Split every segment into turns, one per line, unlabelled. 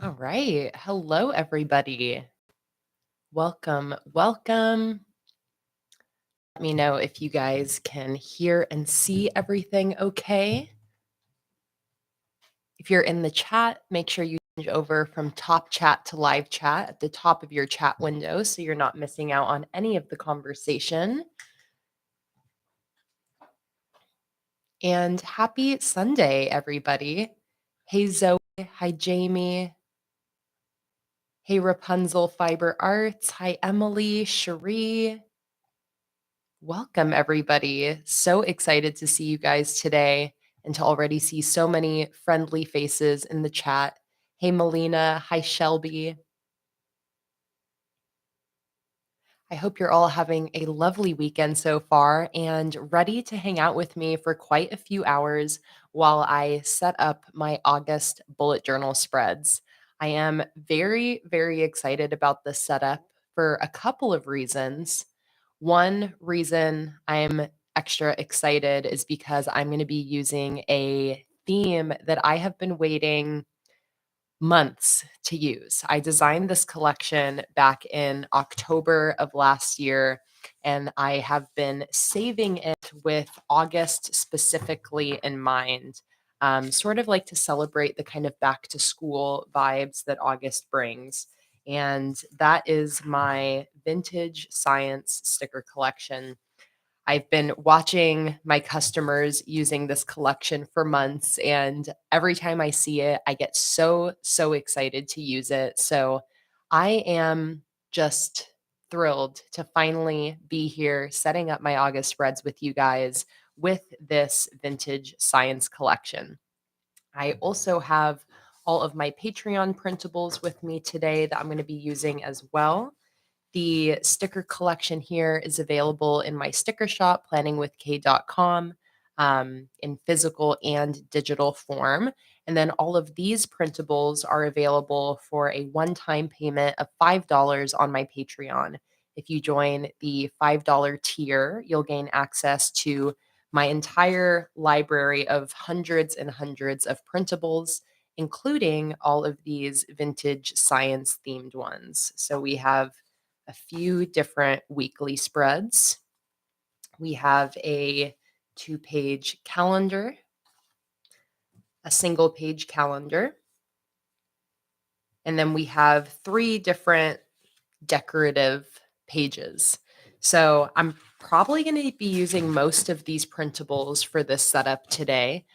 All right. Hello, everybody. Welcome. Welcome. Let me know if you guys can hear and see everything okay. If you're in the chat, make sure you change over from top chat to live chat at the top of your chat window so you're not missing out on any of the conversation. And happy Sunday, everybody. Hey, Zoe. Hi, Jamie. Hey, Rapunzel Fiber Arts. Hi, Emily, Cherie. Welcome, everybody. So excited to see you guys today and to already see so many friendly faces in the chat. Hey, Melina. Hi, Shelby. I hope you're all having a lovely weekend so far and ready to hang out with me for quite a few hours while I set up my August bullet journal spreads. I am very, very excited about this setup for a couple of reasons. One reason I'm extra excited is because I'm going to be using a theme that I have been waiting months to use. I designed this collection back in October of last year, and I have been saving it with August specifically in mind, sort of like to celebrate the kind of back to school vibes that August brings. And that is my vintage science sticker collection. I've been watching my customers using this collection for months, and every time I see it, I get so excited to use it. So I am just thrilled to finally be here setting up my August spreads with you guys with this vintage science collection. I also have all of my Patreon printables with me today that I'm going to be using as well. The sticker collection here is available in my sticker shop, planningwithkay.com, in physical and digital form. And then all of these printables are available for a one-time payment of $5 on my Patreon. If you join the $5 tier, you'll gain access to my entire library of hundreds and hundreds of printables, including all of these vintage science themed ones. So we have a few different weekly spreads. We have a 2-page calendar, a single page calendar, and then we have 3 different decorative pages. So I'm probably going to be using most of these printables for this setup today,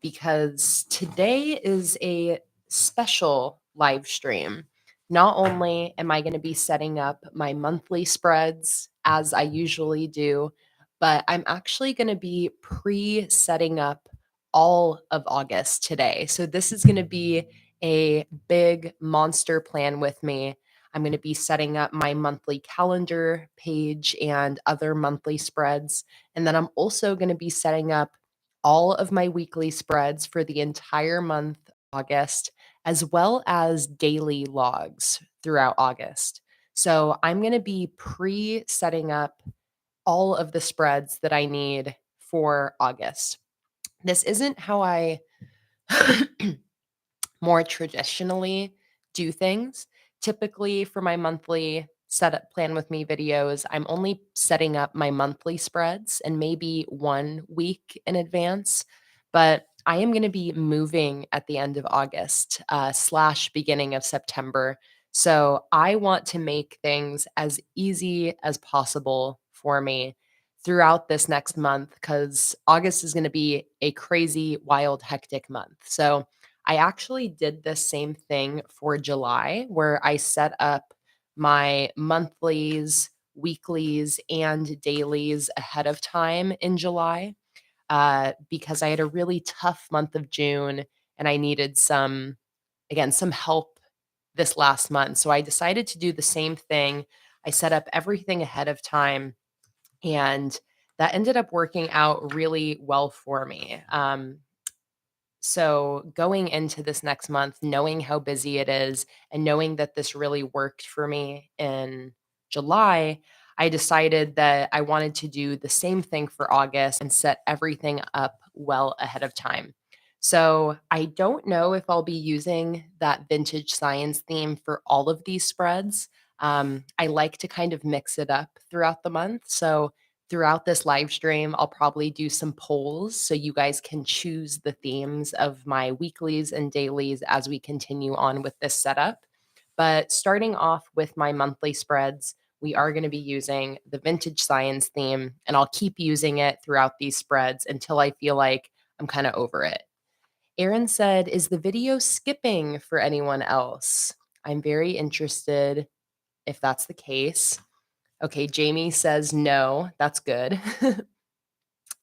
because today is a special live stream. Not only am I going to be setting up my monthly spreads as I usually do, but I'm actually going to be pre-setting up all of August today. So this is going to be a big monster plan with me. I'm going to be setting up my monthly calendar page and other monthly spreads. And then I'm also going to be setting up all of my weekly spreads for the entire month, August, as well as daily logs throughout August. So I'm going to be pre setting up all of the spreads that I need for August. This isn't how I more traditionally do things. Typically, for my monthly setup plan with me videos, I'm only setting up my monthly spreads and maybe 1 week in advance. But I am going to be moving at the end of August slash beginning of September. So I want to make things as easy as possible for me throughout this next month because August is going to be a crazy, wild, hectic month. So I actually did the same thing for July, where I set up my monthlies, weeklies, and dailies ahead of time in July, because I had a really tough month of June and I needed some help this last month. So I decided to do the same thing. I set up everything ahead of time, and that ended up working out really well for me. So going into this next month, knowing how busy it is and knowing that this really worked for me in July, I decided that I wanted to do the same thing for August and set everything up well ahead of time. So I don't know if I'll be using that vintage science theme for all of these spreads. I like to kind of mix it up throughout the month. So throughout this live stream, I'll probably do some polls so you guys can choose the themes of my weeklies and dailies as we continue on with this setup. But starting off with my monthly spreads, we are going to be using the vintage science theme, and I'll keep using it throughout these spreads until I feel like I'm kind of over it. Aaron said, "Is the video skipping for anyone else?" I'm very interested if that's the case. Okay, Jamie says no. That's good.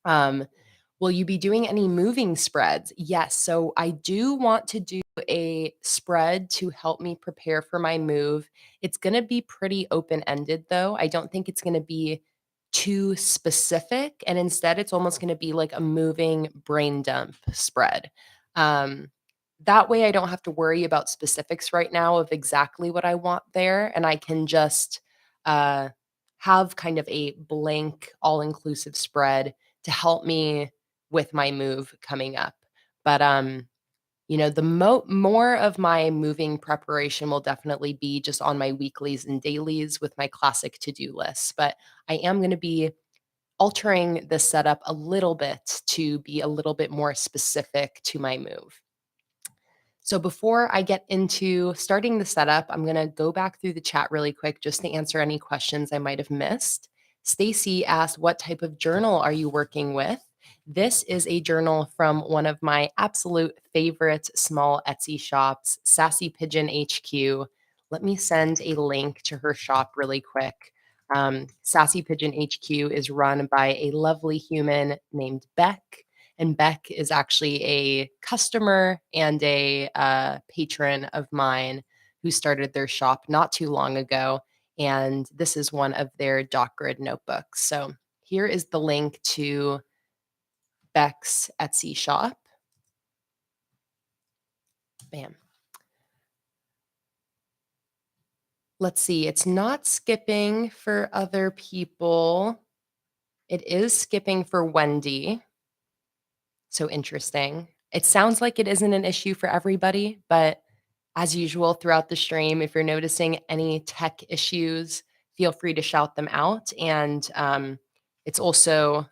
um, will you be doing any moving spreads? Yes. So I do want to do a spread to help me prepare for my move. It's going to be pretty open ended, though. I don't think it's going to be too specific. And instead, it's almost going to be like a moving brain dump spread. Um, that way, I don't have to worry about specifics right now of exactly what I want there. And I can just uh, have kind of a blank, all inclusive spread to help me with my move coming up. But the more of my moving preparation will definitely be just on my weeklies and dailies with my classic to-do lists. But I am going to be altering the setup a little bit to be a little bit more specific to my move. So before I get into starting the setup, I'm going to go back through the chat really quick just to answer any questions I might have missed. Stacy asked, "What type of journal are you working with?" This is a journal from one of my absolute favorite small Etsy shops, Sassy Pigeon HQ. Let me send a link to her shop really quick. Sassy Pigeon HQ is run by a lovely human named Beck. And Beck is actually a customer and a patron of mine who started their shop not too long ago. And this is one of their dot grid notebooks. So here is the link to Beck's Etsy shop. Bam. Let's see. It's not skipping for other people. It is skipping for Wendy. So interesting. It sounds like it isn't an issue for everybody, but as usual throughout the stream, if you're noticing any tech issues, feel free to shout them out. And it's also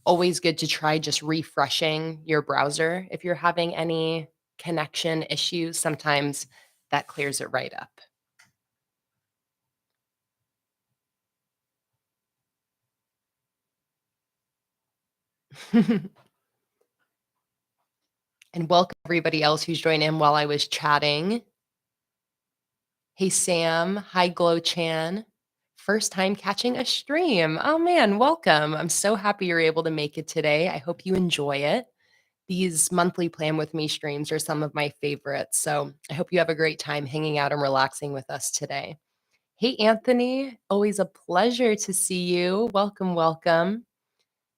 always good to try just refreshing your browser if you're having any connection issues. Sometimes that clears it right up. And welcome everybody else who's joined in while I was chatting. Hey, Sam. Hi, Glow Chan. First time catching a stream. Oh, man, welcome. I'm so happy you're able to make it today. I hope you enjoy it. These monthly Plan With Me streams are some of my favorites. So I hope you have a great time hanging out and relaxing with us today. Hey, Anthony. Always a pleasure to see you. Welcome, welcome.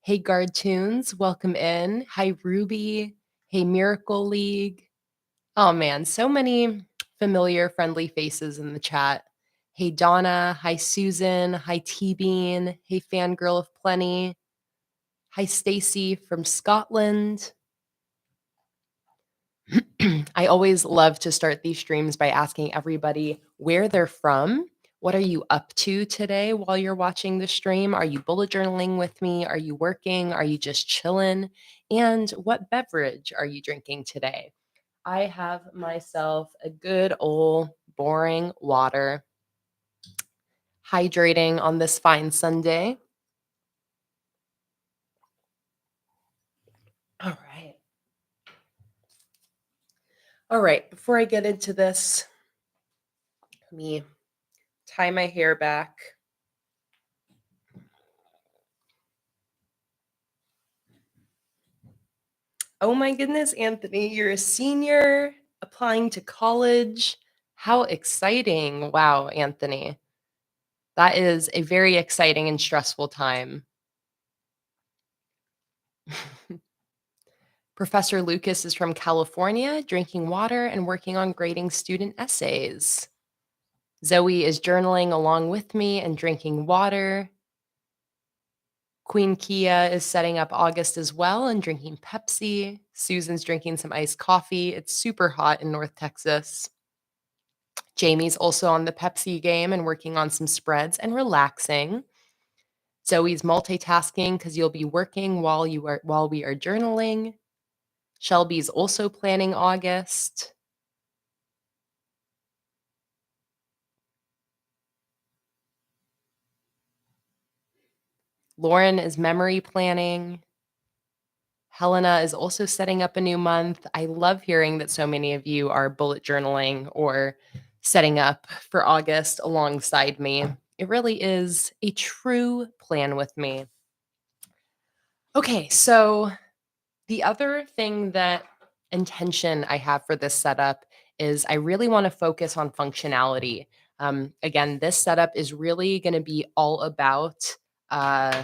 Hey, Guard Tunes. Welcome in. Hi, Ruby. Hey, Miracle League. Oh man, so many familiar, friendly faces in the chat. Hey Donna, hi Susan, hi T Bean, hey Fangirl of Plenty, hi Stacy from Scotland. I always love to start these streams by asking everybody where they're from. What are you up to today while you're watching the stream? Are you bullet journaling with me? Are you working? Are you just chilling? And what beverage are you drinking today? I have myself a good old boring water, hydrating on this fine Sunday. All right. All right. Before I get into this, let me tie my hair back. Oh my goodness, Anthony, you're a senior applying to college. How exciting. Wow, Anthony. That is a very exciting and stressful time. Professor Lucas is from California, drinking water and working on grading student essays. Zoe is journaling along with me and drinking water. Queen Kia is setting up August as well and drinking Pepsi. Susan's drinking some iced coffee. It's super hot in North Texas. Jamie's also on the Pepsi game and working on some spreads and relaxing. Zoe's multitasking because you'll be working while we are journaling. Shelby's also planning August. Lauren is memory planning. Helena is also setting up a new month. I love hearing that so many of you are bullet journaling or setting up for August alongside me. It really is a true plan with me. Okay, so the other thing that intention I have for this setup is I really want to focus on functionality. Again, this setup is really going to be all about uh,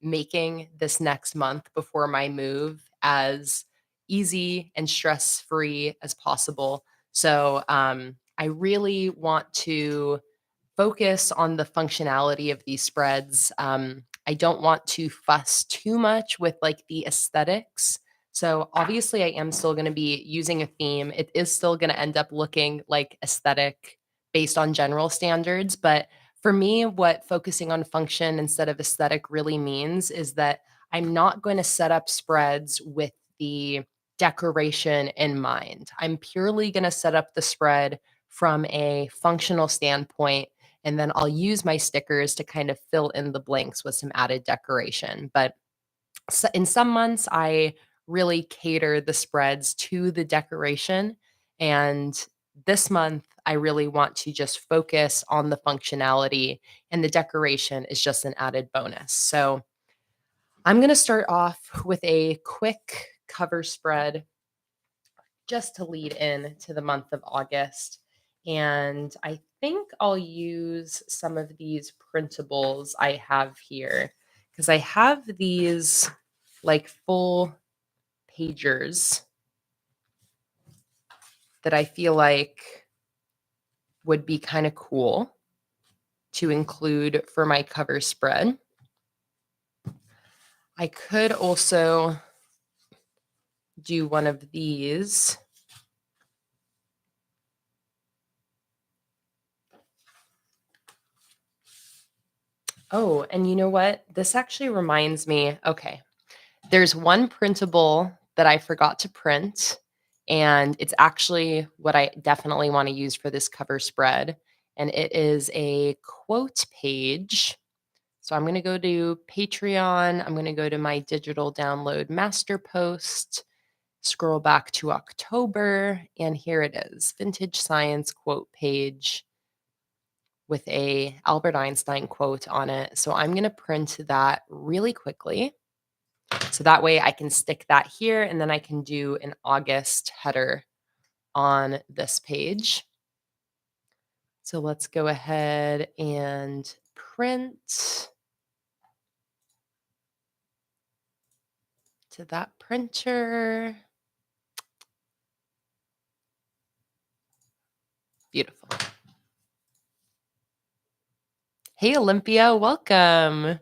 making this next month before my move as easy and stress free as possible. So I really want to focus on the functionality of these spreads. I don't want to fuss too much with like the aesthetics. So obviously I am still going to be using a theme. It is still going to end up looking like aesthetic based on general standards, but for me what focusing on function instead of aesthetic really means is that I'm not going to set up spreads with the decoration in mind. I'm purely going to set up the spread from a functional standpoint, and then I'll use my stickers to kind of fill in the blanks with some added decoration. But in some months, I really cater the spreads to the decoration. And this month, I really want to just focus on the functionality, and the decoration is just an added bonus. So I'm going to start off with a quick cover spread just to lead in to the month of August. And I think I'll use some of these printables I have here because I have these like full pagers that I feel like would be kind of cool to include for my cover spread. I could also do one of these. Oh, and you know what? This actually reminds me. Okay, there's one printable that I forgot to print, and it's actually what I definitely want to use for this cover spread. And it is a quote page. So I'm going to go to Patreon. I'm going to go to my digital download master post, scroll back to October, and here it is, Vintage Science quote page with a Albert Einstein quote on it. So I'm going to print that really quickly. So that way I can stick that here, and then I can do an August header on this page. So let's go ahead and print to that printer. Beautiful. Hey, Olympia, welcome.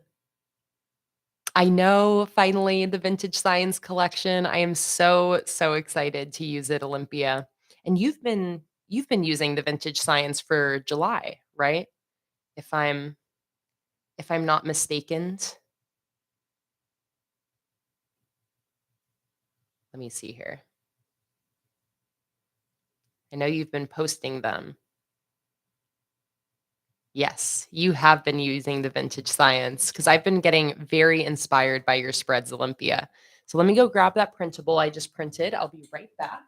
I know, finally, the Vintage Science collection. I am so, so excited to use it, Olympia. And you've been using the Vintage Science for July, right? If I'm not mistaken. Let me see here. I know you've been posting them. Yes, you have been using the Vintage Science because I've been getting very inspired by your spreads, Olympia. So let me go grab that printable I just printed. I'll be right back.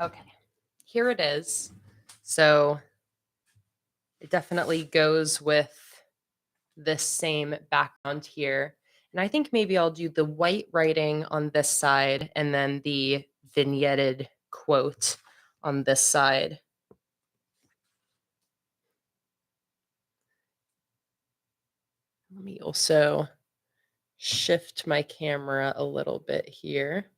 Okay, here it is. So it definitely goes with this same background here. And I think maybe I'll do the white writing on this side and then the vignetted quote on this side. Let me also shift my camera a little bit here.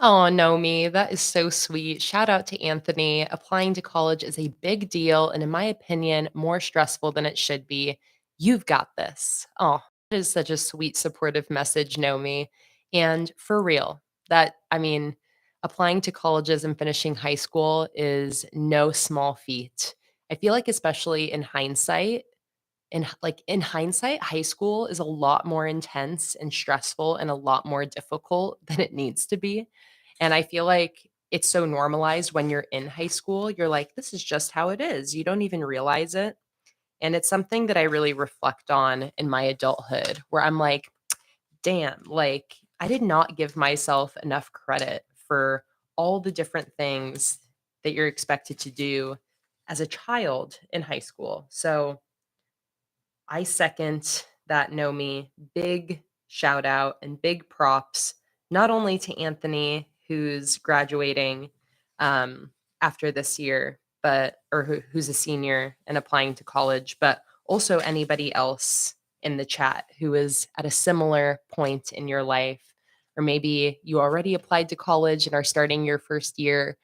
Oh, Nomi, that is so sweet. Shout out to Anthony. Applying to college is a big deal, and in my opinion, more stressful than it should be. You've got this. Oh, that is such a sweet, supportive message, Nomi. And for real, applying to colleges and finishing high school is no small feat. I feel like, especially in hindsight, in hindsight, high school is a lot more intense and stressful and a lot more difficult than it needs to be. And I feel like it's so normalized when you're in high school. You're like, this is just how it is. You don't even realize it. And it's something that I really reflect on in my adulthood, where I'm like, damn, like I did not give myself enough credit for all the different things that you're expected to do as a child in high school. So I second that know me. Big shout out and big props, not only to Anthony, who's graduating after this year, who's a senior and applying to college, but also anybody else in the chat who is at a similar point in your life, or maybe you already applied to college and are starting your first year.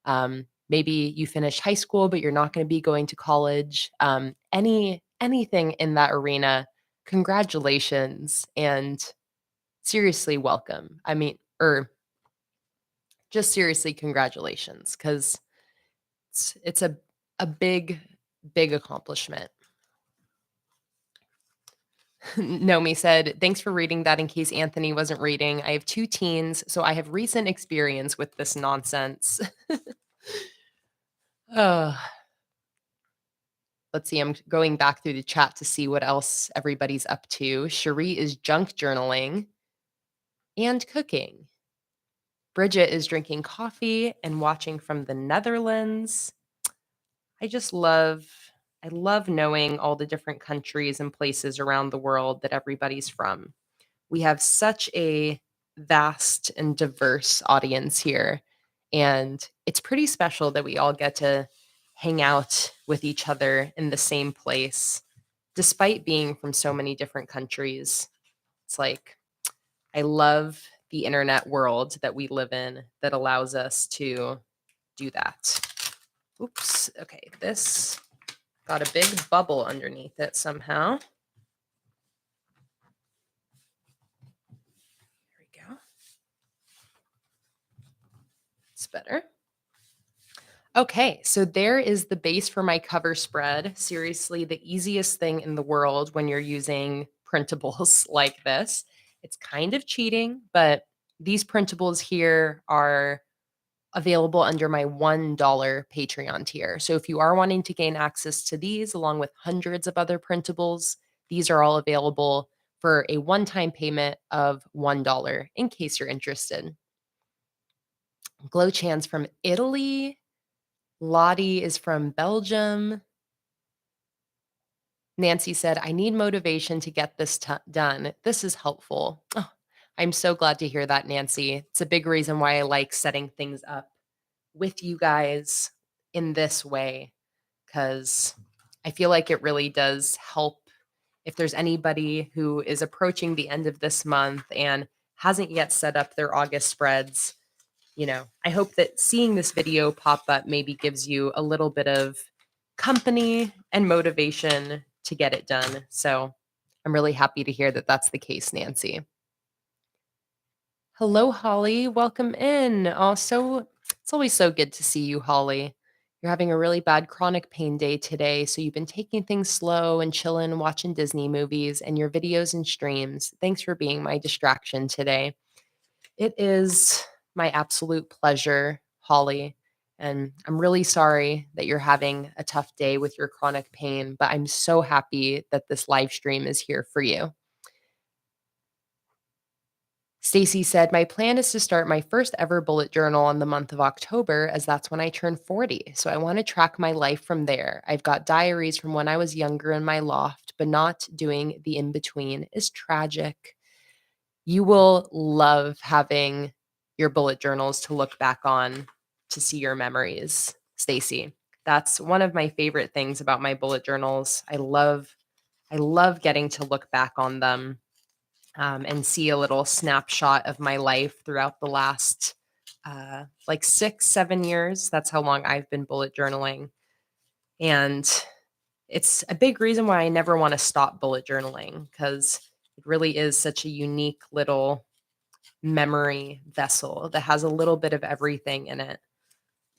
Maybe you finish high school, but you're not going to be going to college. Anything in that arena, congratulations and seriously welcome. Or just seriously congratulations, because it's a big accomplishment. Nomi said, thanks for reading that in case Anthony wasn't reading. I have 2 teens, so I have recent experience with this nonsense. Oh, let's see. I'm going back through the chat to see what else everybody's up to. Cherie is junk journaling and cooking. Bridget is drinking coffee and watching from the Netherlands. I just love I love knowing all the different countries and places around the world that everybody's from. We have such a vast and diverse audience here, and it's pretty special that we all get to hang out with each other in the same place despite being from so many different countries. It's like I love the internet world that we live in that allows us to do that. Oops. Okay, this got a big bubble underneath it somehow. There we go. It's better. Okay, so there is the base for my cover spread. Seriously, the easiest thing in the world when you're using printables like this. It's kind of cheating, but these printables here are available under my $1 Patreon tier. So if you are wanting to gain access to these along with hundreds of other printables, these are all available for a one-time payment of $1 in case you're interested. Glow Chan's from Italy. Lottie is from Belgium. Nancy said, I need motivation to get this done. This is helpful. Oh, I'm so glad to hear that, Nancy. It's a big reason why I like setting things up with you guys in this way, because I feel like it really does help if there's anybody who is approaching the end of this month and hasn't yet set up their August spreads. I hope that seeing this video pop up maybe gives you a little bit of company and motivation to get it done. So I'm really happy to hear that that's the case, Nancy. Hello, Holly. Welcome in. Also, it's always so good to see you, Holly. You're having a really bad chronic pain day today, so you've been taking things slow and chilling, watching Disney movies and your videos and streams. Thanks for being my distraction today. It is my absolute pleasure, Holly. And I'm really sorry that you're having a tough day with your chronic pain, but I'm so happy that this live stream is here for you. Stacy said, "My plan is to start my first ever bullet journal in the month of October, as that's when I turn 40. So I want to track my life from there. I've got diaries from when I was younger in my loft, but not doing the in between is tragic." You will love having your bullet journals to look back on to see your memories, Stacy. That's one of my favorite things about my bullet journals. I love getting to look back on them and see a little snapshot of my life throughout the last like 6, 7 years. That's how long I've been bullet journaling. And it's a big reason why I never want to stop bullet journaling because it really is such a unique little memory vessel that has a little bit of everything in it.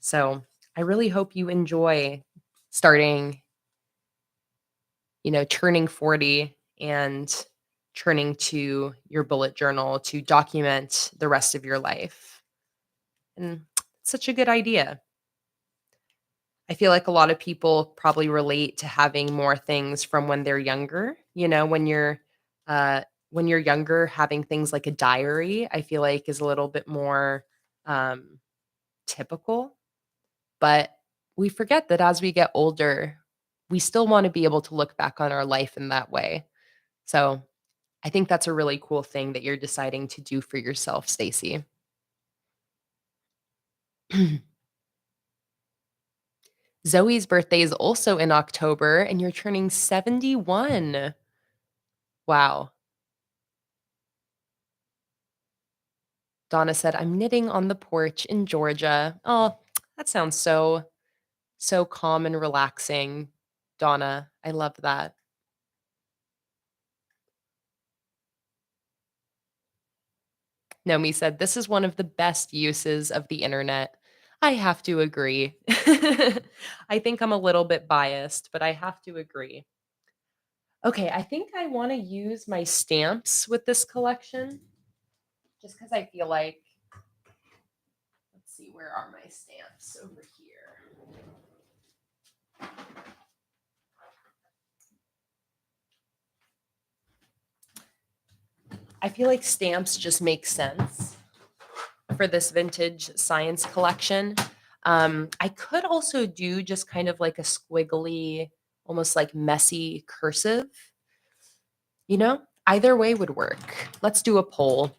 So I really hope you enjoy starting, turning 40 and turning to your bullet journal to document the rest of your life. And it's such a good idea. I feel like a lot of people probably relate to having more things from when they're younger. Uh when you're younger, having things like a diary, I feel like is a little bit more um typical, but we forget that as we get older, we still want to be able to look back on our life in that way. So, I think that's a really cool thing that you're deciding to do for yourself, Stacy. Zoe's birthday is also in October and you're turning 71. Wow. Donna said, "I'm knitting on the porch in Georgia." Oh, that sounds so calm and relaxing. Donna, I love that. Nomi said, "This is one of the best uses of the internet." I have to agree. I think I'm a little bit biased, but I have to agree. Okay, I think I want to use my stamps with this collection just because I feel like, let's see, where are my stamps? Over here. I feel like stamps just make sense for this vintage science collection. I could also do just kind of like a squiggly, almost like messy cursive. Either way would work. Let's do a poll.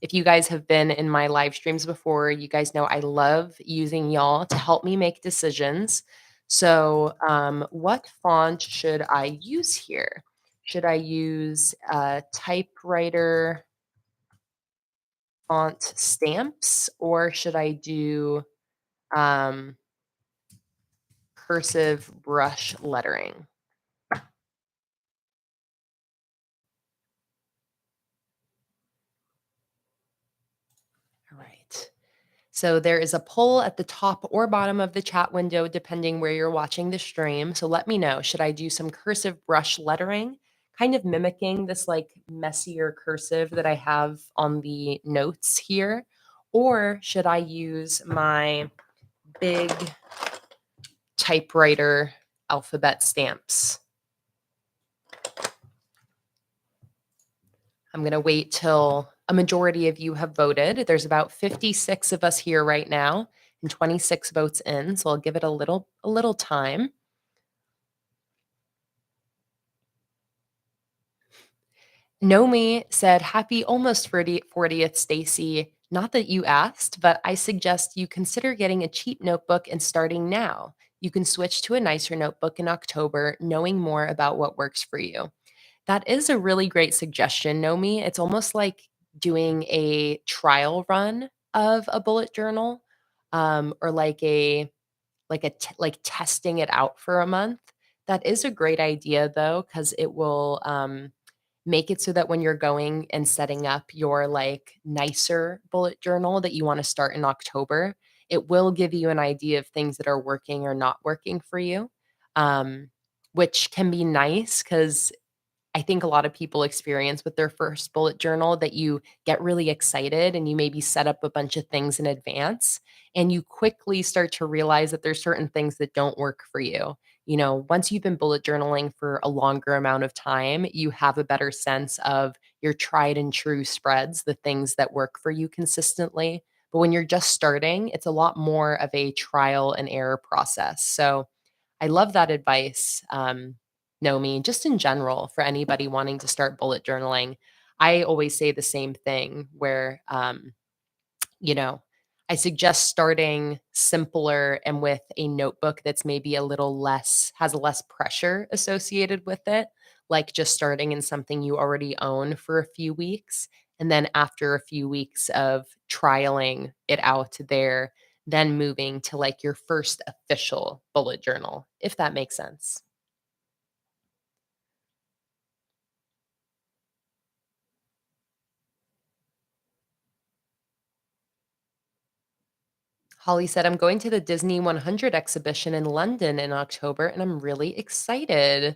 If you guys have been in my live streams before, you guys know I love using y'all to help me make decisions. So, what font should I use here? Should I use typewriter font stamps or should I do um, cursive brush lettering? All right. So there is a poll at the top or bottom of the chat window, depending where you're watching the stream. So let me know, should I do some cursive brush lettering, kind of mimicking this like messier cursive that I have on the notes here? Or should I use my big typewriter alphabet stamps? I'm going to wait till a majority of you have voted. There's about 56 of us here right now and 26 votes in, so I'll give it a little time. Nomi said, "Happy almost 40th, Stacy. Not that you asked, but I suggest you consider getting a cheap notebook and starting now. You can switch to a nicer notebook in October, knowing more about what works for you." That is a really great suggestion, Nomi. It's almost like doing a trial run of a bullet journal, or like testing it out for a month. That is a great idea though, because it will make it so that when you're going and setting up your like nicer bullet journal that you want to start in October, it will give you an idea of things that are working or not working for you, um, which can be nice because I think a lot of people experience with their first bullet journal that you get really excited and you maybe set up a bunch of things in advance and you quickly start to realize that there's certain things that don't work for you. Once you've been bullet journaling for a longer amount of time, you have a better sense of your tried and true spreads, the things that work for you consistently. But when you're just starting, it's a lot more of a trial and error process. So I love that advice, Nomi, just in general for anybody wanting to start bullet journaling. I always say the same thing where, you know, I suggest starting simpler and with a notebook that's maybe a little less, has less pressure associated with it, like just starting in something you already own for a few weeks. And then after a few weeks of trialing it out there, then moving to like your first official bullet journal, if that makes sense. Holly said, I'm going to the Disney 100 exhibition in London in October, and I'm really excited.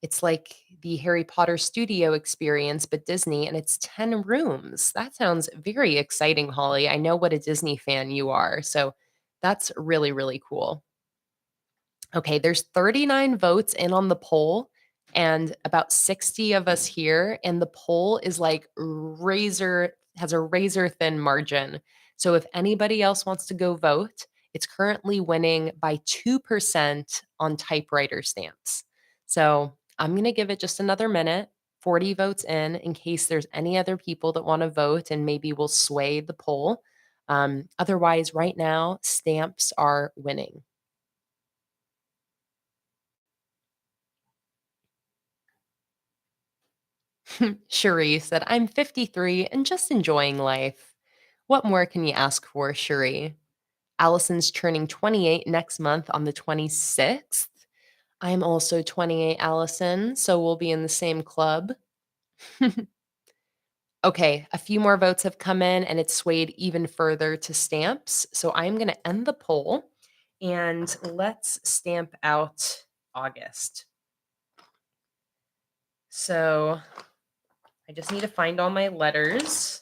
It's like the Harry Potter studio experience, but Disney, and it's 10 rooms. That sounds very exciting, Holly. I know what a Disney fan you are. So that's really, really cool. Okay, there's 39 votes in on the poll and about 60 of us here, and the poll is like razor has a razor thin margin. So if anybody else wants to go vote, it's currently winning by 2% on typewriter stamps. So I'm going to give it just another minute, 40 votes in case there's any other people that want to vote, and maybe we'll sway the poll. Otherwise, right now, stamps are winning. Cherie said, I'm 53 and just enjoying life. What more can you ask for, Cherie? Allison's turning 28 next month on the 26th. I'm also 28, Allison, so we'll be in the same club. Okay, a few more votes have come in and it's swayed even further to stamps. So I'm going to end the poll and let's stamp out August. So I just need to find all my letters.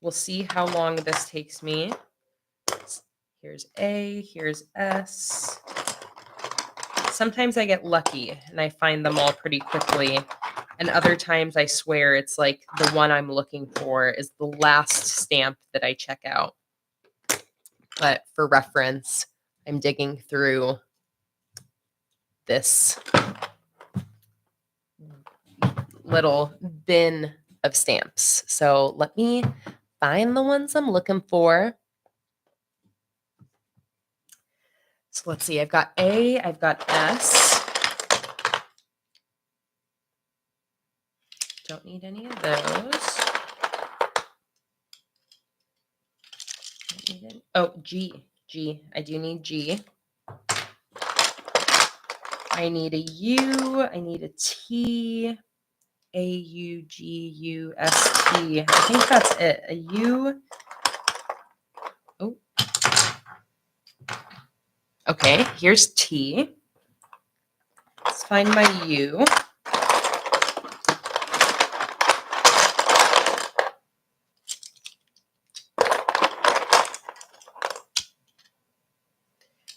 We'll see how long this takes me. Here's A, here's S. Sometimes I get lucky and I find them all pretty quickly. And other times I swear it's like the one I'm looking for is the last stamp that I check out. But for reference, I'm digging through this little bin of stamps. So let me find the ones I'm looking for. So let's see, I've got A, I've got S. Don't need any of those. Oh, G. G. I do need G. I need a U. I need a T. A U G U S T. I think that's it. A U. Oh. Okay, here's T. Let's find my U.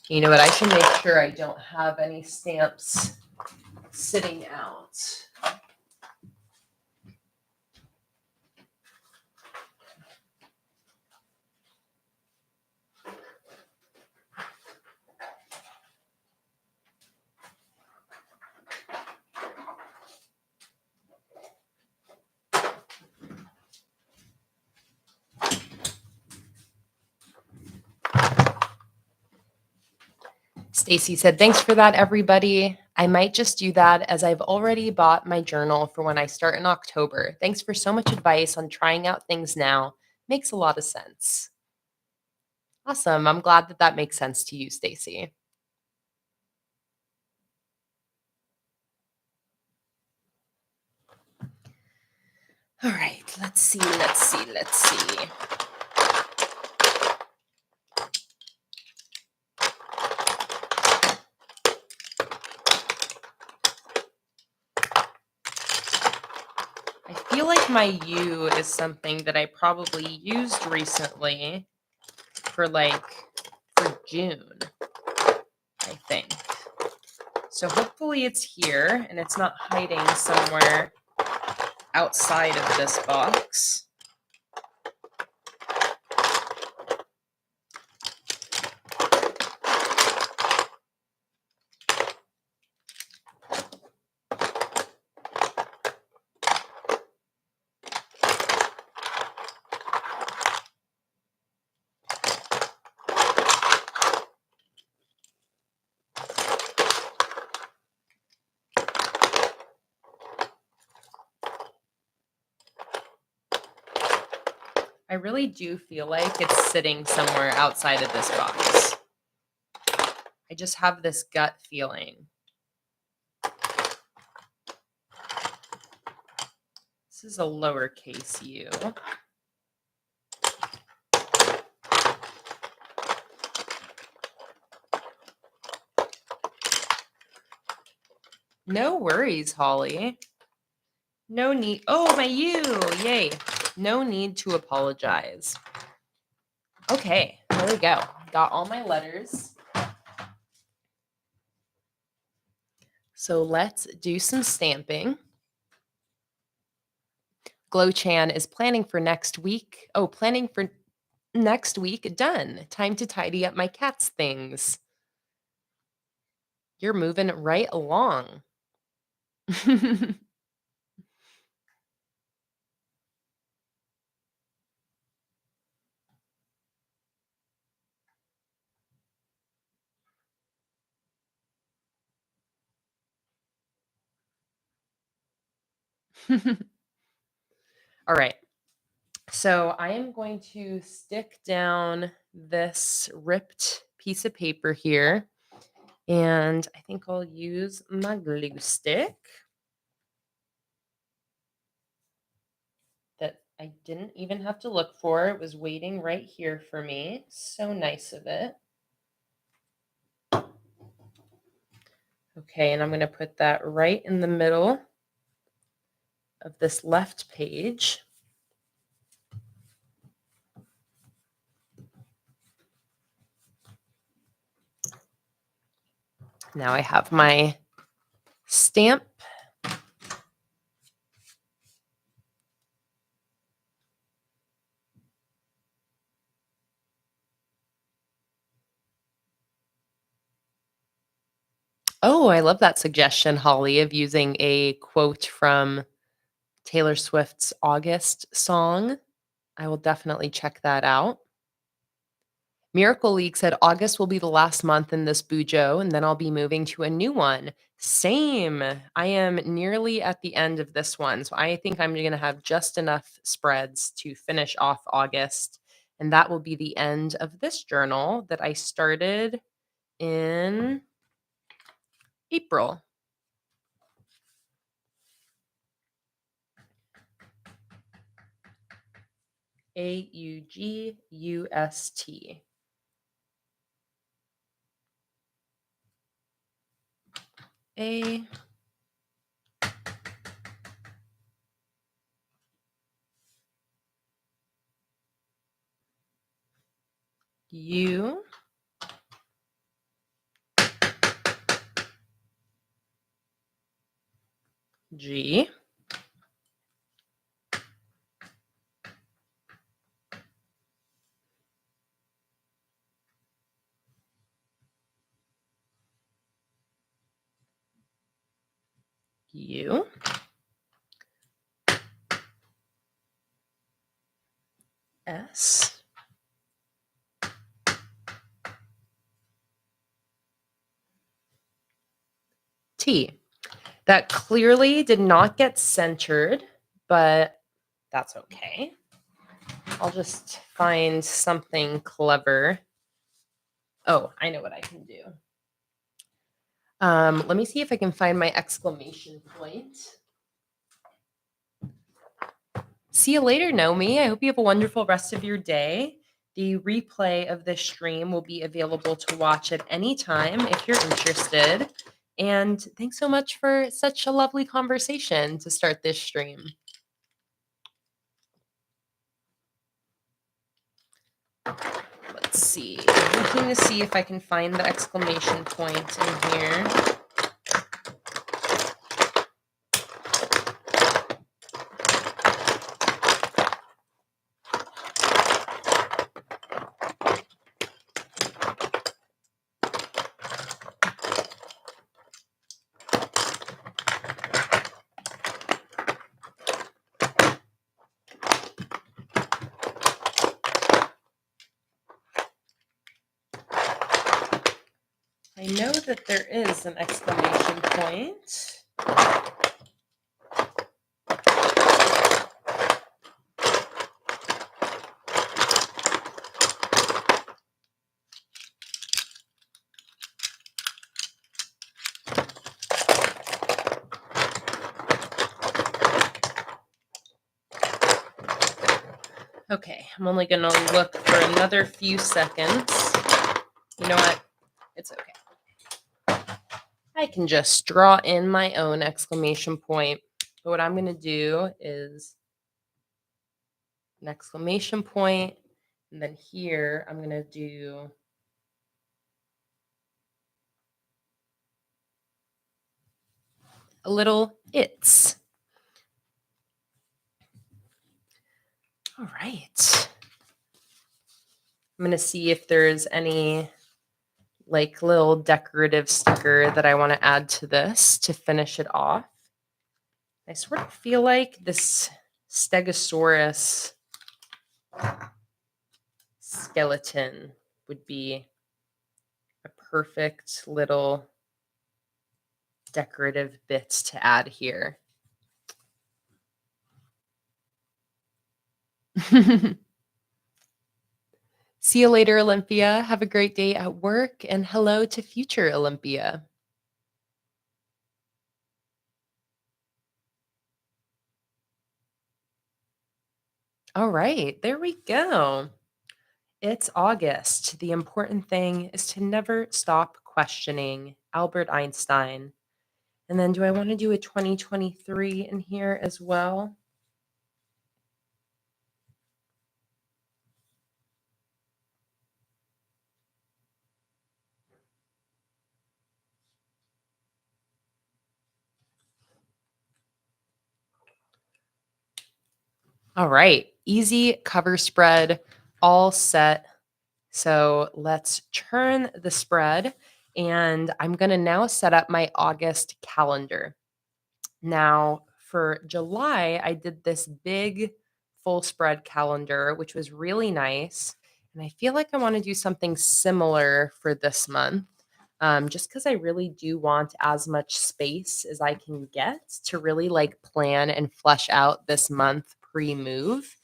You know what? I should make sure I don't have any stamps sitting out. Stacy said, thanks for that, everybody. I might just do that as I've already bought my journal for when I start in October. Thanks for so much advice on trying out things now. Makes a lot of sense. Awesome. I'm glad that that makes sense to you, Stacy. All right, let's see. I feel like my U is something that I probably used recently for June, I think. So hopefully it's here and it's not hiding somewhere outside of this box. I really do feel like it's sitting somewhere outside of this box. I just have this gut feeling. This is a lowercase u. No worries, Holly. No need. Oh, my U. Yay. No need to apologize. Okay, there we go. Got all my letters. So let's do some stamping. Glow Chan is planning for next week. Oh, planning for next week. Done. Time to tidy up my cat's things. You're moving right along. All right. So I am going to stick down this ripped piece of paper here. And I think I'll use my glue stick that I didn't even have to look for. It was waiting right here for me. So nice of it. Okay, and I'm going to put that right in the middle of this left page. Now I have my stamp. Oh, I love that suggestion, Holly, of using a quote from Taylor Swift's August song. I will definitely check that out. Miracle League said August will be the last month in this Bujo, and then I'll be moving to a new one. Same. I am nearly at the end of this one, so I think I'm going to have just enough spreads to finish off August, and that will be the end of this journal that I started in April. August. A U G U S T. That clearly did not get centered, but that's okay. I'll just find something clever. Oh, I know what I can do. Let me see if I can find my exclamation point. See you later, Nomi. I hope you have a wonderful rest of your day. The replay of this stream will be available to watch at any time if you're interested. And thanks so much for such a lovely conversation to start this stream. Let's see. I'm looking to see if I can find the exclamation point in here. I know that there is an exclamation point. Okay, I'm only going to look for another few seconds. You know what? It's okay. I can just draw in my own exclamation point. But what I'm going to do is an exclamation point, and then here I'm going to do a little it's. All right. I'm going to see if there's any like little decorative sticker that I want to add to this to finish it off. I sort of feel like this Stegosaurus skeleton would be a perfect little decorative bit to add here. See you later, Olympia. Have a great day at work, and hello to future Olympia. All right, there we go. It's August. The important thing is to never stop questioning Albert Einstein. And then do I want to do a 2023 in here as well? All right, easy cover spread, all set. So let's turn the spread, and I'm going to now set up my August calendar. Now, for July, I did this big full spread calendar, which was really nice. And I feel like I want to do something similar for this month, just because I really do want as much space as I can get to really like plan and flesh out this month pre move.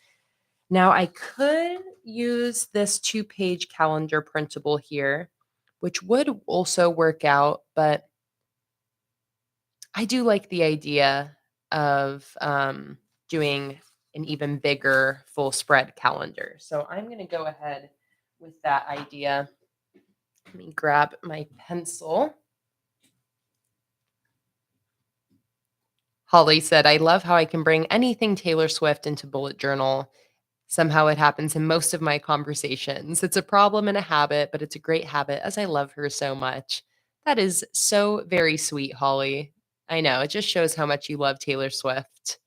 Now, I could use this 2-page calendar printable here, which would also work out, but I do like the idea of doing an even bigger full spread calendar. So I'm going to go ahead with that idea. Let me grab my pencil. Holly said, I love how I can bring anything Taylor Swift into bullet journal. Somehow it happens in most of my conversations. It's a problem and a habit, but it's a great habit as I love her so much. That is so very sweet, Holly. I know. It just shows how much you love Taylor Swift.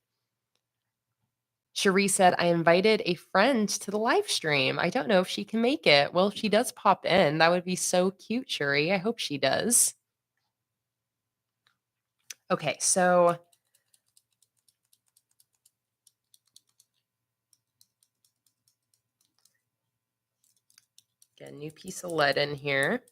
Cherie said, I invited a friend to the live stream. I don't know if she can make it. Well, if she does pop in, that would be so cute, Cherie. I hope she does. Okay, so get a new piece of lead in here.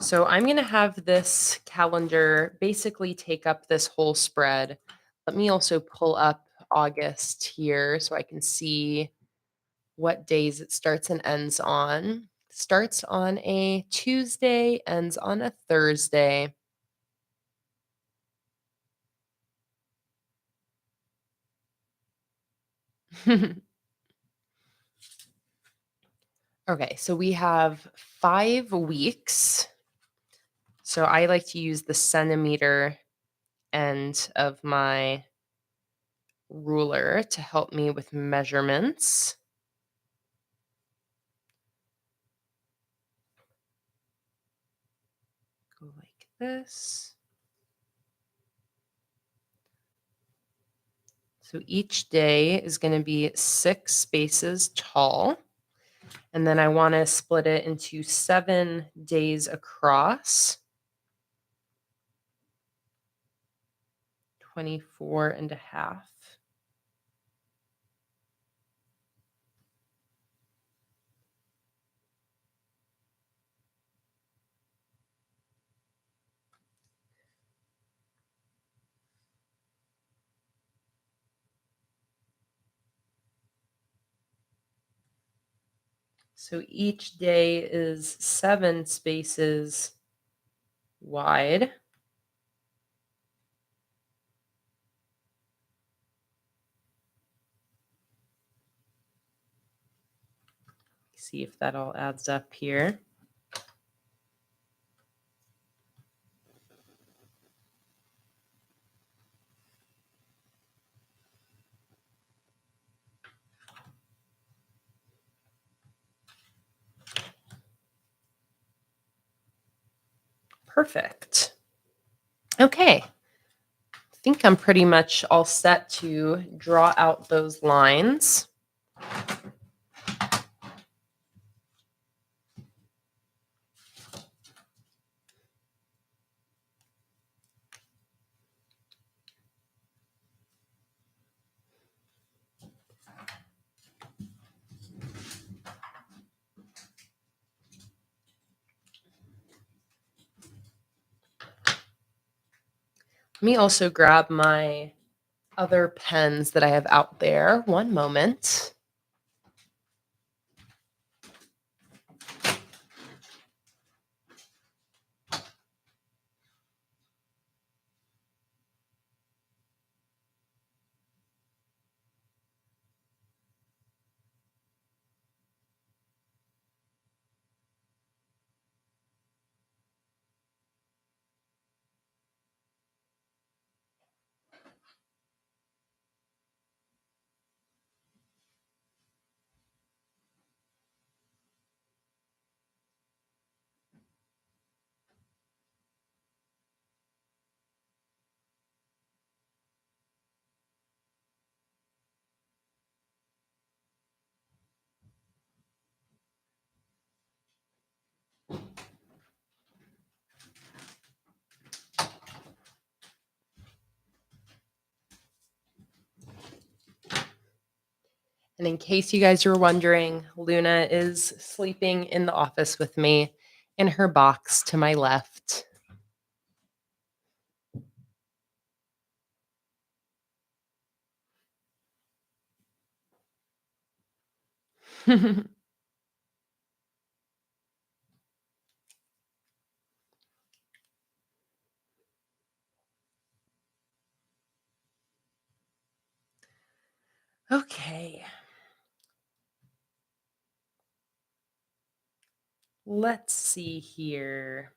So I'm going to have this calendar basically take up this whole spread. Let me also pull up August here so I can see what days it starts and ends on. Starts on a Tuesday, ends on a Thursday. Okay, so we have 5 weeks. So I like to use the centimeter end of my ruler to help me with measurements. Go like this. So each day is going to be 6 spaces tall. And then I want to split it into 7 days across. 24 and a half. So each day is 7 spaces wide. See if that all adds up here. Perfect. Okay. I think I'm pretty much all set to draw out those lines. Let me also grab my other pens that I have out there. One moment. And in case you guys are wondering, Luna is sleeping in the office with me in her box to my left. Okay. Let's see here.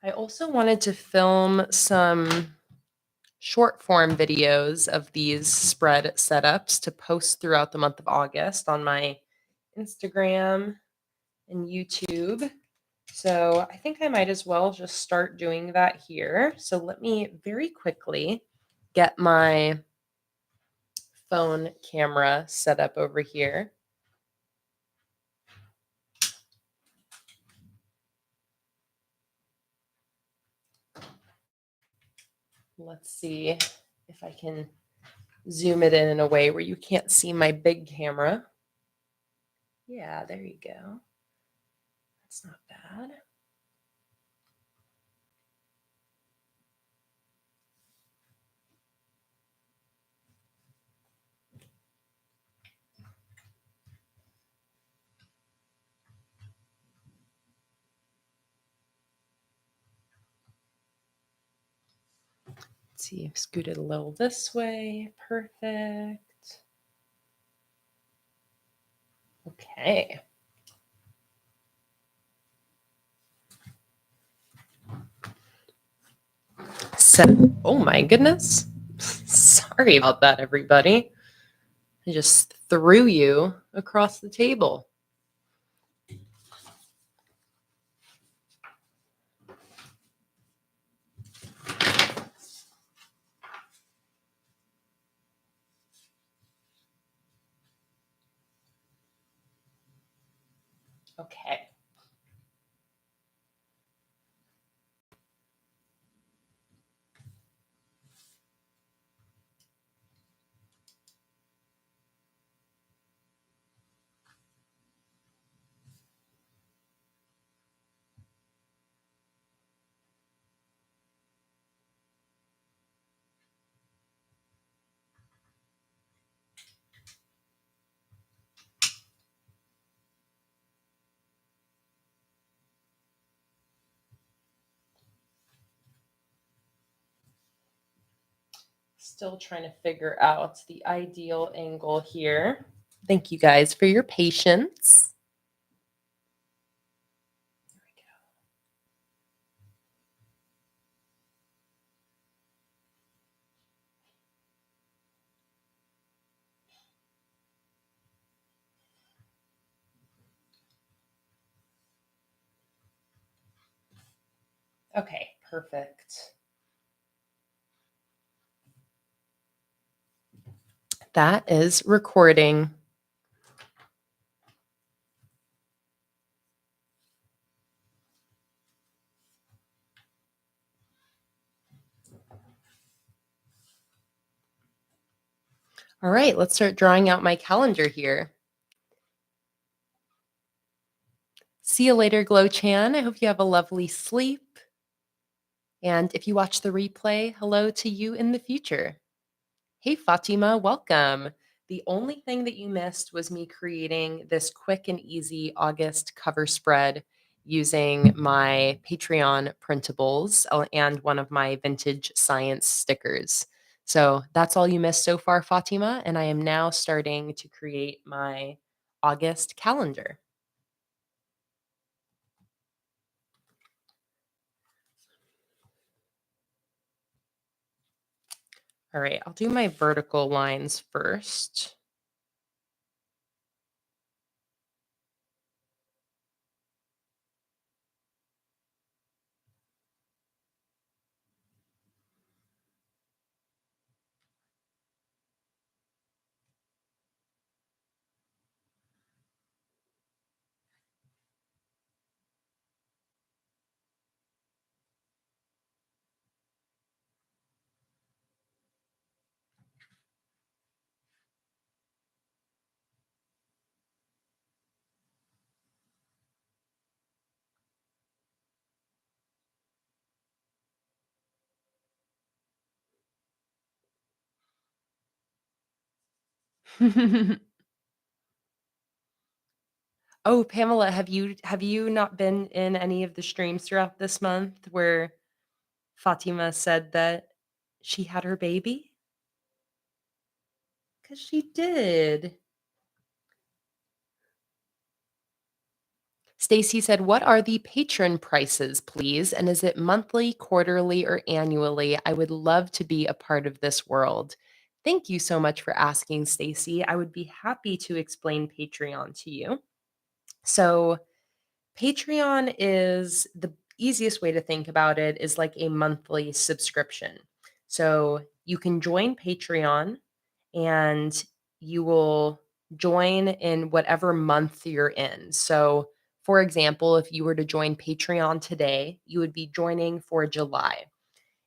I also wanted to film some short form videos of these spread setups to post throughout the month of August on my Instagram and YouTube. So I think I might as well just start doing that here. So let me very quickly get my phone camera set up over here. Let's see if I can zoom it in a way where you can't see my big camera. Yeah, there you go. That's not bad. Let's see, I've scooted a little this way. Perfect. Okay. So, oh my goodness. Sorry about that, everybody. I just threw you across the table. Okay. Still trying to figure out the ideal angle here. Thank you guys for your patience. Okay, perfect. That is recording. All right, let's start drawing out my calendar here. See you later, Glow Chan. I hope you have a lovely sleep. And if you watch the replay, hello to you in the future. Hey, Fatima, welcome. The only thing that you missed was me creating this quick and easy August cover spread using my Patreon printables and one of my vintage science stickers. So that's all you missed so far, Fatima. And I am now starting to create my August calendar. All right, I'll do my vertical lines first. Oh, Pamela, have you not been in any of the streams throughout this month where Fatima said that she had her baby? Because she did. Stacy said, "What are the patron prices, please? And is it monthly, quarterly, or annually? I would love to be a part of this world." Thank you so much for asking, Stacy. I would be happy to explain Patreon to you. So, Patreon is the easiest way to think about it is like a monthly subscription. So you can join Patreon and you will join in whatever month you're in. So, for example, if you were to join Patreon today, you would be joining for July.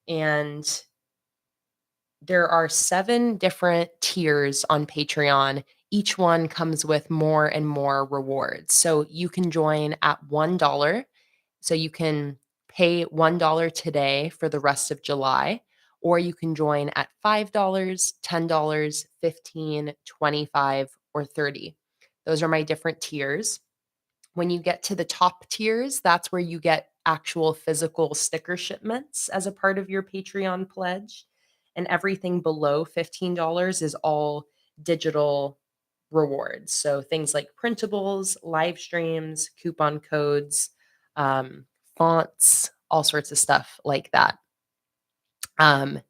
And there are 7 different tiers on Patreon. Each one comes with more and more rewards. So you can join at $1. So you can pay $1 today for the rest of July, or you can join at $5, $10, 15, 25, or 30. Those are my different tiers. When you get to the top tiers, that's where you get actual physical sticker shipments as a part of your Patreon pledge. And everything below $15 is all digital rewards. So things like printables, live streams, coupon codes, um, fonts, all sorts of stuff like that. Um,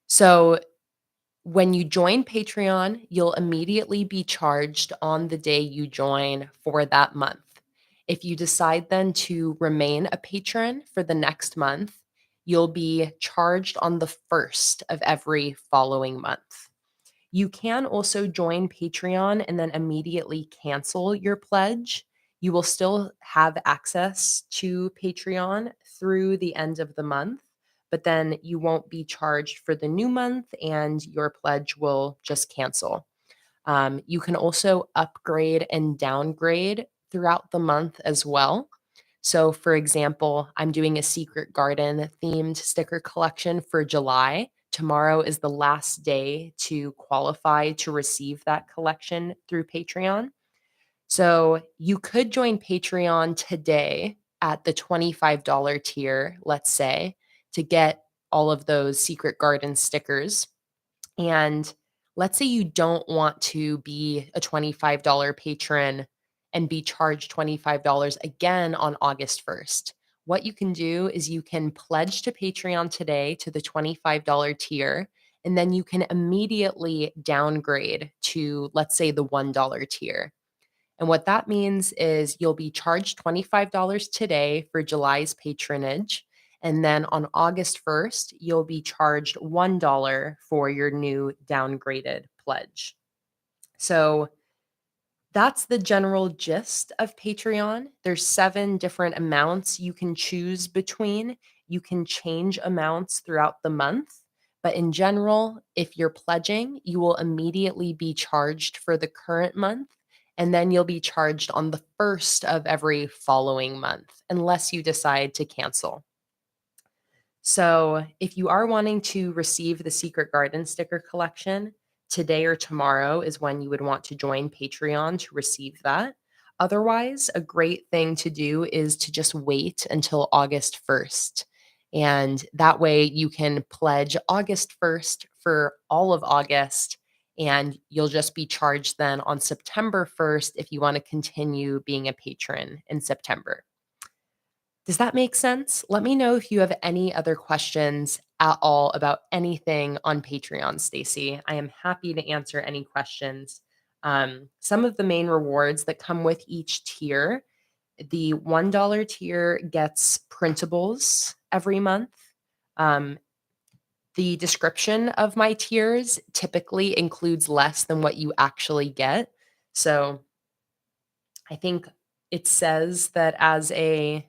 so when you join Patreon, you'll immediately be charged on the day you join for that month. If you decide then to remain a patron for the next month, you'll be charged on the first of every following month. You can also join Patreon and then immediately cancel your pledge. You will still have access to Patreon through the end of the month, but then you won't be charged for the new month and your pledge will just cancel. You can also upgrade and downgrade throughout the month as well. So, for example, I'm doing a Secret Garden themed sticker collection for July. Tomorrow is the last day to qualify to receive that collection through Patreon. So, you could join Patreon today at the $25 tier, let's say, to get all of those Secret Garden stickers. And let's say you don't want to be a $25 patron and be charged $25 again on August 1st. What you can do is you can pledge to Patreon today to the $25 tier, and then you can immediately downgrade to, let's say, the $1 tier. And what that means is you'll be charged $25 today for July's patronage. And then on August 1st, you'll be charged $1 for your new downgraded pledge. So that's the general gist of Patreon. There's 7 different amounts you can choose between. You can change amounts throughout the month, but in general, if you're pledging, you will immediately be charged for the current month, and then you'll be charged on the first of every following month, unless you decide to cancel. So, if you are wanting to receive the Secret Garden sticker collection, today or tomorrow is when you would want to join Patreon to receive that. Otherwise, a great thing to do is to just wait until August 1st. And that way you can pledge August 1st for all of August, and you'll just be charged then on September 1st if you want to continue being a patron in September. Does that make sense? Let me know if you have any other questions at all about anything on Patreon, Stacy. I am happy to answer any questions. Some of the main rewards that come with each tier, the $1 tier gets printables every month. Um, the description of my tiers typically includes less than what you actually get. So I think it says that as a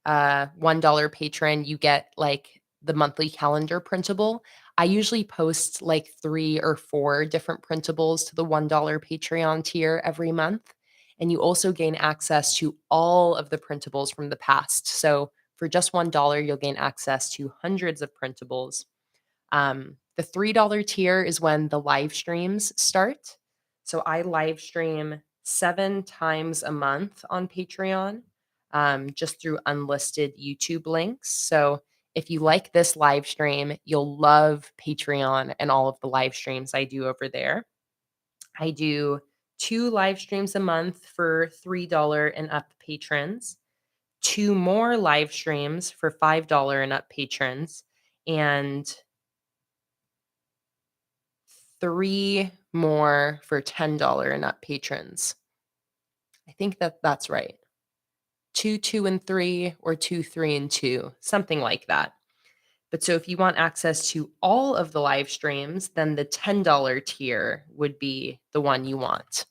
$1 patron, you get like the monthly calendar printable. I usually post like 3 or 4 different printables to the $1 Patreon tier every month. And you also gain access to all of the printables from the past. So for just $1, you'll gain access to hundreds of printables. The $3 tier is when the live streams start. So I live stream 7 times a month on Patreon, just through unlisted YouTube links. So if you like this live stream, you'll love Patreon and all of the live streams I do over there. I do 2 live streams a month for $3 and up patrons, 2 more live streams for $5 and up patrons, and 3 more for $10 and up patrons. I think that that's right. 2, 2, and 3, or 2, 3, and 2, something like that. But so if you want access to all of the live streams, then the $10 tier would be the one you want.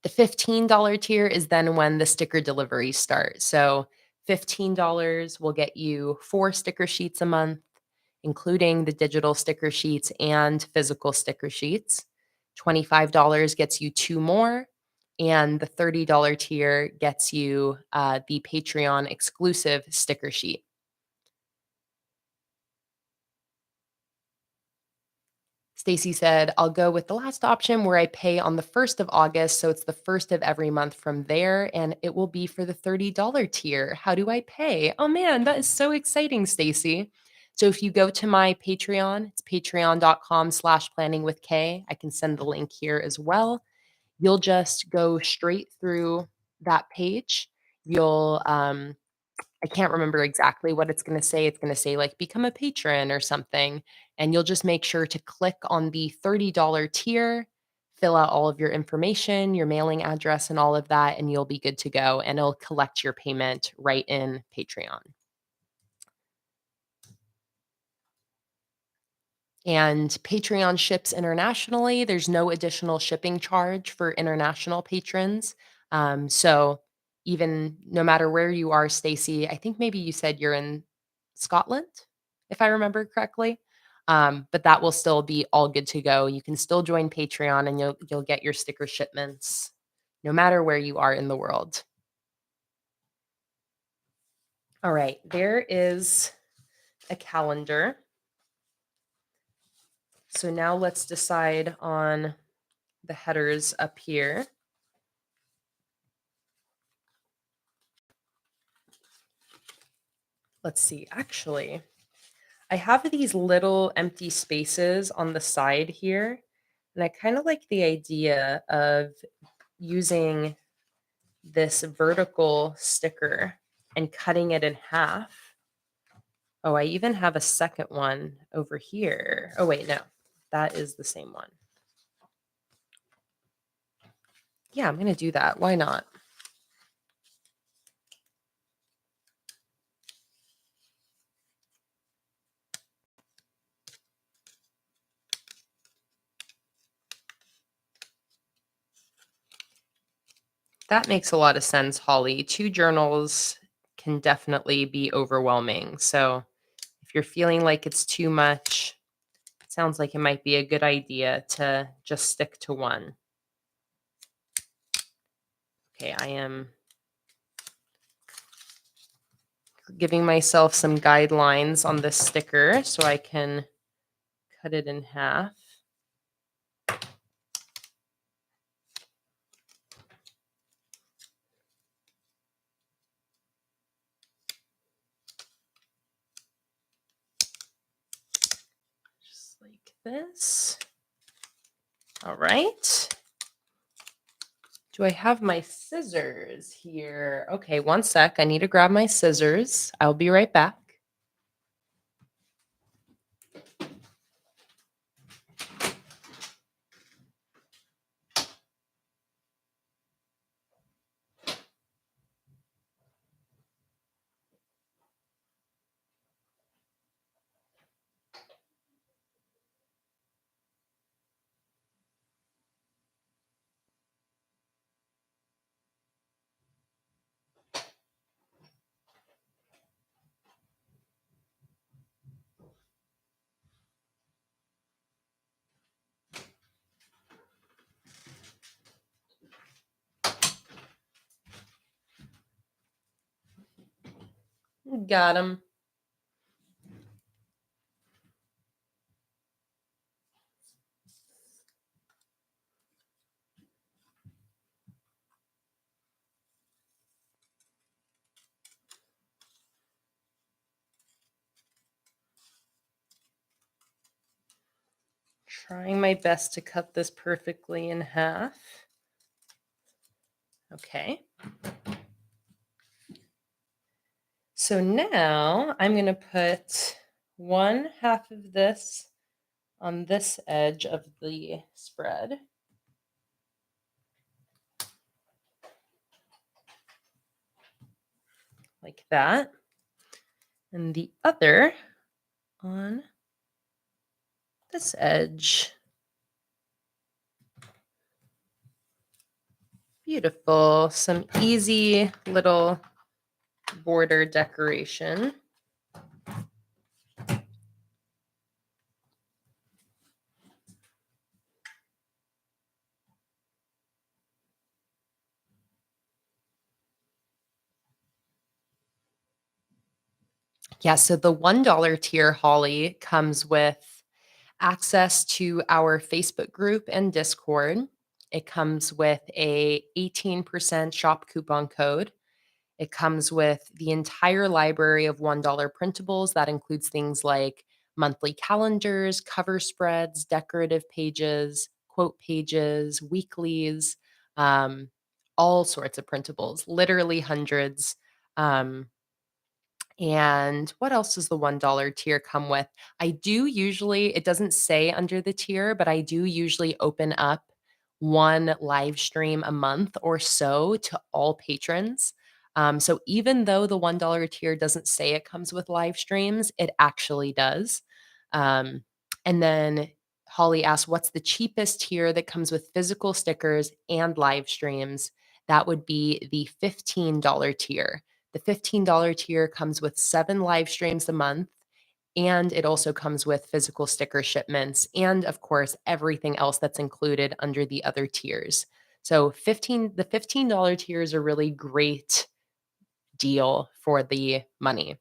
The $15 tier is then when the sticker deliveries start. So $15 will get you 4 sticker sheets a month, including the digital sticker sheets and physical sticker sheets. $25 gets you 2 more, and the $30 tier gets you the Patreon exclusive sticker sheet. Stacy said, I'll go with the last option where I pay on the 1st of August. So it's the first of every month from there, and it will be for the $30 tier. How do I pay? Oh man, that is so exciting, Stacy. So if you go to my Patreon, it's patreon.com/planningwithkay. I can send the link here as well. You'll just go straight through that page. You'll I can't remember exactly what it's gonna say. It's gonna say, like, "Become a patron," or something, and you'll just make sure to click on the $30 tier, fill out all of your information, your mailing address, and all of that, and you'll be good to go, and it'll collect your payment right in Patreon. And Patreon ships internationally. There's no additional shipping charge for international patrons. So even no matter where you are, Stacy, I think maybe you said you're in Scotland, if I remember correctly. But that will still be all good to go. You can still join Patreon, and you'll get your sticker shipments no matter where you are in the world. All right, there is a calendar. So now let's decide on the headers up here. Let's see. Actually, I have these little empty spaces on the side here, and I kind of like the idea of using this vertical sticker and cutting it in half. Oh, I even have a second one over here. Oh, wait, no, that is the same one. Yeah, I'm going to do that. Why not? That makes a lot of sense, Holly. Two journals can definitely be overwhelming. So if you're feeling like it's too much, it sounds like it might be a good idea to just stick to one. Okay, I am giving myself some guidelines on this sticker so I can cut it in half. Just like this. All right. Do I have my scissors here? Okay, one sec. I need to grab my scissors. I'll be right back. Got him. Trying my best to cut this perfectly in half. Okay. So now I'm going to put one half of this on this edge of the spread. Like that. And the other on this edge. Beautiful. Some easy little border decoration. Yeah, so the $1 tier, Holly, comes with access to our Facebook group and Discord. It comes with a 18% shop coupon code. It comes with the entire library of $1 printables. That includes things like monthly calendars, cover spreads, decorative pages, quote pages, weeklies, um, all sorts of printables, literally hundreds. And what else does the $1 tier come with? I do usually, it doesn't say under the tier, but I do usually open up one live stream a month or so to all patrons. So even though the $1 tier doesn't say it comes with live streams, it actually does. Um, and then Holly asked, what's the cheapest tier that comes with physical stickers and live streams? That would be the $15 tier. The $15 tier comes with 7 live streams a month, and it also comes with physical sticker shipments and, of course, everything else that's included under the other tiers. So the $15 tier is a really great deal for the money.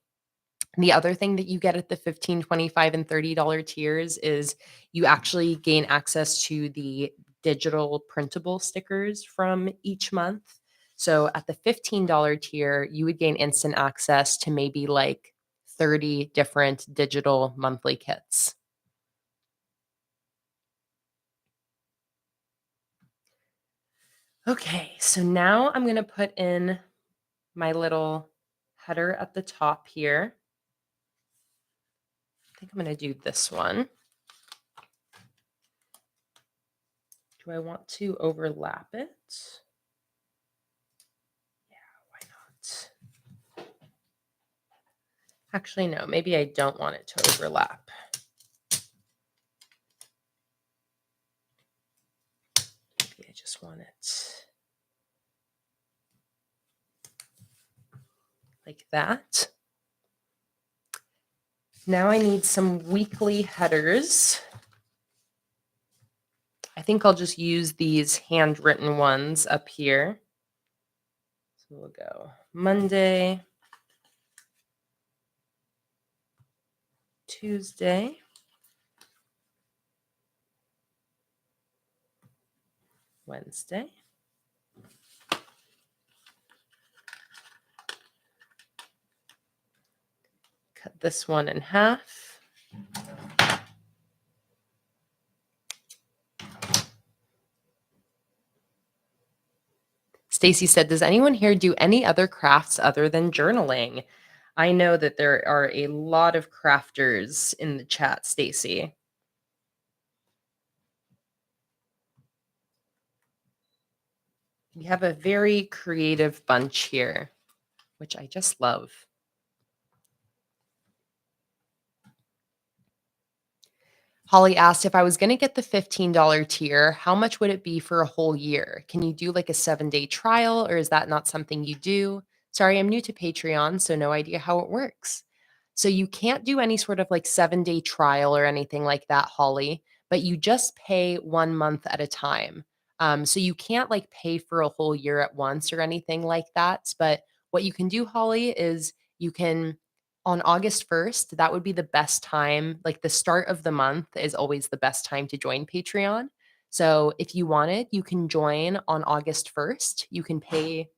The other thing that you get at the $15, $25, and $30 tiers is you actually gain access to the digital printable stickers from each month. So at the $15 tier, you would gain instant access to maybe like 30 different digital monthly kits. Okay, so now I'm going to put in my little header at the top here. I think I'm going to do this one. Do I want to overlap it? Yeah, why not? Actually, no, maybe I don't want it to overlap. Maybe I just want it like that. Now I need some weekly headers. I think I'll just use these handwritten ones up here. So we'll go Monday, Tuesday, Wednesday, cut this one in half. Stacy said, does anyone here do any other crafts other than journaling? I know that there are a lot of crafters in the chat, Stacy. We have a very creative bunch here, which I just love. Holly asked, if I was going to get the $15 tier, how much would it be for a whole year? Can you do like a 7-day trial, or is that not something you do? Sorry, I'm new to Patreon, so no idea how it works. So you can't do any sort of like 7-day trial or anything like that, Holly, but you just pay 1 month at a time. So you can't like pay for a whole year at once or anything like that. But what you can do, Holly, is you can on August 1st, that would be the best time. Like the start of the month is always the best time to join Patreon. So if you wanted, you can join on August 1st. You can pay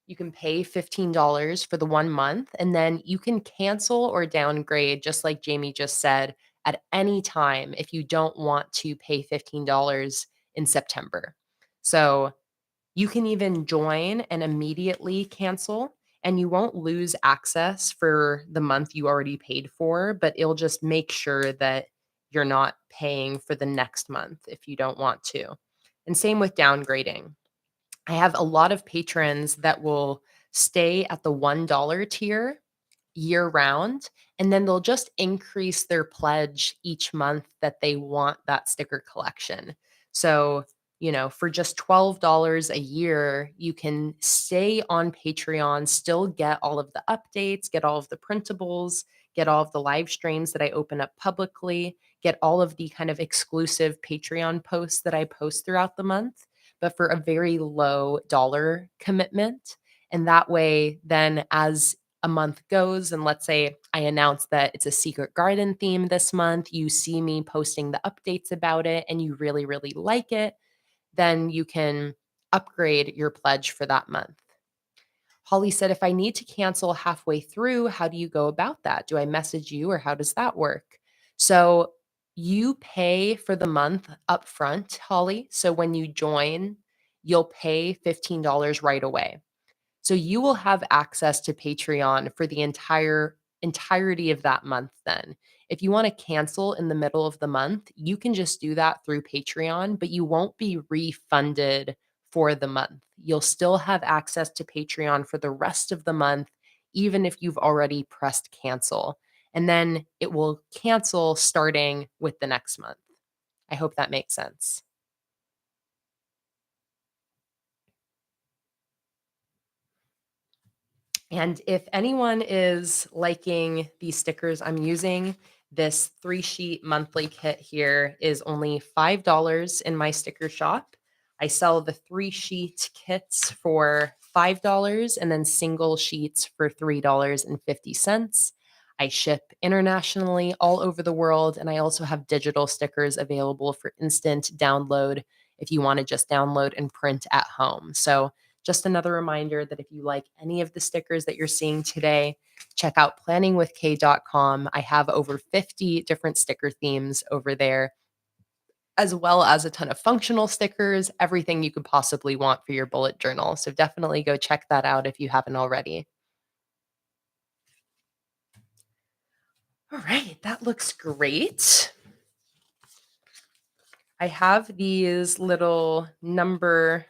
$15 for the 1 month, and then you can cancel or downgrade, just like Jamie just said, at any time if you don't want to pay $15 in September. So you can even join and immediately cancel, and you won't lose access for the month you already paid for, but it'll just make sure that you're not paying for the next month if you don't want to. And same with downgrading. I have a lot of patrons that will stay at the $1 tier year round, and then they'll just increase their pledge each month that they want that sticker collection. So, for just $12 a year, you can stay on Patreon, still get all of the updates, get all of the printables, get all of the live streams that I open up publicly, get all of the kind of exclusive Patreon posts that I post throughout the month, but for a very low dollar commitment. And that way, then as a month goes, and let's say I announce that it's a secret garden theme this month, you see me posting the updates about it and you really, really like it, then you can upgrade your pledge for that month. Holly said, if I need to cancel halfway through, how do you go about that? Do I message you or how does that work? So you pay for the month upfront, Holly. So when you join, you'll pay $15 right away. So you will have access to Patreon for the entirety of that month then. If you want to cancel in the middle of the month, you can just do that through Patreon, but you won't be refunded for the month. You'll still have access to Patreon for the rest of the month, even if you've already pressed cancel. And then it will cancel starting with the next month. I hope that makes sense. And if anyone is liking these stickers I'm using, this 3-sheet monthly kit here is only $5 in my sticker shop. I sell the 3-sheet kits for $5 and then single sheets for $3.50. I ship internationally all over the world, and I also have digital stickers available for instant download if you want to just download and print at home. So just another reminder that if you like any of the stickers that you're seeing today, check out planningwithkay.com. I have over 50 different sticker themes over there, as well as a ton of functional stickers, everything you could possibly want for your bullet journal. So definitely go check that out if you haven't already. All right, that looks great. I have these little number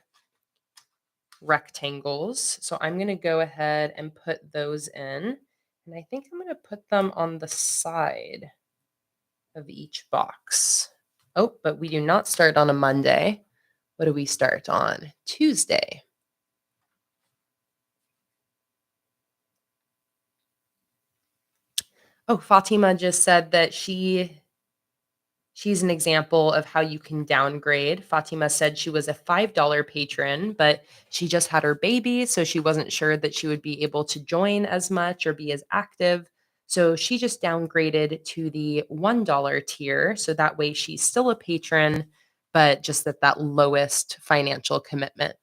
rectangles. So I'm going to go ahead and put those in. And I think I'm going to put them on the side of each box. Oh, but we do not start on a Monday. What do we start on? Tuesday. Oh, Fatima just said that she's an example of how you can downgrade. Fatima said she was a $5 patron, but she just had her baby, so she wasn't sure that she would be able to join as much or be as active. So she just downgraded to the $1 tier. So that way she's still a patron, but just at that lowest financial commitment.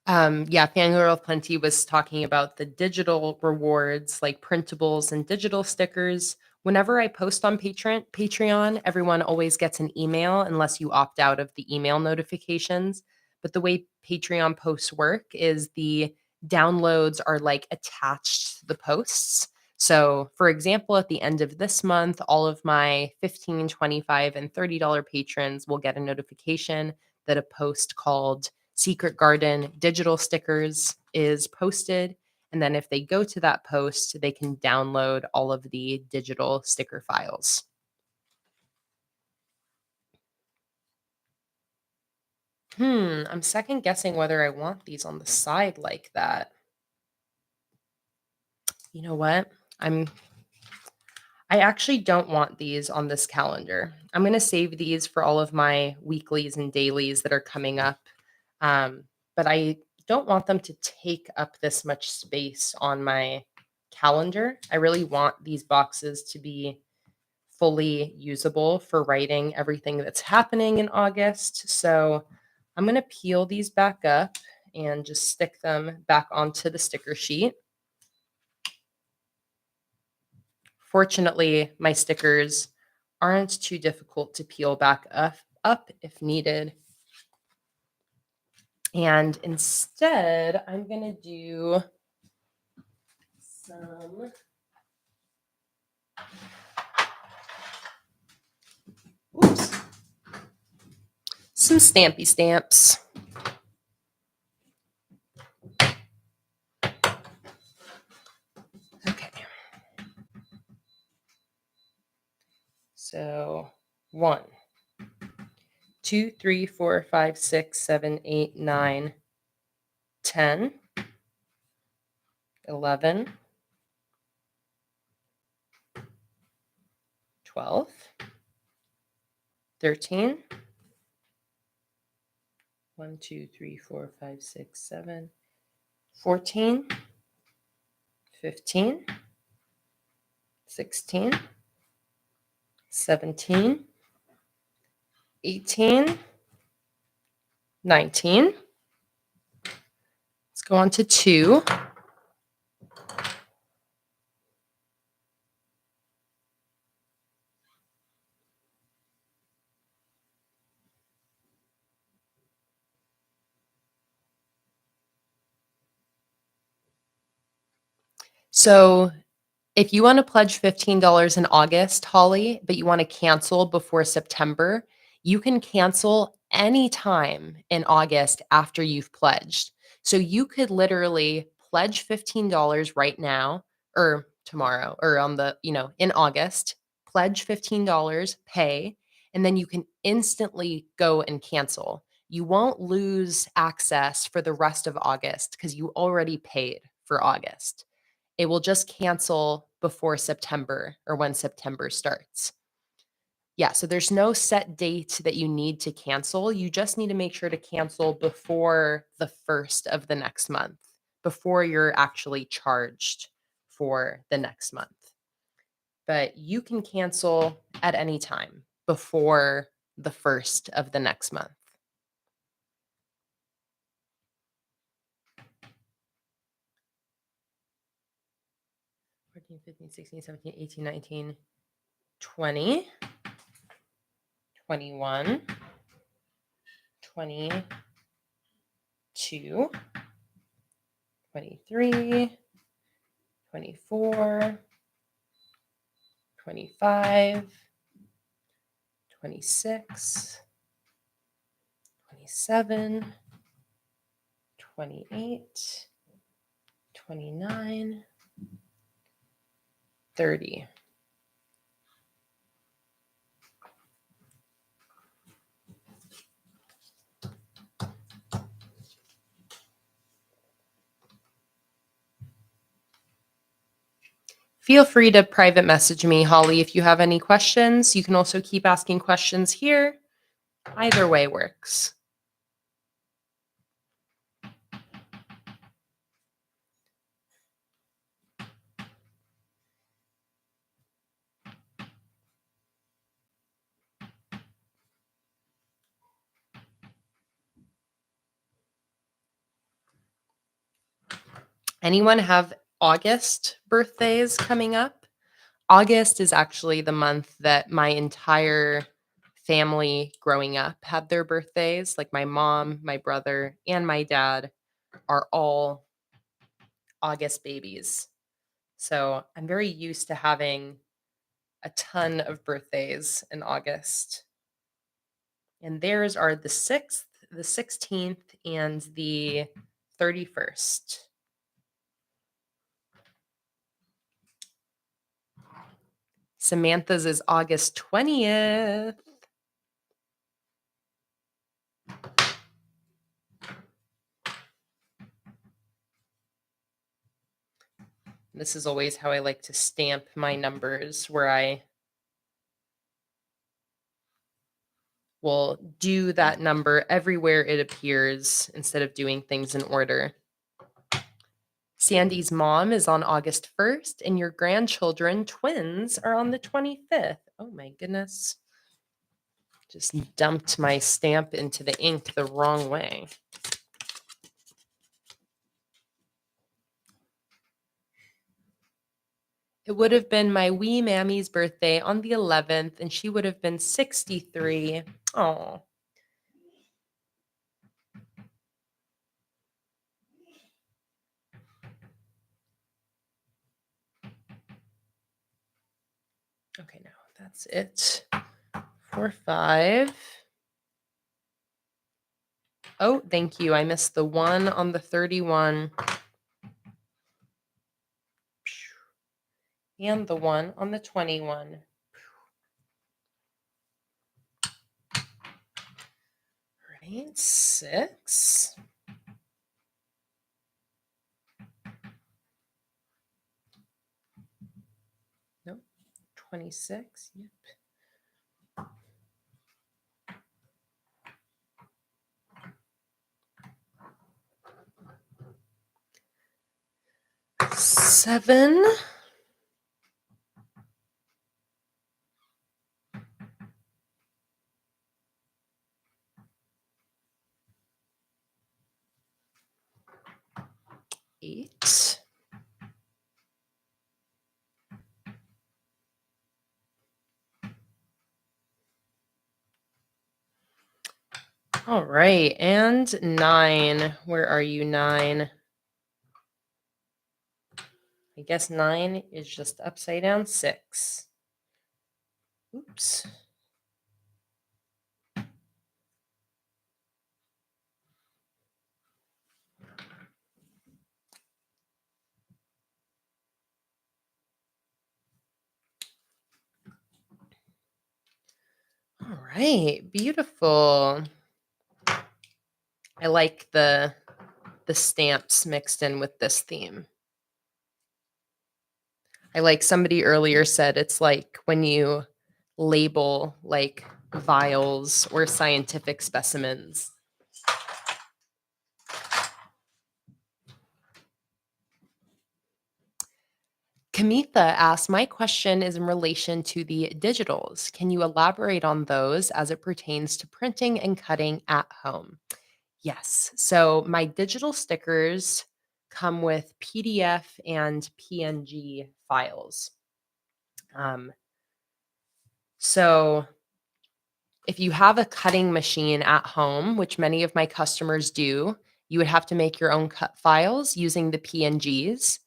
Yeah, Fangirl of Plenty was talking about the digital rewards like printables and digital stickers. Whenever I post on Patreon, everyone always gets an email unless you opt out of the email notifications. But the way Patreon posts work is the downloads are like attached to the posts. So, for example, at the end of this month, all of my 15, 25, and $30 patrons will get a notification that a post called Secret Garden digital stickers is posted. And then if they go to that post, they can download all of the digital sticker files. I'm second guessing whether I want these on the side like that. You know what? I actually don't want these on this calendar. I'm going to save these for all of my weeklies and dailies that are coming up. But I don't want them to take up this much space on my calendar. I really want these boxes to be fully usable for writing everything that's happening in August. So I'm going to peel these back up and just stick them back onto the sticker sheet. Fortunately, my stickers aren't too difficult to peel back up if needed. And instead, I'm going to do some some stampy stamps. Okay. So 1, 2, 3, 4, 5, 6, 7, 8, 9, 10, 11, 12, 13, 1, 2, 3, 4, 5, 6, 7, 14, 15, 16, 17, 18, 19. Let's go on to 2. So if you want to pledge $15 in August, Holly, but you want to cancel before September, you can cancel anytime in August after you've pledged. So you could literally pledge $15 right now or tomorrow or on the, in August, pledge $15, pay, and then you can instantly go and cancel. you won't lose access for the rest of August because you already paid for August. It will just cancel before September or when September starts. Yeah, so there's no set date that you need to cancel. You just need to make sure to cancel before the first of the next month, before you're actually charged for the next month. But you can cancel at any time before the first of the next month. 14, 15, 16, 17, 18, 19, 20, 21, 22, 23, 24, 25, 26, 27, 28, 29, 30. Feel free to private message me, Holly, if you have any questions. You can also keep asking questions here. Either way works. Anyone have August birthdays coming up? August is actually the month that my entire family growing up had their birthdays. Like my mom, my brother, and my dad are all August babies. So I'm very used to having a ton of birthdays in August. And theirs are the 6th, the 16th, and the 31st. Samantha's is August 20th. This is always how I like to stamp my numbers, where I will do that number everywhere it appears instead of doing things in order. Sandy's mom is on August 1st, and your grandchildren, twins, are on the 25th. Oh my goodness. Just dumped my stamp into the ink the wrong way. It would have been my wee mammy's birthday on the 11th, and she would have been 63. Oh. Okay, now that's it. 4, 5. Oh, thank you. I missed the 1 on the 31. And the 1 on the 21. Right, 6. Nope, 26. Yep. 7. 8. 'All right, and 9. Where are you, 9? I guess 9 is just upside down 6. Oops. All right, beautiful. I like the stamps mixed in with this theme. I like somebody earlier said it's like when you label like vials or scientific specimens. Kamitha asked, my question is in relation to the digitals. Can you elaborate on those as it pertains to printing and cutting at home? Yes. So my digital stickers come with PDF and PNG files. Um, so if you have a cutting machine at home, which many of my customers do, you would have to make your own cut files using the PNGs.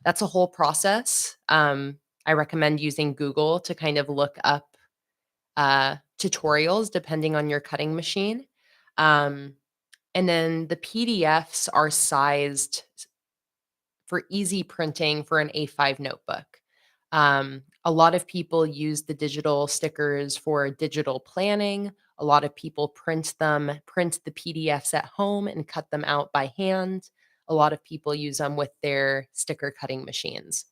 That's a whole process. I recommend using Google to kind of look up tutorials depending on your cutting machine. Um, and then the PDFs are sized for easy printing for an A5 notebook. A lot of people use the digital stickers for digital planning. A lot of people print the PDFs at home and cut them out by hand. A lot of people use them with their sticker cutting machines.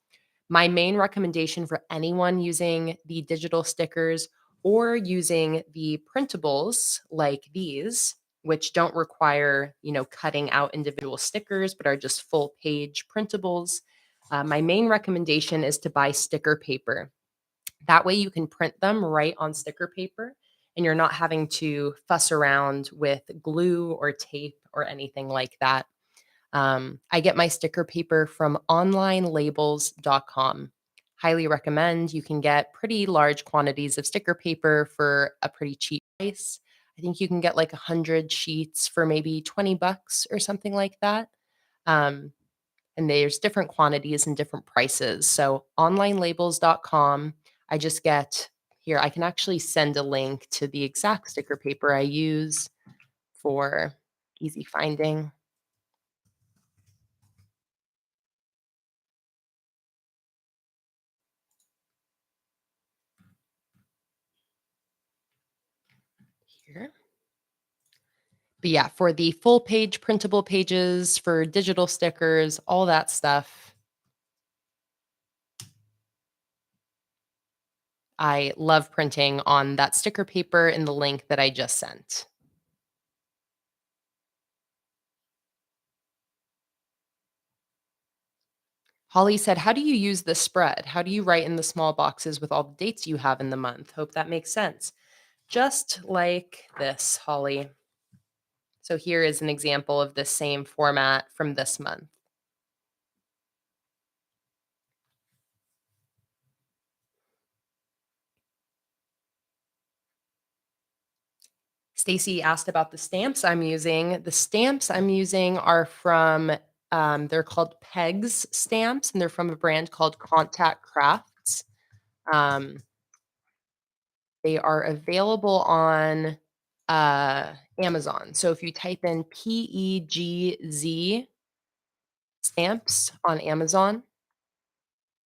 My main recommendation for anyone using the digital stickers or using the printables like these, which don't require, cutting out individual stickers, but are just full page printables. My main recommendation is to buy sticker paper. That way you can print them right on sticker paper and you're not having to fuss around with glue or tape or anything like that. I get my sticker paper from onlinelabels.com. Highly recommend. You can get pretty large quantities of sticker paper for a pretty cheap price. I think you can get like 100 sheets for maybe 20 bucks or something like that. Um, and there's different quantities and different prices. So onlinelabels.com, I just get here, I can actually send a link to the exact sticker paper I use for easy finding. Here. But yeah, for the full page printable pages, for digital stickers, all that stuff, I love printing on that sticker paper in the link that I just sent. Holly said, how do you use the spread? How do you write in the small boxes with all the dates you have in the month? Hope that makes sense. Just like this, Holly. So here is an example of the same format from this month. Stacy asked about the stamps I'm using. The stamps I'm using are from, they're called Pegs stamps, and they're from a brand called Contact Crafts. Um, they are available on Amazon. So if you type in PEGZ stamps on Amazon,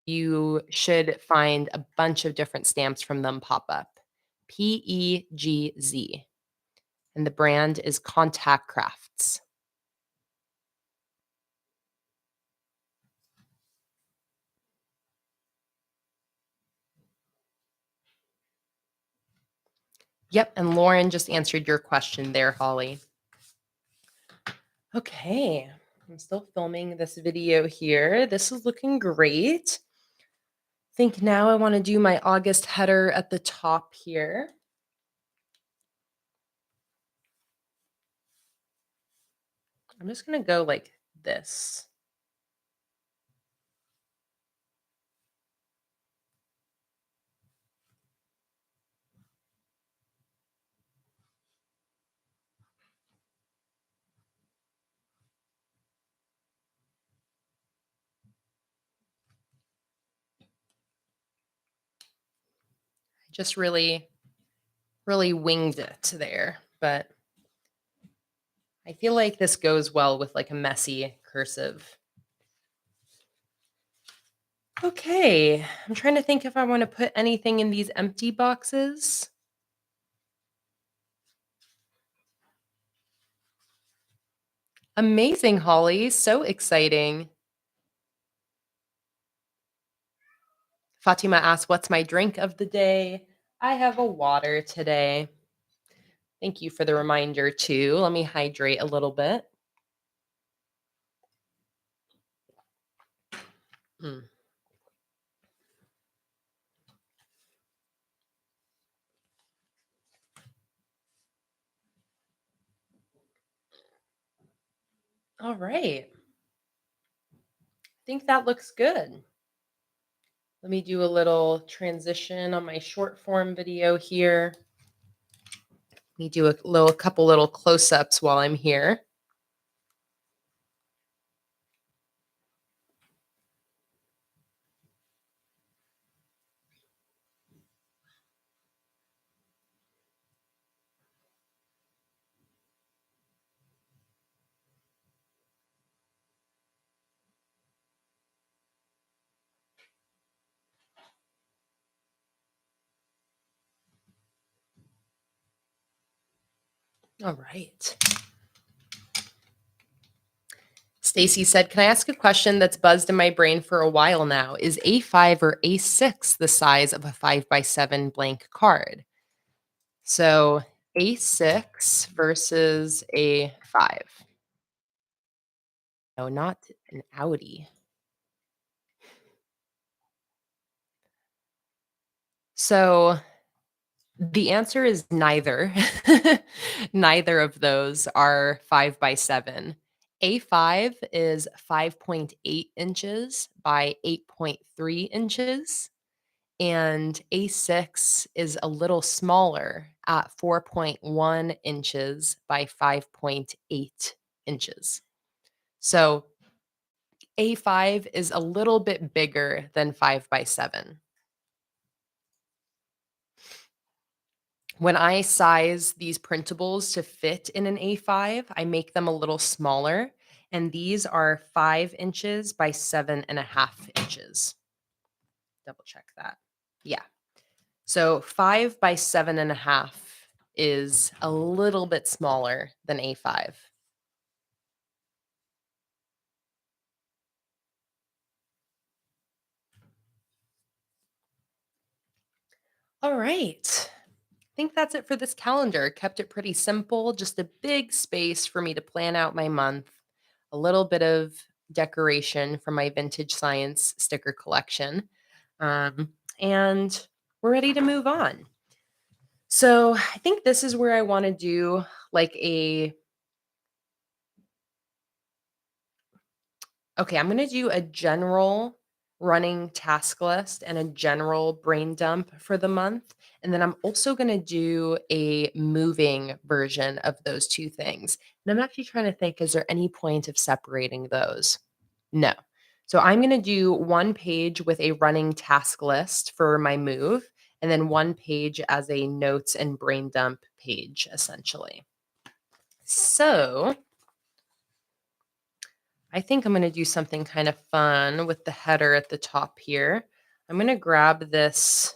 you should find a bunch of different stamps from them pop up. PEGZ. And the brand is Contact Crafts. Yep, and Lauren just answered your question there, Holly. Okay, I'm still filming this video here. This is looking great. I think now I want to do my August header at the top here. I'm just going to go like this. I just really winged it there, but I feel like this goes well with like a messy cursive. Okay, I'm trying to think if I want to put anything in these empty boxes. Amazing, Holly. So exciting. Fatima asks, what's my drink of the day? I have a water today. Thank you for the reminder, too. Let me hydrate a little bit. Mm. All right. I think that looks good. Let me do a little transition on my short form video here. Let me do a couple little close-ups while I'm here. All right. Stacy said, can I ask a question that's buzzed in my brain for a while now? Is A5 or A6 the size of a 5x7 blank card? So A6 versus A5. No, not an Audi. So the answer is neither. Neither of those are 5x7. A5 is 5.8 inches by 8.3 inches. And A6 is a little smaller at 4.1 inches by 5.8 inches. So A5 is a little bit bigger than 5x7. When I size these printables to fit in an A5, I make them a little smaller. And these are 5 inches by 7.5 inches. Double check that. Yeah. So 5 by 7.5 is a little bit smaller than A5. All right. I think that's it for this calendar. Kept it pretty simple, just a big space for me to plan out my month, a little bit of decoration from my vintage science sticker collection. And we're ready to move on. So I think this is where I want to do like okay, I'm going to do a general running task list and a general brain dump for the month. And then I'm also going to do a moving version of those two things. And I'm actually trying to think, is there any point of separating those? No. So I'm going to do one page with a running task list for my move, and then one page as a notes and brain dump page, essentially. So I think I'm going to do something kind of fun with the header at the top here. I'm going to grab this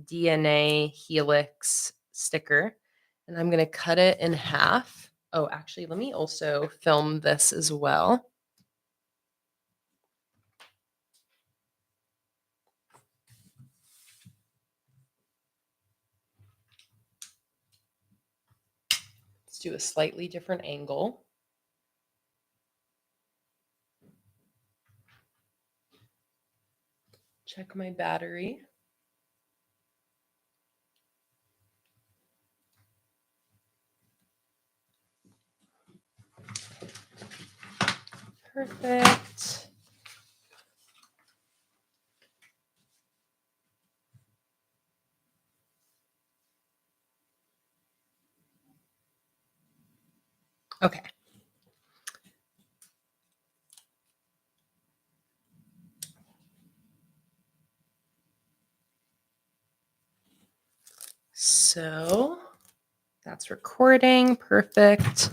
DNA helix sticker and I'm going to cut it in half. Oh, actually, let me also film this as well. Let's do a slightly different angle. Check my battery. Perfect. Okay. So that's recording. Perfect.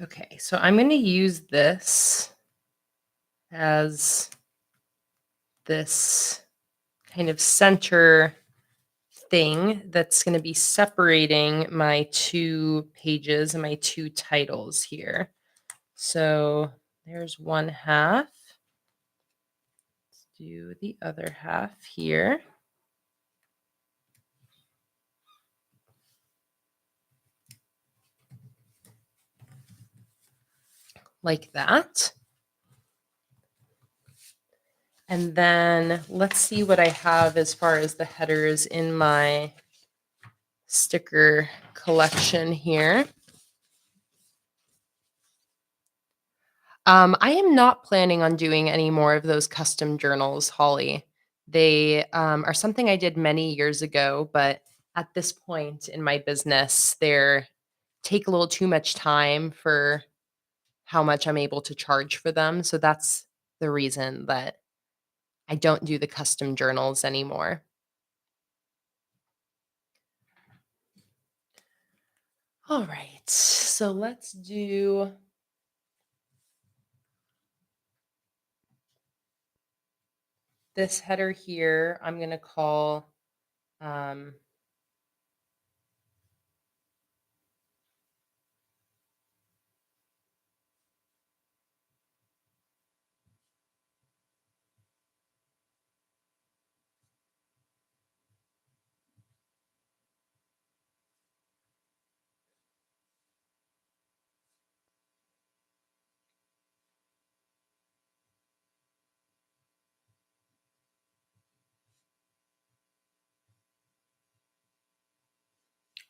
Okay, so I'm going to use this as this kind of center thing that's going to be separating my two pages and my two titles here. So there's one half. Let's do the other half here. Like that. And then let's see what I have as far as the headers in my sticker collection here. I am not planning on doing any more of those custom journals, Holly. They are something I did many years ago, but at this point in my business, they're take a little too much time for how much I'm able to charge for them. So that's the reason that I don't do the custom journals anymore. All right, so let's do this header here. I'm going to call um,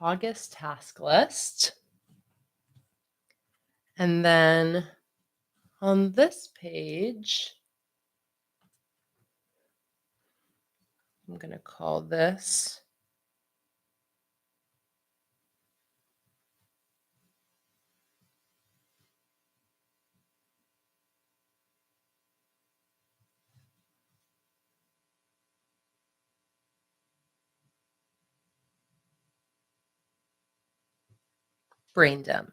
August task list. And then on this page, I'm going to call this brain dump.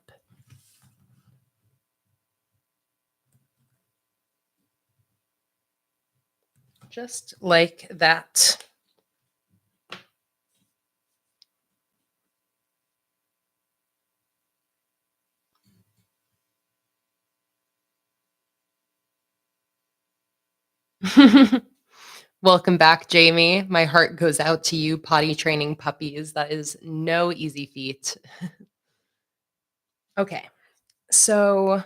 Just like that. Welcome back, Jamie. My heart goes out to you, potty training puppies. That is no easy feat. Okay, so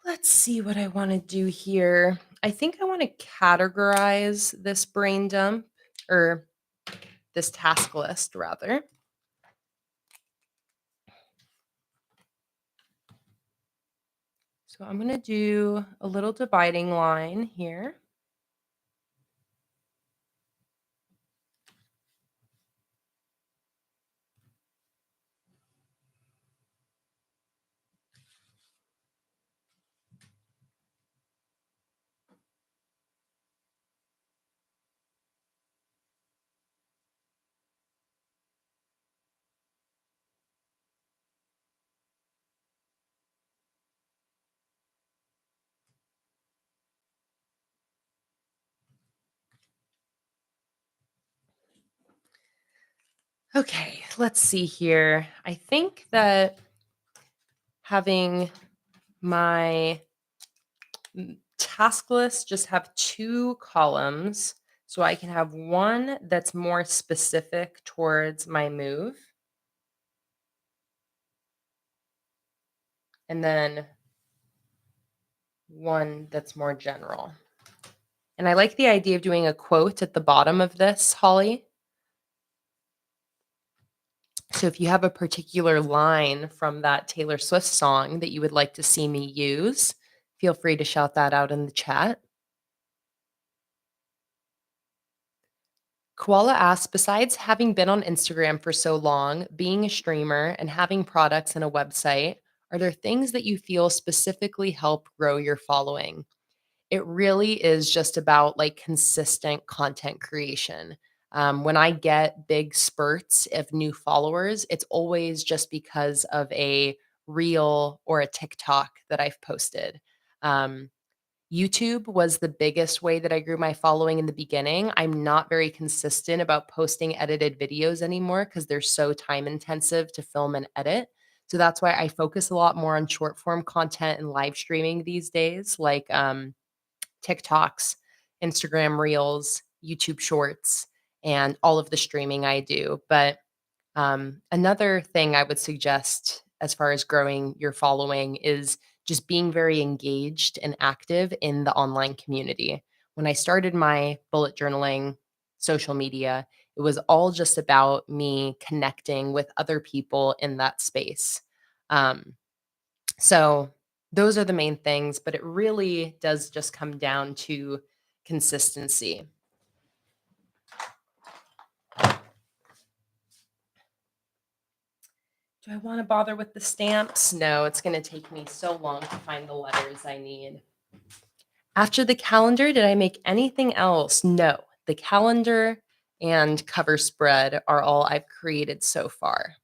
let's see what I want to do here. I think I want to categorize this brain dump, or this task list, rather. So I'm going to do a little dividing line here. Okay, let's see here. I think that having my task list just have two columns, so I can have one that's more specific towards my move, and then one that's more general. And I like the idea of doing a quote at the bottom of this, Holly. So if you have a particular line from that Taylor Swift song that you would like to see me use, feel free to shout that out in the chat. Koala asks, besides having been on Instagram for so long, being a streamer, and having products and a website, are there things that you feel specifically help grow your following? It really is just about like consistent content creation. When I get big spurts of new followers, it's always just because of a reel or a TikTok that I've posted. Um, YouTube was the biggest way that I grew my following in the beginning. I'm not very consistent about posting edited videos anymore because they're so time intensive to film and edit. So that's why I focus a lot more on short form content and live streaming these days, like TikToks, Instagram Reels, YouTube Shorts, and all of the streaming I do. But another thing I would suggest as far as growing your following is just being very engaged and active in the online community. When I started my bullet journaling social media, it was all just about me connecting with other people in that space. Um, so those are the main things, but it really does just come down to consistency. Do I want to bother with the stamps? No, it's going to take me so long to find the letters I need. After the calendar, did I make anything else? No. The calendar and cover spread are all I've created so far.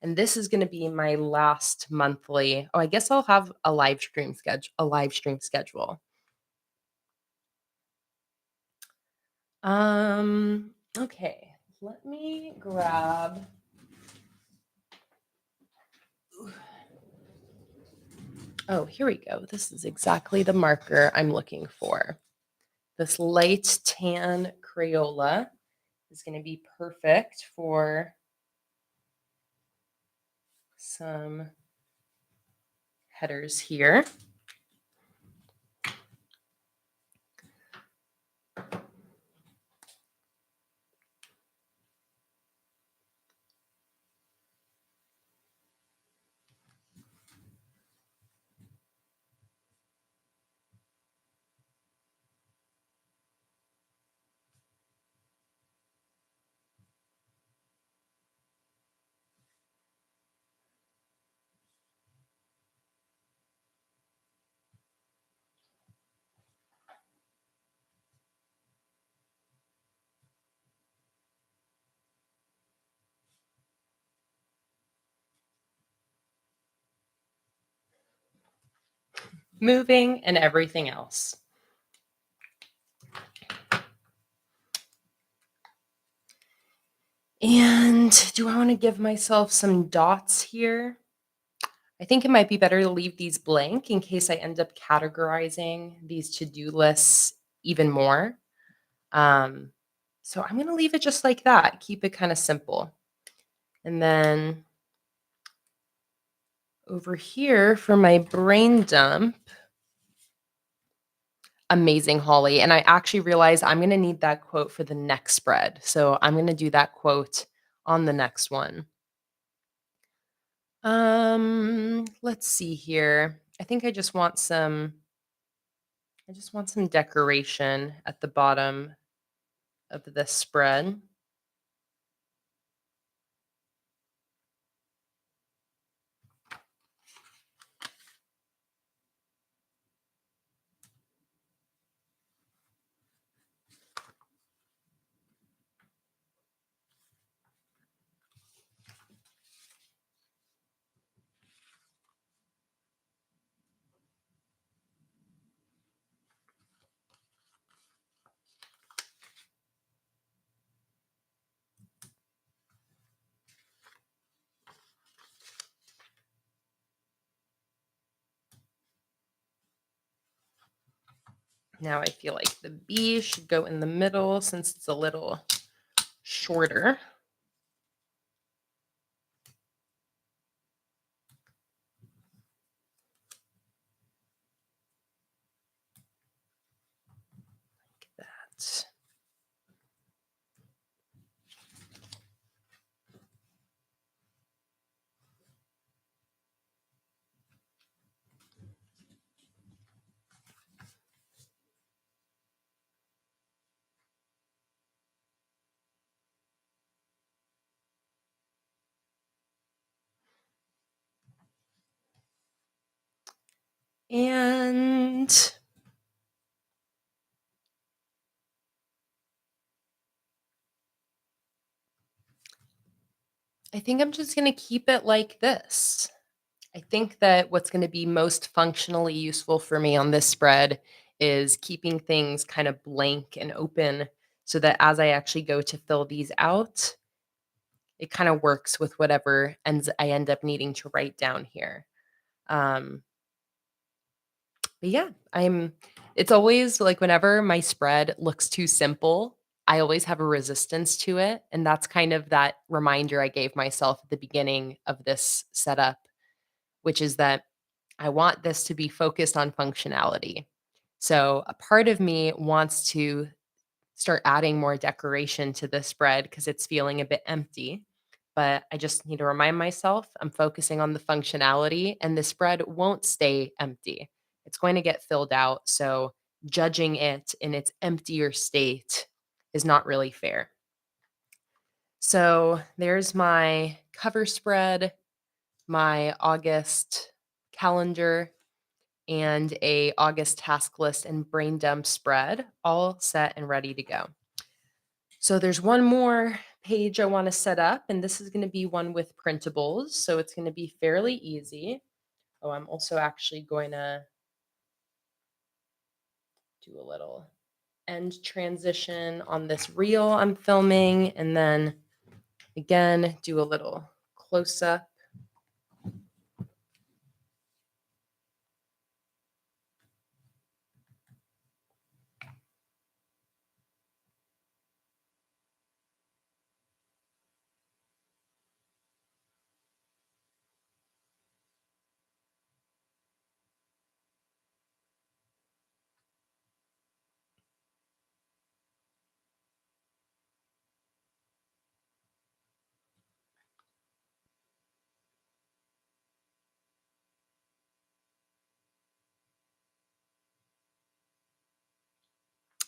And this is going to be my last monthly. Oh, I guess I'll have a live stream schedule. Okay. Let me grab. Oh, here we go. This is exactly the marker I'm looking for. This light tan Crayola is going to be perfect for some headers here. Moving and everything else. And do I want to give myself some dots here? I think it might be better to leave these blank in case I end up categorizing these to-do lists even more. So I'm going to leave it just like that. Keep it kind of simple. And then over here for my brain dump, amazing, Holly. And I actually realized I'm going to need that quote for the next spread. So I'm going to do that quote on the next one. Let's see here. I just want some decoration at the bottom of this spread. Now I feel like the B should go in the middle since it's a little shorter. Like that. And I think I'm just going to keep it like this. I think that what's going to be most functionally useful for me on this spread is keeping things kind of blank and open so that as I actually go to fill these out, it kind of works with whatever I end up needing to write down here. Um, but yeah, it's always like whenever my spread looks too simple, I always have a resistance to it. And that's kind of that reminder I gave myself at the beginning of this setup, which is that I want this to be focused on functionality. So a part of me wants to start adding more decoration to this spread because it's feeling a bit empty. But I just need to remind myself I'm focusing on the functionality and the spread won't stay empty. It's going to get filled out. So judging it in its emptier state is not really fair. So there's my cover spread, my August calendar, and a August task list and brain dump spread all set and ready to go. So there's one more page I want to set up, and this is going to be one with printables. So it's going to be fairly easy. Oh, I'm also actually going to do a little end transition on this reel I'm filming, and then again, do a little close up.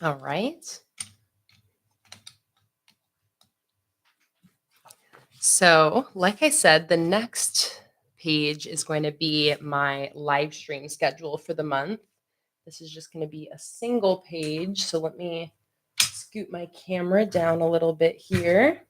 All right. So, like I said, the next page is going to be my live stream schedule for the month. This is just going to be a single page. So, let me scoot my camera down a little bit here.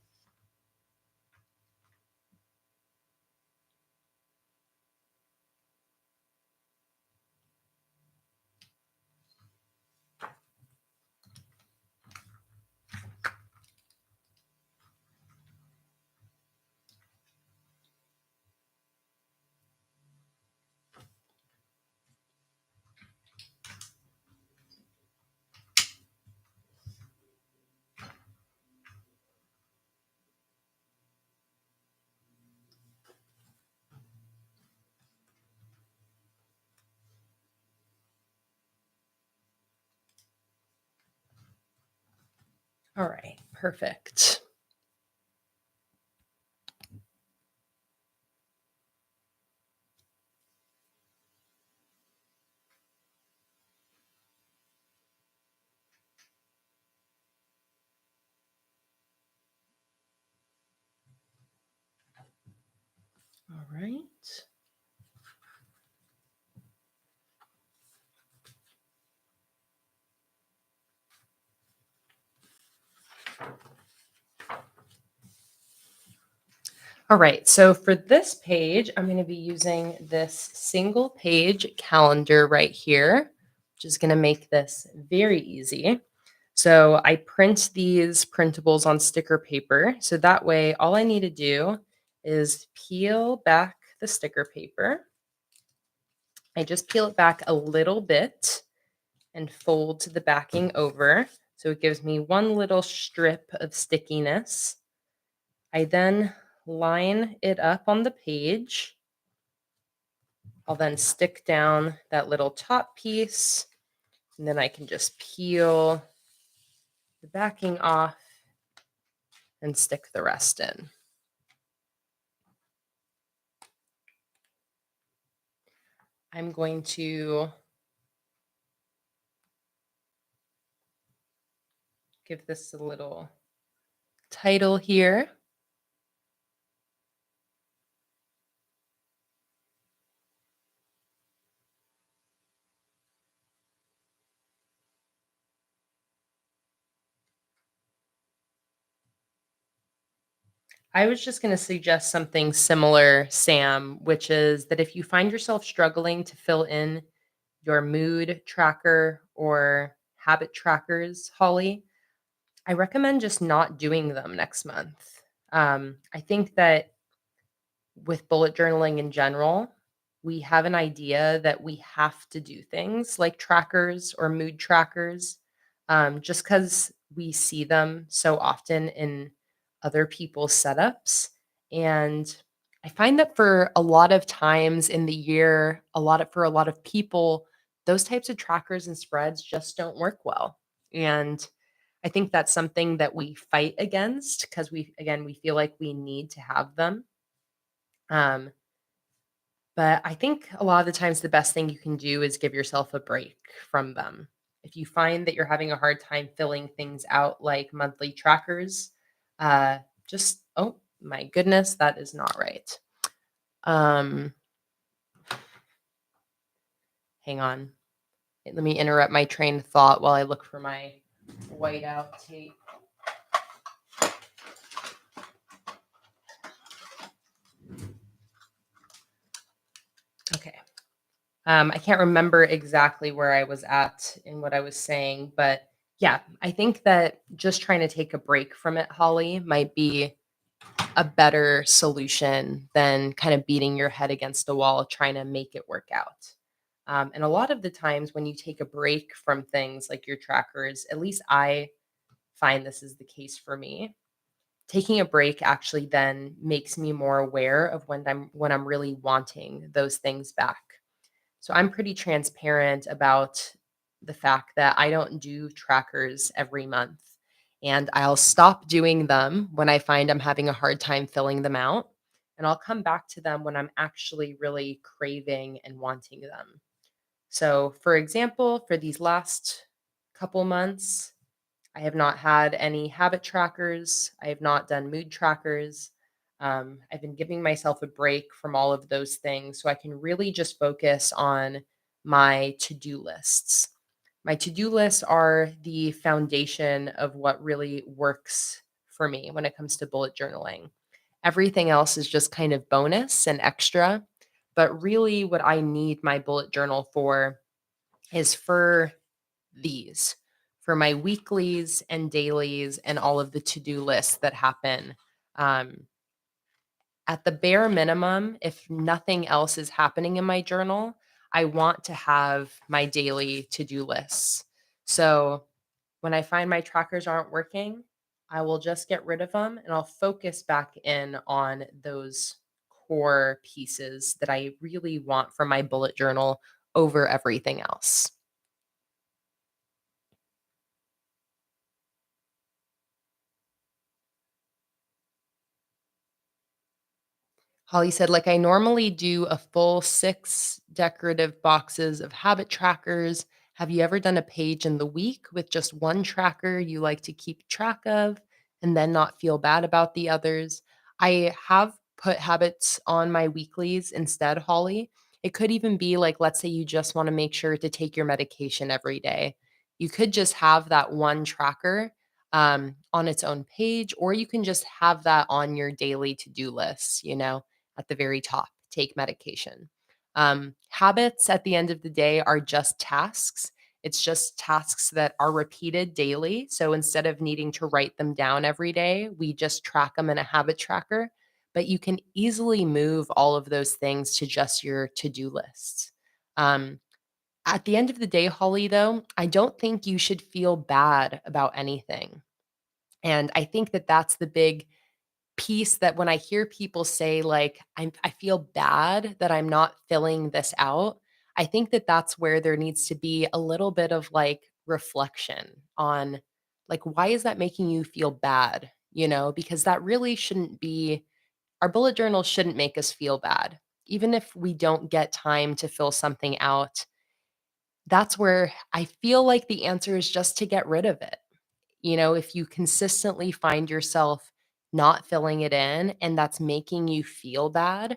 All right, perfect. All right. All right, so for this page, I'm going to be using this single page calendar right here, which is going to make this very easy. So I print these printables on sticker paper. So that way, all I need to do is peel back the sticker paper. I just peel it back a little bit and fold the backing over. So it gives me one little strip of stickiness. I then line it up on the page. I'll then stick down that little top piece, and then I can just peel the backing off and stick the rest in. I'm going to give this a little title here. I was just going to suggest something similar, Sam, which is that if you find yourself struggling to fill in your mood tracker or habit trackers, Holly, I recommend just not doing them next month. I think that with bullet journaling in general, we have an idea that we have to do things like trackers or mood trackers just because we see them so often in other people's setups. And I find that for a lot of times in the year, for a lot of people, those types of trackers and spreads just don't work well. And I think that's something that we fight against because we feel like we need to have them. Um, but I think a lot of the times the best thing you can do is give yourself a break from them. If you find that you're having a hard time filling things out like monthly trackers, uh, just oh my goodness, that is not right. Um, Hang on. Let me interrupt my train of thought while I look for my whiteout tape. Okay. I can't remember exactly where I was at in what I was saying, but yeah, I think that just trying to take a break from it, Holly, might be a better solution than kind of beating your head against a wall trying to make it work out. And a lot of the times when you take a break from things like your trackers, at least I find this is the case for me. Taking a break actually then makes me more aware of when I'm really wanting those things back. So I'm pretty transparent about the fact that I don't do trackers every month. And I'll stop doing them when I find I'm having a hard time filling them out. And I'll come back to them when I'm actually really craving and wanting them. So, for example, for these last couple months, I have not had any habit trackers. I have not done mood trackers. I've been giving myself a break from all of those things so I can really just focus on my to do lists. My to do lists are the foundation of what really works for me when it comes to bullet journaling. Everything else is just kind of bonus and extra. But really, what I need my bullet journal for is for these for my weeklies and dailies and all of the to-do lists that happen. Um, at the bare minimum, if nothing else is happening in my journal, I want to have my daily to-do lists. So when I find my trackers aren't working, I will just get rid of them and I'll focus back in on those core pieces that I really want from my bullet journal over everything else. Holly said, like, I normally do a full 6 decorative boxes of habit trackers. Have you ever done a page in the week with just one tracker you like to keep track of and then not feel bad about the others? I have put habits on my weeklies instead, Holly. It could even be like, let's say you just want to make sure to take your medication every day. You could just have that one tracker on its own page, or you can just have that on your daily to do list, at the very top, take medication. Habits at the end of the day are just tasks. It's just tasks that are repeated daily. So instead of needing to write them down every day, we just track them in a habit tracker. But you can easily move all of those things to just your to do lists. Um, at the end of the day, Holly, though, I don't think you should feel bad about anything. And I think that that's the big piece that when I hear people say, like, I feel bad that I'm not filling this out, I think that that's where there needs to be a little bit of like reflection on, like, why is that making you feel bad? Because that really shouldn't be, our bullet journal shouldn't make us feel bad. Even if we don't get time to fill something out, that's where I feel like the answer is just to get rid of it. If you consistently find yourself not filling it in and that's making you feel bad,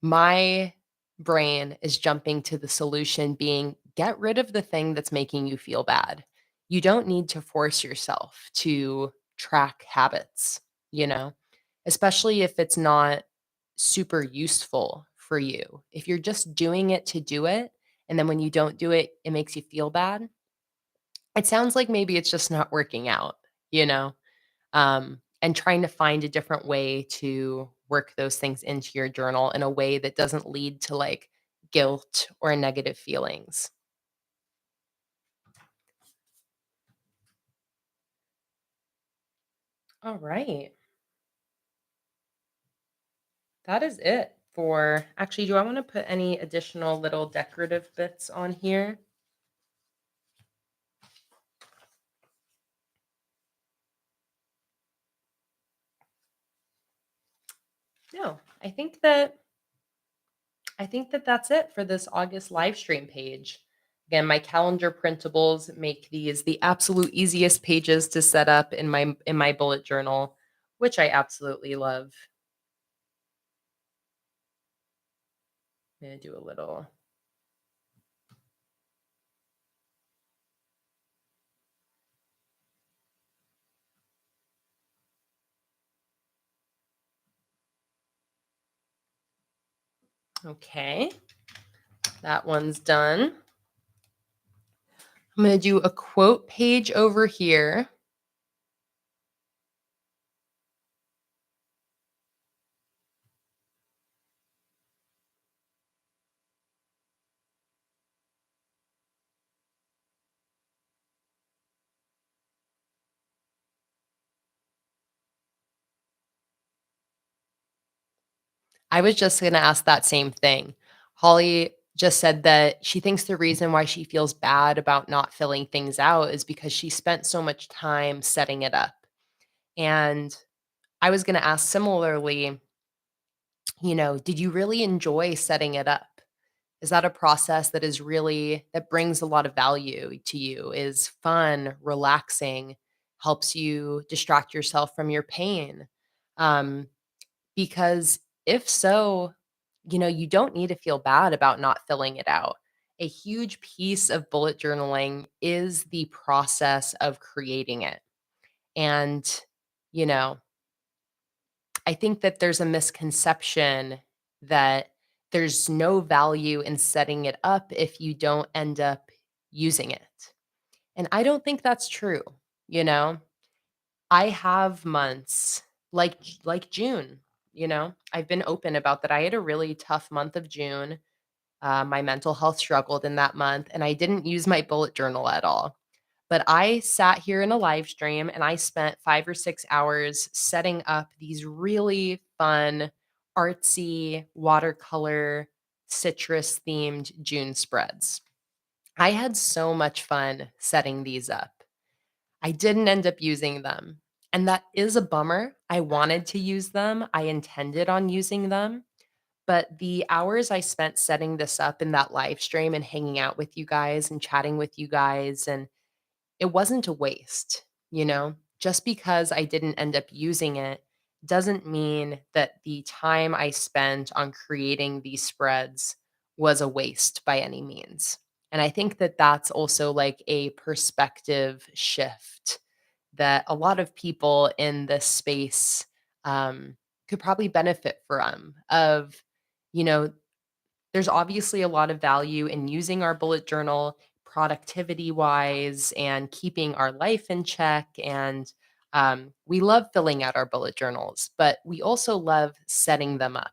my brain is jumping to the solution being get rid of the thing that's making you feel bad. You don't need to force yourself to track habits. you know, especially if it's not super useful for you. If you're just doing it to do it, and then when you don't do it, it makes you feel bad, it sounds like maybe it's just not working out, you know? And trying to find a different way to work those things into your journal in a way that doesn't lead to like guilt or negative feelings. All right. That is it for actually, do I want to put any additional little decorative bits on here? No. I think that that's it for this August live stream page. Again, my calendar printables make these the absolute easiest pages to set up in my bullet journal, which I absolutely love. I'm gonna do a little. Okay, that one's done. I'm gonna do a quote page over here. I was just gonna ask that same thing. Holly just said that she thinks the reason why she feels bad about not filling things out is because she spent so much time setting it up. And I was gonna ask similarly, did you really enjoy setting it up? Is that a process that is really that brings a lot of value to you, is fun, relaxing, helps you distract yourself from your pain? Um, because if so, you don't need to feel bad about not filling it out. A huge piece of bullet journaling is the process of creating it. And, you know, I think that there's a misconception that there's no value in setting it up if you don't end up using it. And I don't think that's true, you know? I have months like June, I've been open about that. I had a really tough month of June. My mental health struggled in that month, and I didn't use my bullet journal at all. But I sat here in a live stream and I spent 5 or 6 hours setting up these really fun, artsy, watercolor, citrus themed June spreads. I had so much fun setting these up. I didn't end up using them. And that is a bummer. I wanted to use them, I intended on using them. But the hours I spent setting this up in that live stream and hanging out with you guys and chatting with you guys, and it wasn't a waste, you know? Just because I didn't end up using it doesn't mean that the time I spent on creating these spreads was a waste by any means. And I think that that's also like a perspective shift that a lot of people in this space could probably benefit from of, you know, there's obviously a lot of value in using our bullet journal productivity wise and keeping our life in check. And we love filling out our bullet journals, but we also love setting them up.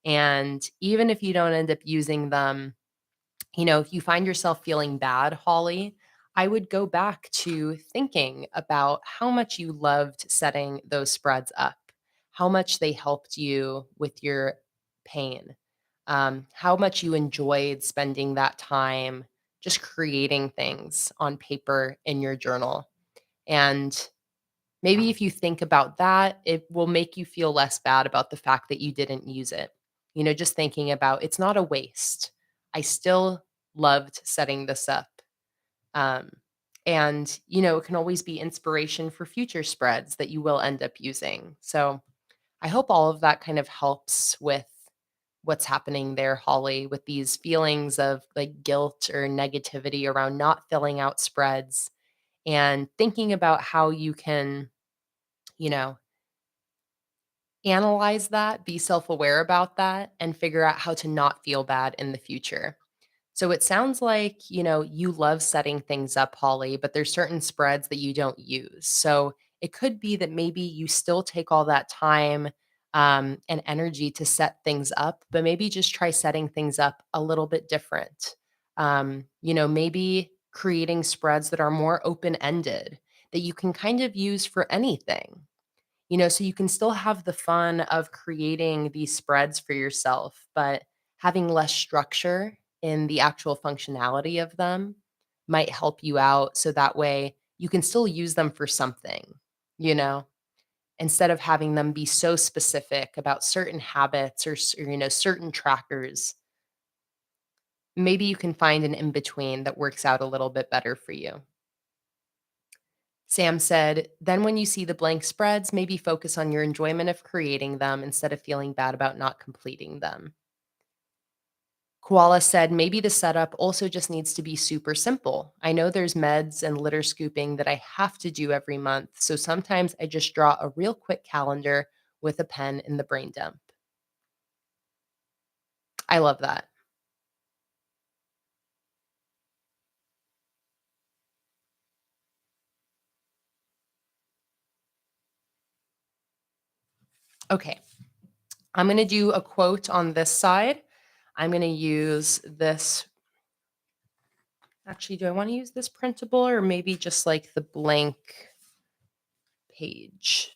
And even if you don't end up using them, if you find yourself feeling bad, Holly, I would go back to thinking about how much you loved setting those spreads up, how much they helped you with your pain, how much you enjoyed spending that time just creating things on paper in your journal. And maybe if you think about that, it will make you feel less bad about the fact that you didn't use it. Just thinking about it's not a waste. I still loved setting this up. Um, and, it can always be inspiration for future spreads that you will end up using. So I hope all of that kind of helps with what's happening there, Holly, with these feelings of like guilt or negativity around not filling out spreads and thinking about how you can, you know, Analyze that, be self aware about that, and figure out how to not feel bad in the future. So it sounds like, you love setting things up, Holly, but there's certain spreads that you don't use. So it could be that maybe you still take all that time and energy to set things up, but maybe just try setting things up a little bit different. Maybe creating spreads that are more open ended that you can kind of use for anything. So you can still have the fun of creating these spreads for yourself, but having less structure in the actual functionality of them might help you out. So that way you can still use them for something, you know, instead of having them be so specific about certain habits or certain trackers. Maybe you can find an in between that works out a little bit better for you. Sam said, then when you see the blank spreads, maybe focus on your enjoyment of creating them instead of feeling bad about not completing them. Koala said, maybe the setup also just needs to be super simple. I know there's meds and litter scooping that I have to do every month, so sometimes I just draw a real quick calendar with a pen in the brain dump. I love that. Okay, I'm going to do a quote on this side. I'm going to use this. Actually, do I want to use this printable or maybe just like the blank page?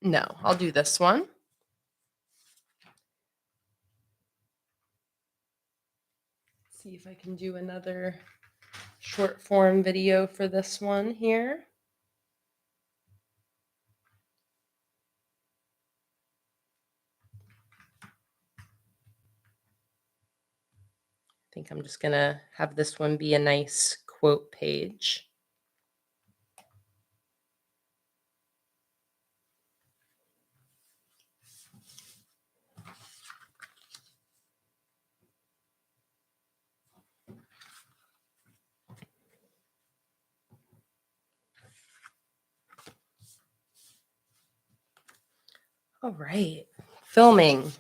No, I'll do this one. See if I can do another short form video for this one here. I think I'm just going to have this one be a nice quote page. All right, filming.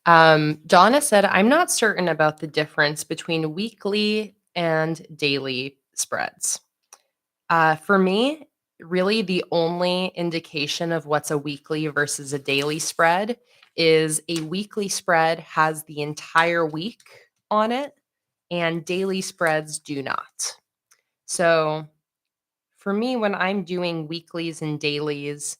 Donna said, I'm not certain about the difference between weekly and daily spreads. For me, really the only indication of what's a weekly versus a daily spread is a weekly spread has the entire week on it, and daily spreads do not. So for me, when I'm doing weeklies and dailies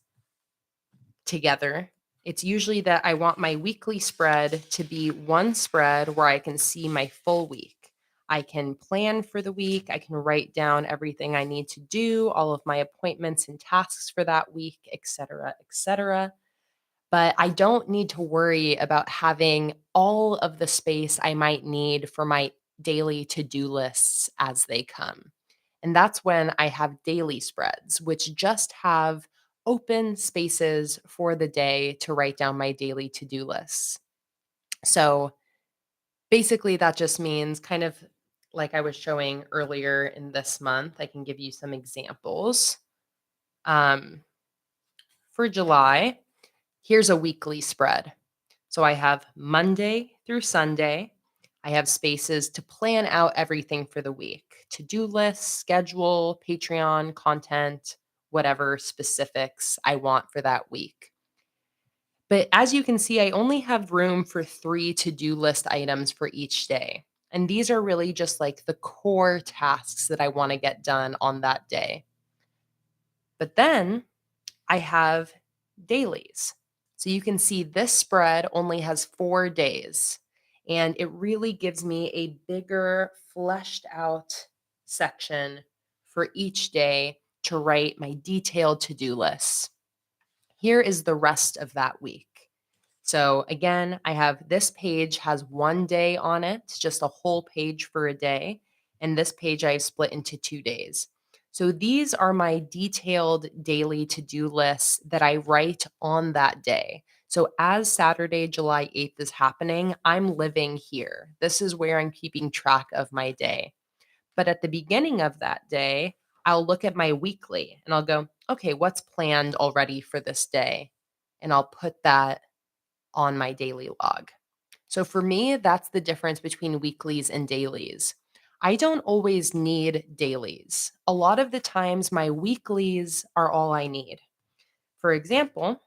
together, it's usually that I want my weekly spread to be one spread where I can see my full week. I can plan for the week. I can write down everything I need to do, all of my appointments and tasks for that week, et cetera, et cetera. But I don't need to worry about having all of the space I might need for my daily to do lists as they come. And that's when I have daily spreads, which just have open spaces for the day to write down my daily to do lists. So basically, that just means kind of like I was showing earlier in this month, I can give you some examples. Um, for July, here's a weekly spread. So I have Monday through Sunday. I have spaces to plan out everything for the week, to do lists, schedule, Patreon, content, whatever specifics I want for that week. But as you can see, I only have room for 3 to do list items for each day. And these are really just like the core tasks that I want to get done on that day. But then I have dailies. So you can see this spread only has 4 days, and it really gives me a bigger, fleshed out section for each day to write my detailed to do lists. Here is the rest of that week. So again, I have this page has 1 day on it, just a whole page for a day. And this page I've split into 2 days. So these are my detailed daily to-do lists that I write on that day. So as Saturday, July 8th is happening, I'm living here. This is where I'm keeping track of my day. But at the beginning of that day, I'll look at my weekly and I'll go, okay, what's planned already for this day? And I'll put that on my daily log. So for me, that's the difference between weeklies and dailies. I don't always need dailies. A lot of the times, my weeklies are all I need. For example,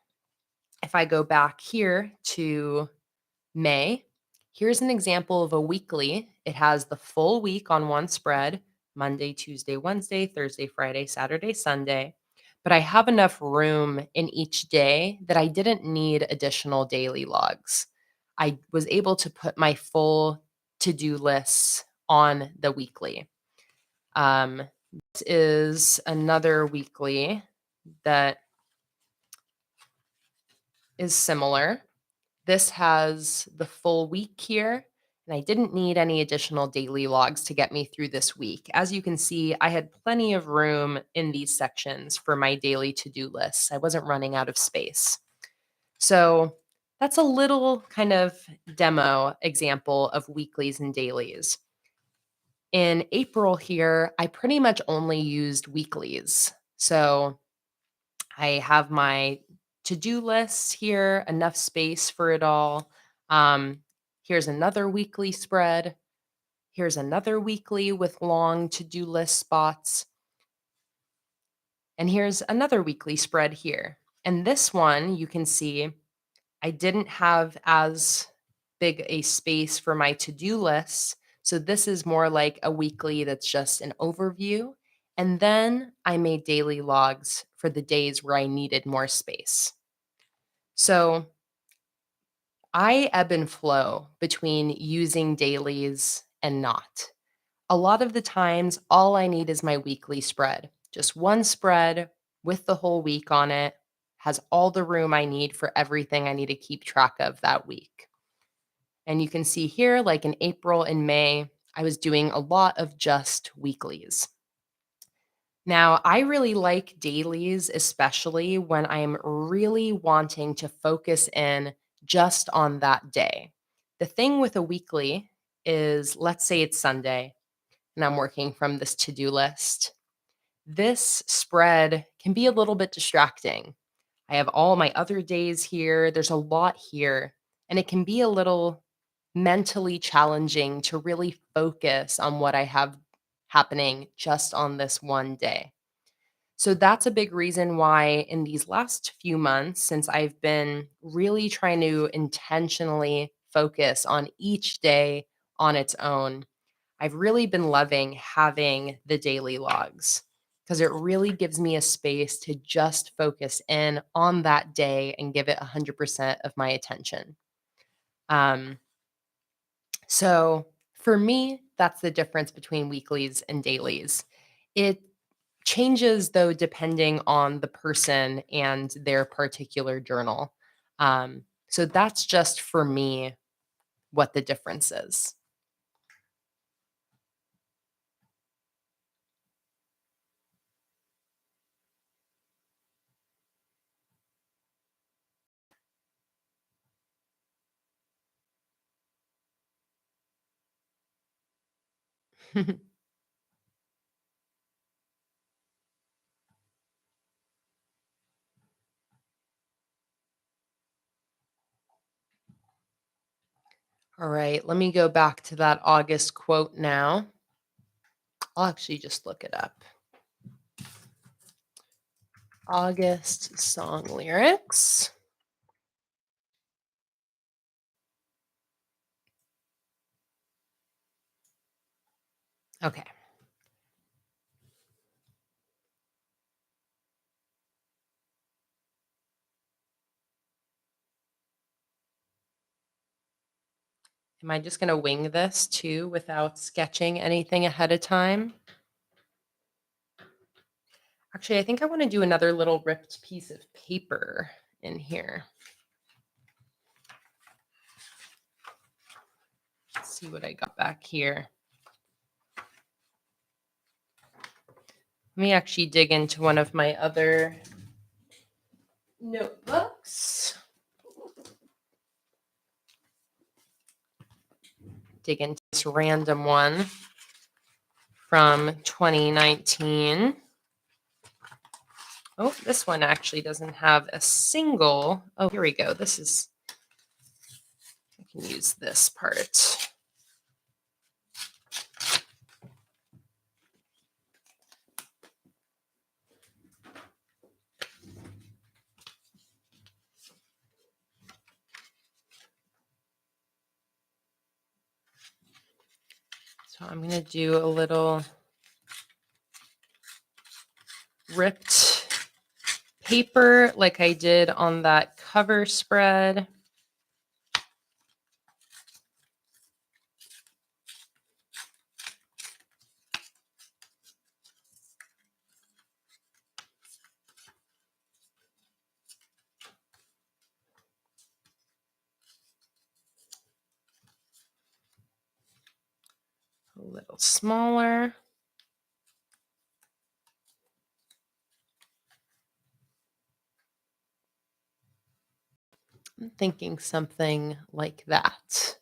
if I go back here to May, here's an example of a weekly. It has the full week on one spread: Monday, Tuesday, Wednesday, Thursday, Friday, Saturday, Sunday. But I have enough room in each day that I didn't need additional daily logs. I was able to put my full to do lists on the weekly. This is another weekly that is similar. This has the full week here, and I didn't need any additional daily logs to get me through this week. As you can see, I had plenty of room in these sections for my daily to-do lists. I wasn't running out of space. So that's a little kind of demo example of weeklies and dailies. In April here, I pretty much only used weeklies. So I have my to-do lists here, enough space for it all. Um, Here's another weekly spread. Here's another weekly with long to-do list spots. And here's another weekly spread here. And this one, you can see I didn't have as big a space for my to-do lists. So this is more like a weekly that's just an overview. And then I made daily logs for the days where I needed more space. So I ebb and flow between using dailies and not. A lot of the times, all I need is my weekly spread. Just one spread with the whole week on it, has all the room I need for everything I need to keep track of that week. And you can see here, like in April and May, I was doing a lot of just weeklies. Now, I really like dailies, especially when I'm really wanting to focus in just on that day. The thing with a weekly is, let's say it's Sunday and I'm working from this to do list. This spread can be a little bit distracting. I have all my other days here, there's a lot here, and it can be a little mentally challenging to really focus on what I have happening just on this one day. So that's a big reason why in these last few months, since I've been really trying to intentionally focus on each day on its own, I've really been loving having the daily logs because it really gives me a space to just focus in on that day and give it 100% of my attention. Um, so for me, that's the difference between weeklies and dailies. It changes though depending on the person and their particular journal. So that's just for me what the difference is. All right, let me go back to that August quote now. I'll actually just look it up. August song lyrics. Okay. Am I just going to wing this too without sketching anything ahead of time? Actually, I think I want to do another little ripped piece of paper in here. Let's see what I got back here. Let me actually dig into one of my other notebooks. Dig into this random one from 2019. Oh, this one actually doesn't have a single. Oh, here we go. This is, I can use this part. So I'm going to do a little ripped paper like I did on that cover spread. A little smaller. I'm thinking something like that.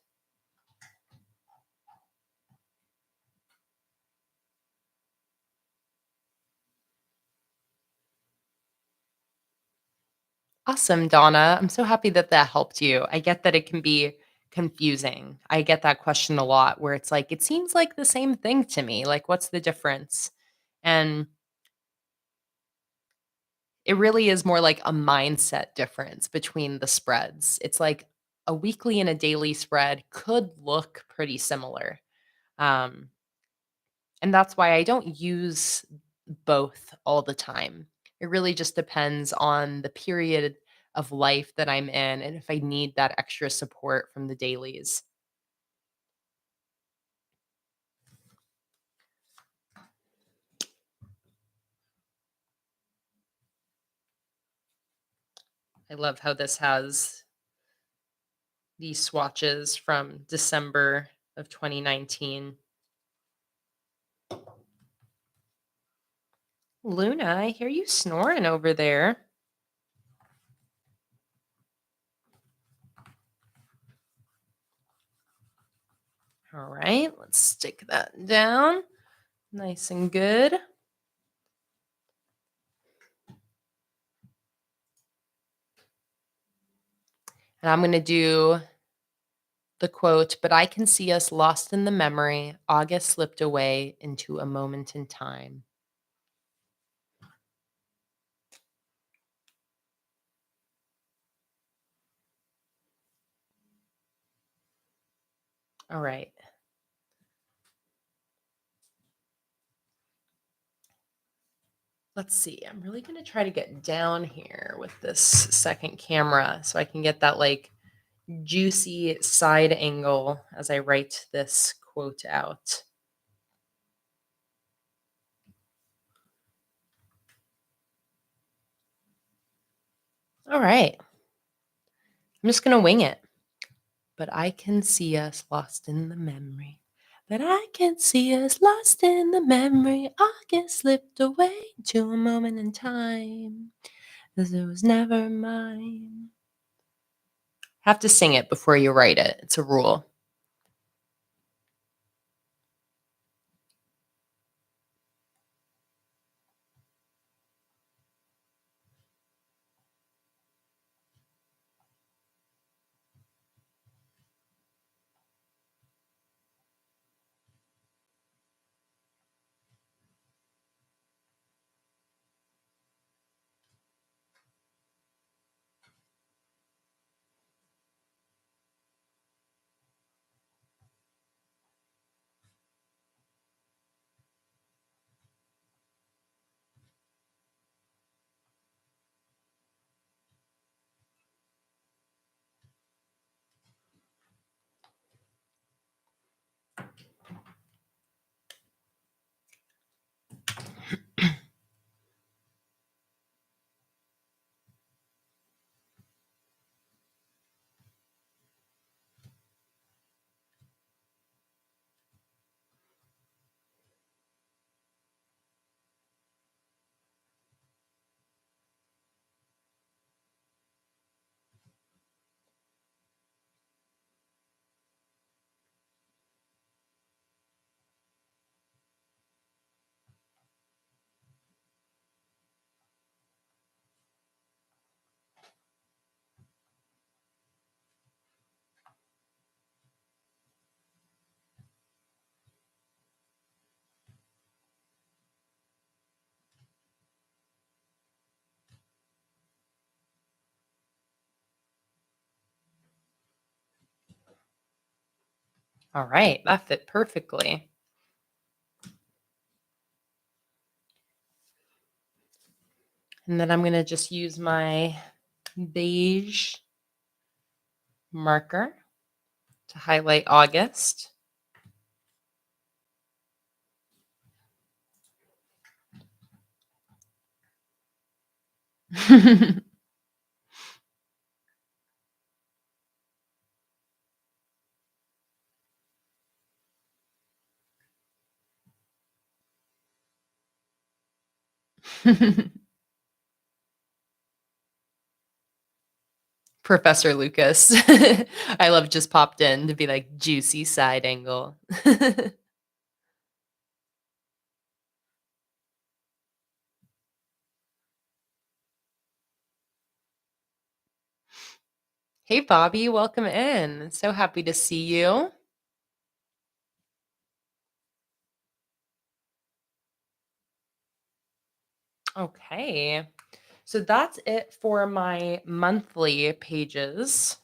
Awesome, Donna. I'm so happy that that helped you. I get that it can be confusing. I get that question a lot where it's like, it seems like the same thing to me. Like, what's the difference? And it really is more like a mindset difference between the spreads. It's like a weekly and a daily spread could look pretty similar. Um, and that's why I don't use both all the time. It really just depends on the period of life that I'm in and if I need that extra support from the dailies. I love how this has these swatches from December of 2019. Luna, I hear you snoring over there. All right, let's stick that down nice and good. And I'm going to do the quote, but I can see us lost in the memory. August slipped away into a moment in time. All right. Let's see. I'm really going to try to get down here with this second camera so I can get that like juicy side angle as I write this quote out. All right. I'm just going to wing it. But I can see us lost in the memory. But I can see us lost in the memory. August slipped away to a moment in time. As it was never mine. Have to sing it before you write it. It's a rule. All right, that fit perfectly. And then I'm going to just use my beige marker to highlight August. Professor Lucas. I love just popped in to be like juicy side angle. Hey, Bobby, welcome in. So happy to see you. Okay. So that's it for my monthly pages.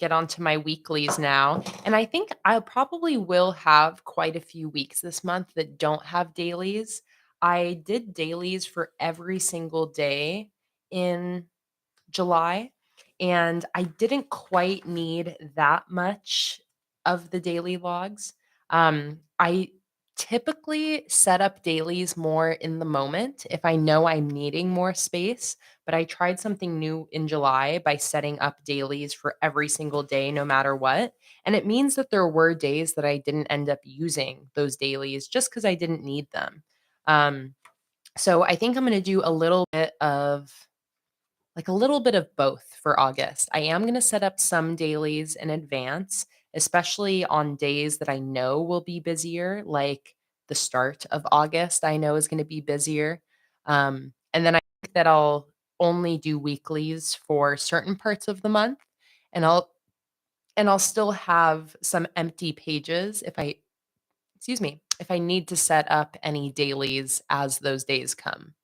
Get on to my weeklies now. And I think I probably will have quite a few weeks this month that don't have dailies. I did dailies for every single day in July, and I didn't quite need that much of the daily logs. I typically set up dailies more in the moment if I know I'm needing more space, but I tried something new in July by setting up dailies for every single day, no matter what. And it means that there were days that I didn't end up using those dailies just because I didn't need them. Um, so I think I'm going to do a little bit of both for August. I am going to set up some dailies in advance, especially on days that I know will be busier, like the start of August, I know is going to be busier. And then I think that I'll only do weeklies for certain parts of the month, and I'll still have some empty pages if I need to set up any dailies as those days come.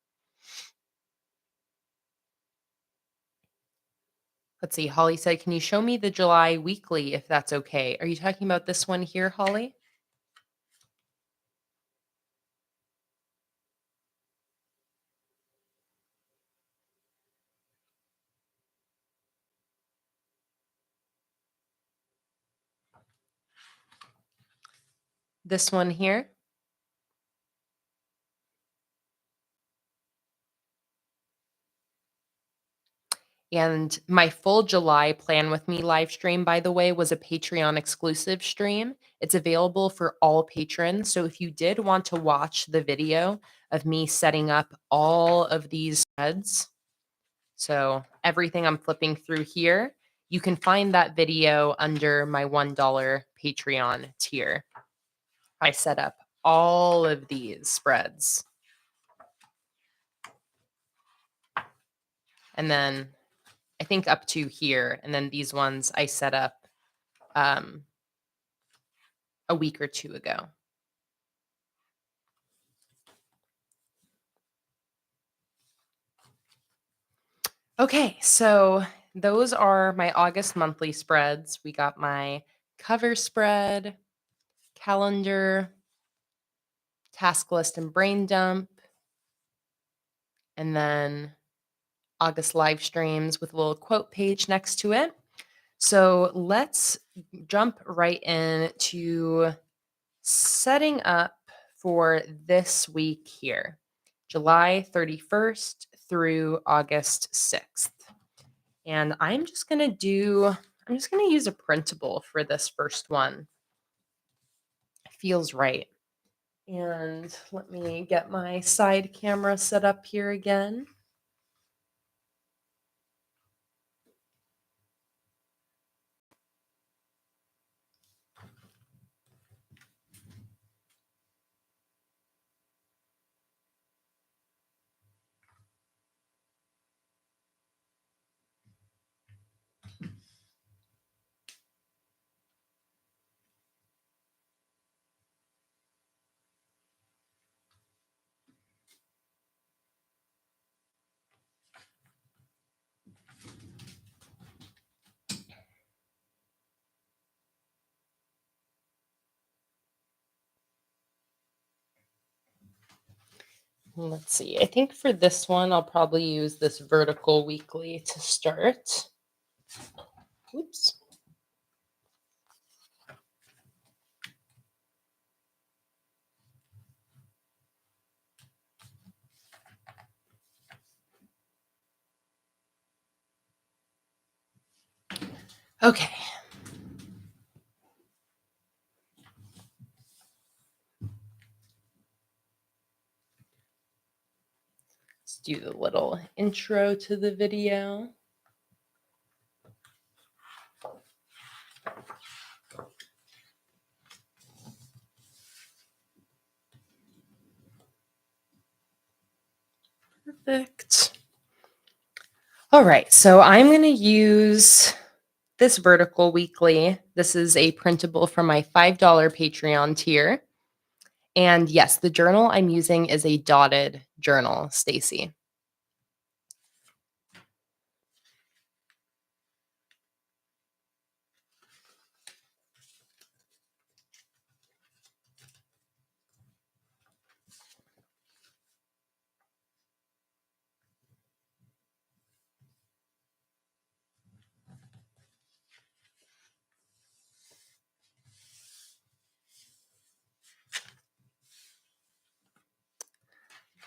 Let's see. Holly said, "Can you show me the July weekly if that's okay?" Are you talking about this one here, Holly? This one here? And my full July Plan With Me live stream, by the way, was a Patreon exclusive stream. It's available for all patrons. So if you did want to watch the video of me setting up all of these spreads, so everything I'm flipping through here, you can find that video under my $1 Patreon tier. I set up all of these spreads. And then I think up to here. And then these ones I set up um, a week or two ago. Okay, so those are my August monthly spreads. We got my cover spread, calendar, task list and brain dump, and then August live streams with a little quote page next to it. So let's jump right into setting up for this week here, July 31st through August 6th. And I'm just going to use a printable for this first one. Feels right. And let me get my side camera set up here again. Let's see. I think for this one, I'll probably use this vertical weekly to start. Oops. Okay. Let's do the little intro to the video. Perfect. All right, so I'm going to use this vertical weekly. This is a printable from my $5 Patreon tier. And yes, the journal I'm using is a dotted journal, Stacy.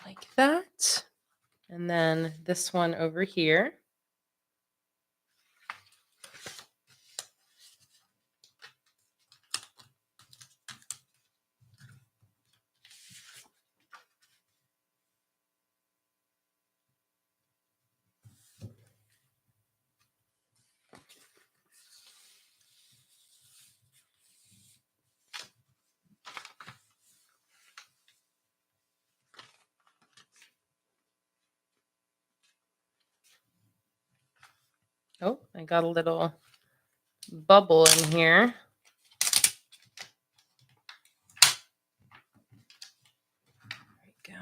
Like that. And then this one over here. Oh, I got a little bubble in here. There we go.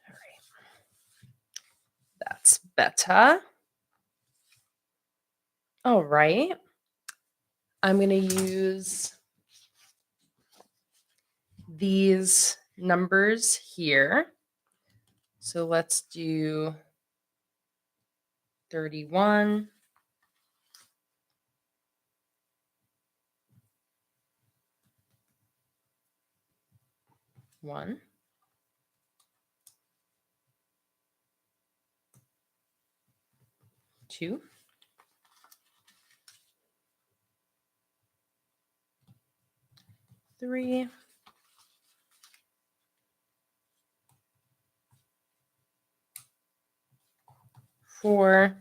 All right. That's better. All right. I'm going to use these numbers here. So let's do 31. 1. 2. 3. 4.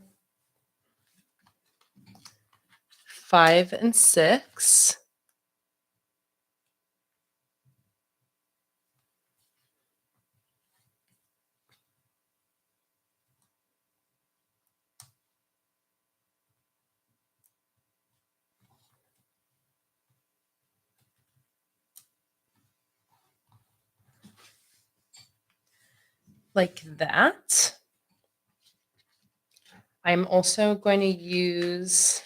5 and 6. Like that. I'm also going to use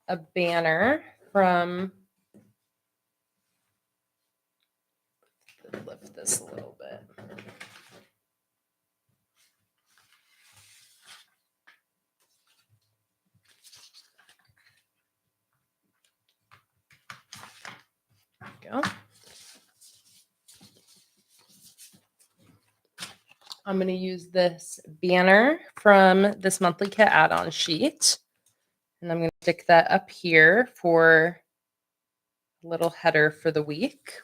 a banner from, lift this a little bit. There we go. I'm going to use this banner from this monthly kit add-on sheet. And I'm going to stick that up here for a little header for the week.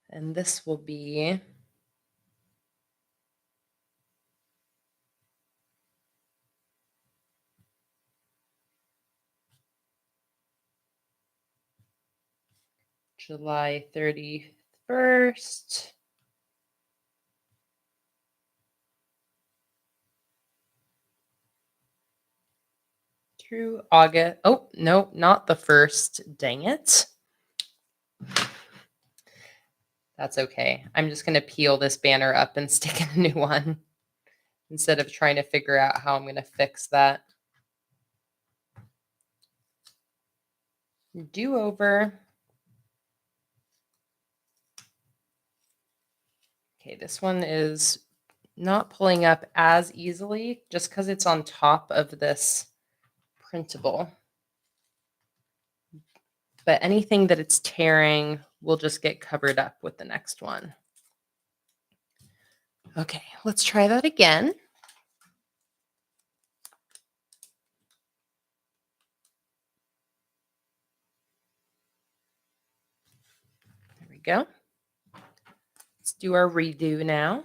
And this will be July 31st. Through August. Oh, no, not the 1st. Dang it. That's okay. I'm just gonna peel this banner up and stick in a new one instead of trying to figure out how I'm gonna fix that. Do over. Okay, this one is not pulling up as easily just because it's on top of this printable. But anything that it's tearing will just get covered up with the next one. Okay, let's try that again. There we go. Let's do our redo now.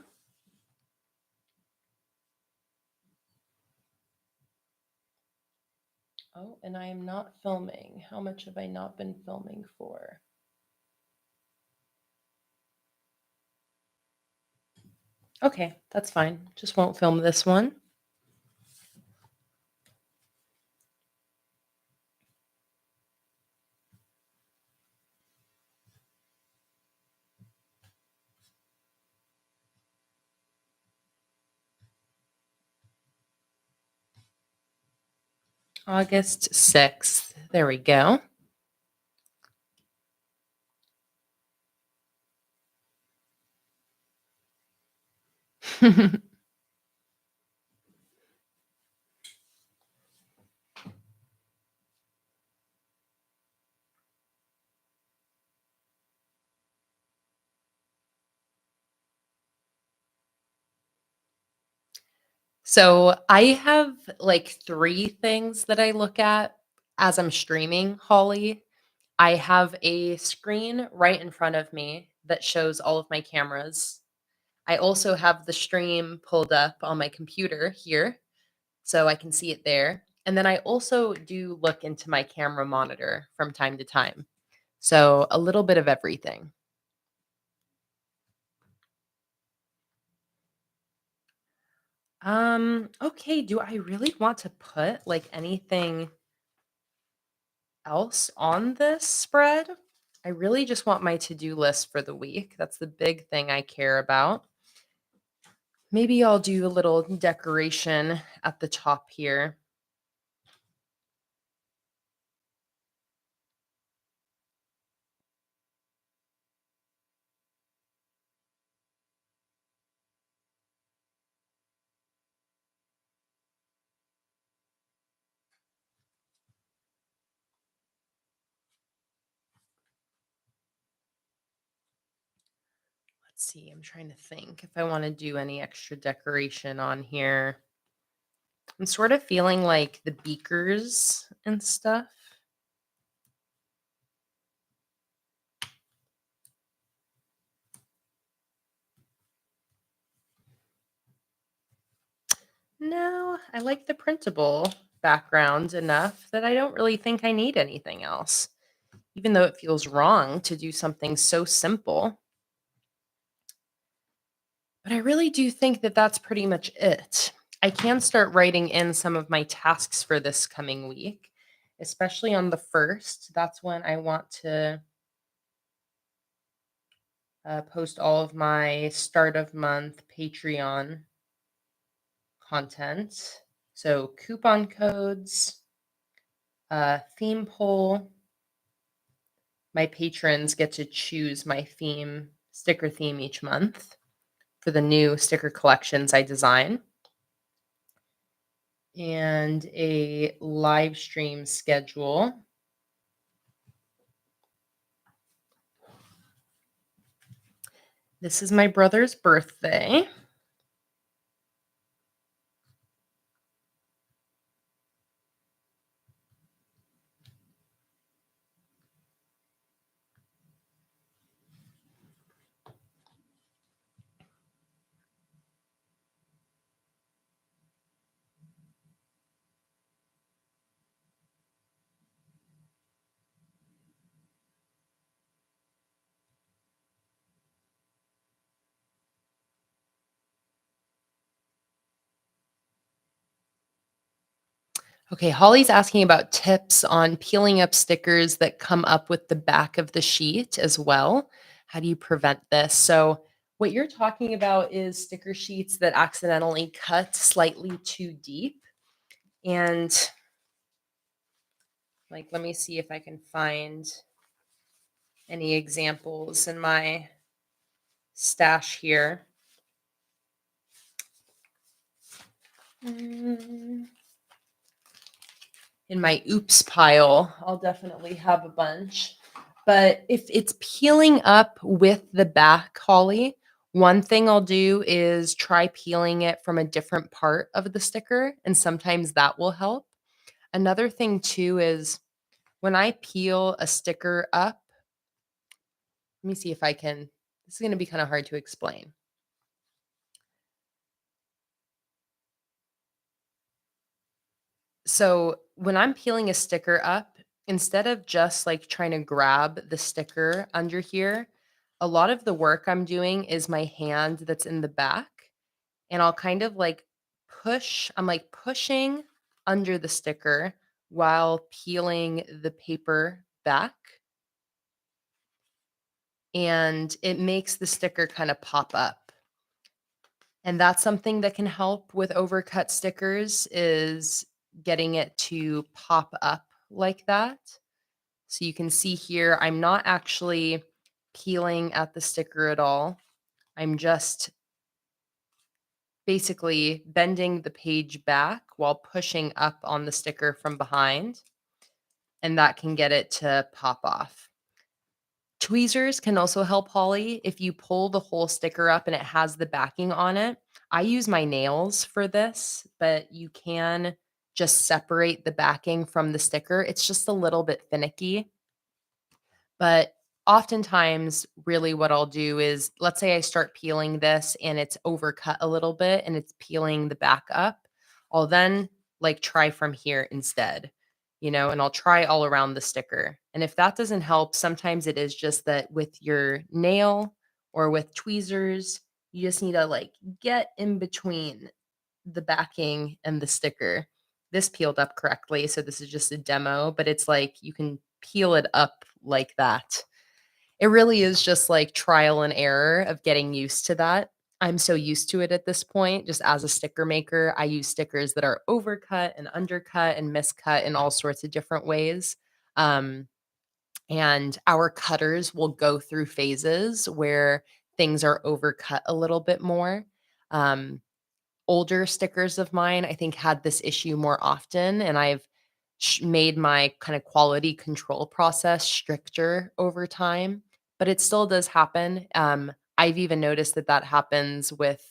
Oh, and I am not filming. How much have I not been filming for? Okay, that's fine. Just won't film this one. August 6th. There we go. So I have like three things that I look at as I'm streaming, Holly. I have a screen right in front of me that shows all of my cameras. I also have the stream pulled up on my computer here, so I can see it there. And then I also do look into my camera monitor from time to time. So a little bit of everything. Okay, do I really want to put like anything else on this spread? I really just want my to-do list for the week. That's the big thing I care about. Maybe I'll do a little decoration at the top here. Let's see, I'm trying to think if I want to do any extra decoration on here. I'm sort of feeling like the beakers and stuff. No, I like the printable background enough that I don't really think I need anything else, even though it feels wrong to do something so simple. But I really do think that that's pretty much it. I can start writing in some of my tasks for this coming week, especially on the 1st. That's when I want to post all of my start of month Patreon content. So, coupon codes, theme poll. My patrons get to choose my sticker theme each month for the new sticker collections I design, and a live stream schedule. This is my brother's birthday. Okay, Holly's asking about tips on peeling up stickers that come up with the back of the sheet as well. how do you prevent this? So, what you're talking about is sticker sheets that accidentally cut slightly too deep. And like, let me see if I can find any examples in my stash here. Mm, In my oops pile, I'll definitely have a bunch. But if it's peeling up with the back, Holly, one thing I'll do is try peeling it from a different part of the sticker, and sometimes that will help. Another thing too is when I peel a sticker up, let me see if I can. This is going to be kind of hard to explain. So when I'm peeling a sticker up, instead of just like trying to grab the sticker under here, a lot of the work I'm doing is my hand that's in the back. And I'll kind of like I'm like pushing under the sticker while peeling the paper back. And it makes the sticker kind of pop up. And that's something that can help with overcut stickers is getting it to pop up like that. So you can see here, I'm not actually peeling at the sticker at all. I'm just basically bending the page back while pushing up on the sticker from behind, and that can get it to pop off. Tweezers can also help, Holly. If you pull the whole sticker up and it has the backing on it, I use my nails for this, but you can just separate the backing from the sticker. It's just a little bit finicky. But oftentimes, really what I'll do is, let's say I start peeling this and it's overcut a little bit and it's peeling the back up. I'll then like try from here instead, and I'll try all around the sticker. And if that doesn't help, sometimes it is just that with your nail or with tweezers, you just need to like get in between the backing and the sticker. This peeled up correctly, so this is just a demo, but it's like you can peel it up like that. It really is just like trial and error of getting used to that. I'm so used to it at this point, just as a sticker maker. I use stickers that are overcut and undercut and miscut in all sorts of different ways. Um, and our cutters will go through phases where things are overcut a little bit more. Um, Older stickers of mine, I think, had this issue more often, and I've made my kind of quality control process stricter over time, but it still does happen. I've even noticed that that happens with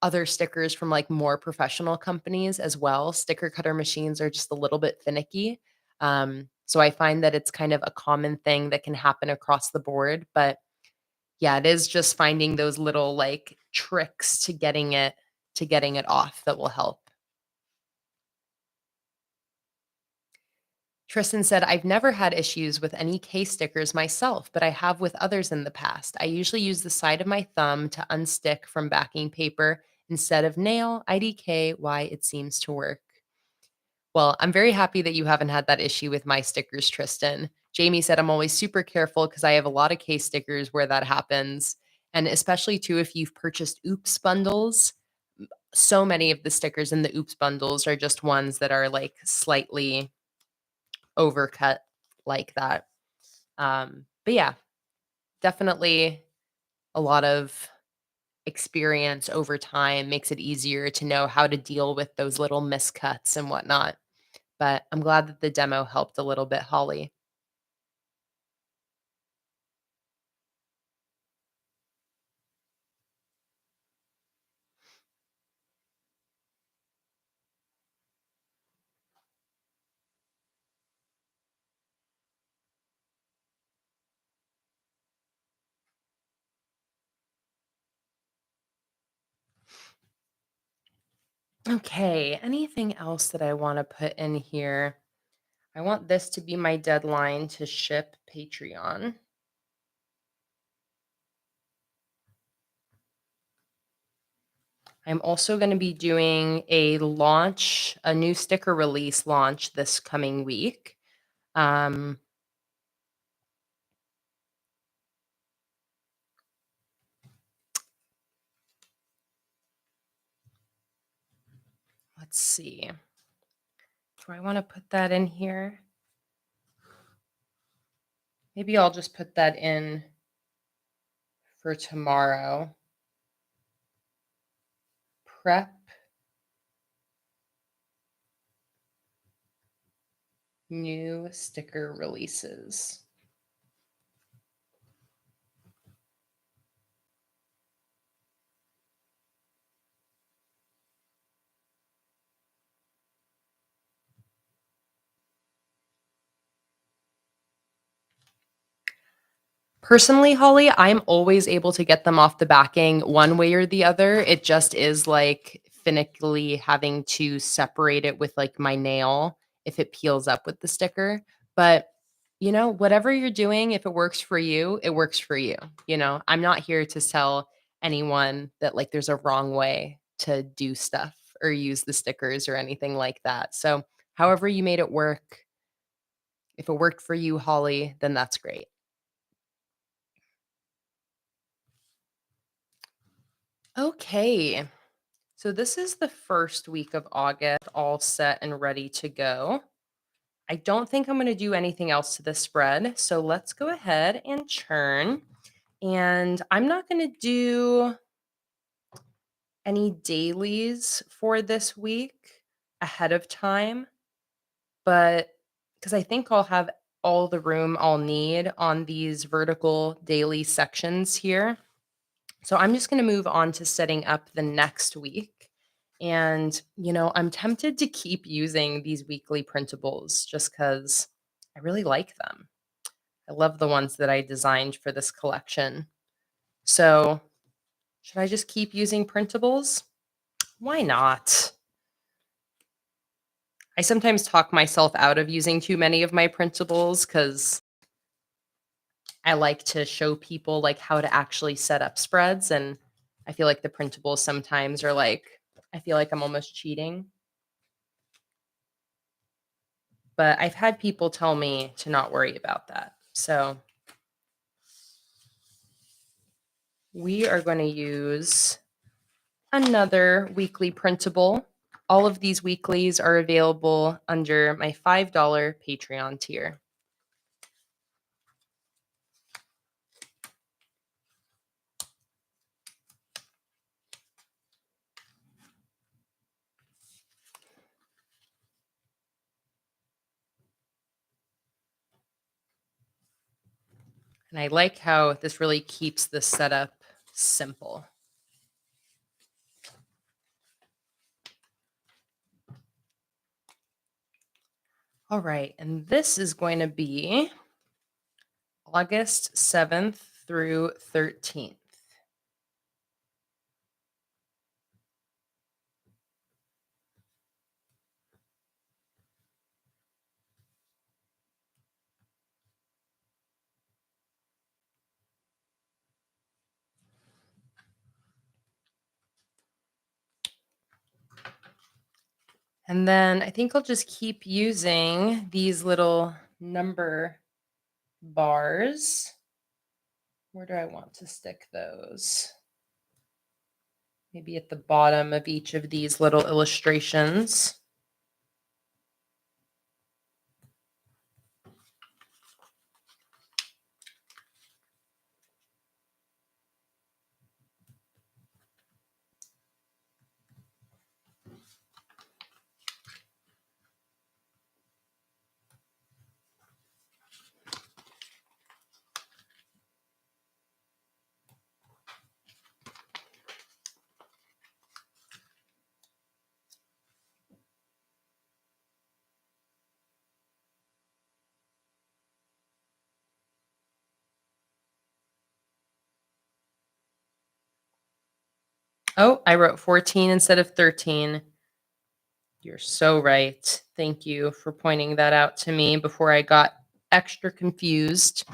other stickers from like more professional companies as well. Sticker cutter machines are just a little bit finicky. So I find that it's kind of a common thing that can happen across the board. But yeah, it is just finding those little like tricks to getting it off that will help. Tristan said, I've never had issues with any case stickers myself, but I have with others in the past. I usually use the side of my thumb to unstick from backing paper instead of nail. IDK, why it seems to work. Well, I'm very happy that you haven't had that issue with my stickers, Tristan. Jamie said, I'm always super careful because I have a lot of case stickers where that happens. And especially too, if you've purchased oops bundles, so many of the stickers in the oops bundles are just ones that are like slightly overcut like that. But yeah, definitely a lot of experience over time makes it easier to know how to deal with those little miscuts and whatnot. But I'm glad that the demo helped a little bit, Holly. Okay, anything else that I want to put in here? I want this to be my deadline to ship Patreon. I'm also going to be doing a new sticker release launch this coming week. Um, let's see. Do I want to put that in here? Maybe I'll just put that in for tomorrow. Prep new sticker releases. Personally, Holly, I'm always able to get them off the backing one way or the other. It just is like finickily having to separate it with like my nail if it peels up with the sticker. But whatever you're doing, if it works for you, it works for you. I'm not here to tell anyone that like there's a wrong way to do stuff or use the stickers or anything like that. So, however you made it work, if it worked for you, Holly, then that's great. Okay. So this is the first week of August, all set and ready to go. I don't think I'm going to do anything else to this spread. So let's go ahead and churn. And I'm not going to do any dailies for this week ahead of time, but because I think I'll have all the room I'll need on these vertical daily sections here. So I'm just going to move on to setting up the next week. And, I'm tempted to keep using these weekly printables just because I really like them. I love the ones that I designed for this collection. So, should I just keep using printables? Why not? I sometimes talk myself out of using too many of my printables because I like to show people like how to actually set up spreads, and I feel like the printables sometimes are like I feel like I'm almost cheating. But I've had people tell me to not worry about that. So we are going to use another weekly printable. All of these weeklies are available under my $5 Patreon tier. And I like how this really keeps the setup simple. All right, and this is going to be August 7th through 13th. And then I think I'll just keep using these little number bars. Where do I want to stick those? Maybe at the bottom of each of these little illustrations. Oh, I wrote 14 instead of 13. You're so right. Thank you for pointing that out to me before I got extra confused.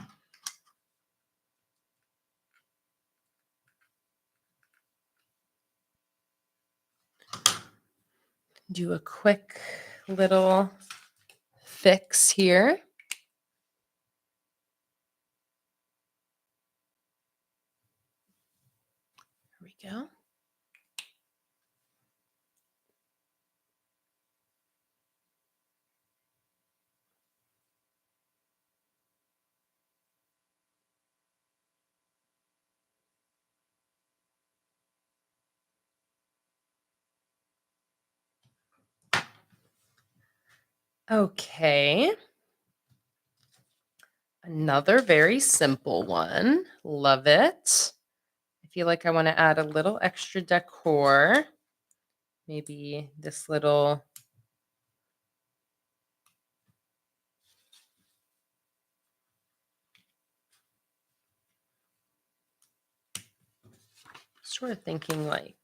Do a quick little fix here. There we go. Okay. Another very simple one. Love it. I feel like I want to add a little extra decor. Maybe this little sort of thinking like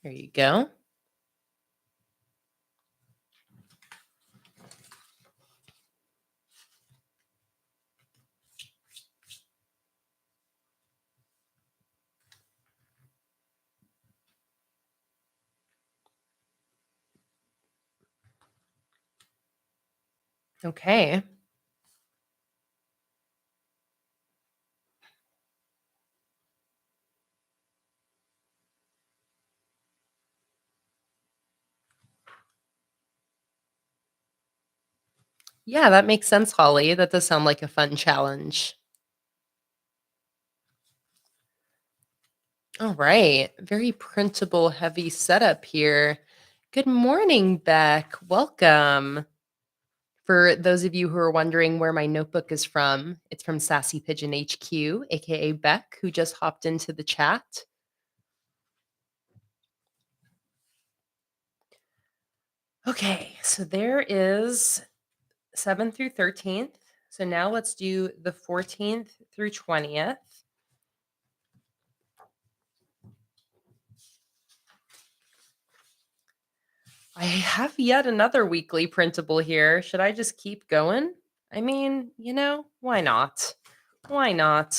there you go. Okay. Yeah, that makes sense, Holly. That does sound like a fun challenge. All right. Very printable heavy setup here. Good morning, Beck. Welcome. For those of you who are wondering where my notebook is from, it's from Sassy Pigeon HQ, aka Beck, who just hopped into the chat. Okay, so there is 7th through 13th. So now let's do the 14th through 20th. I have yet another weekly printable here. Should I just keep going? I mean, why not? Why not?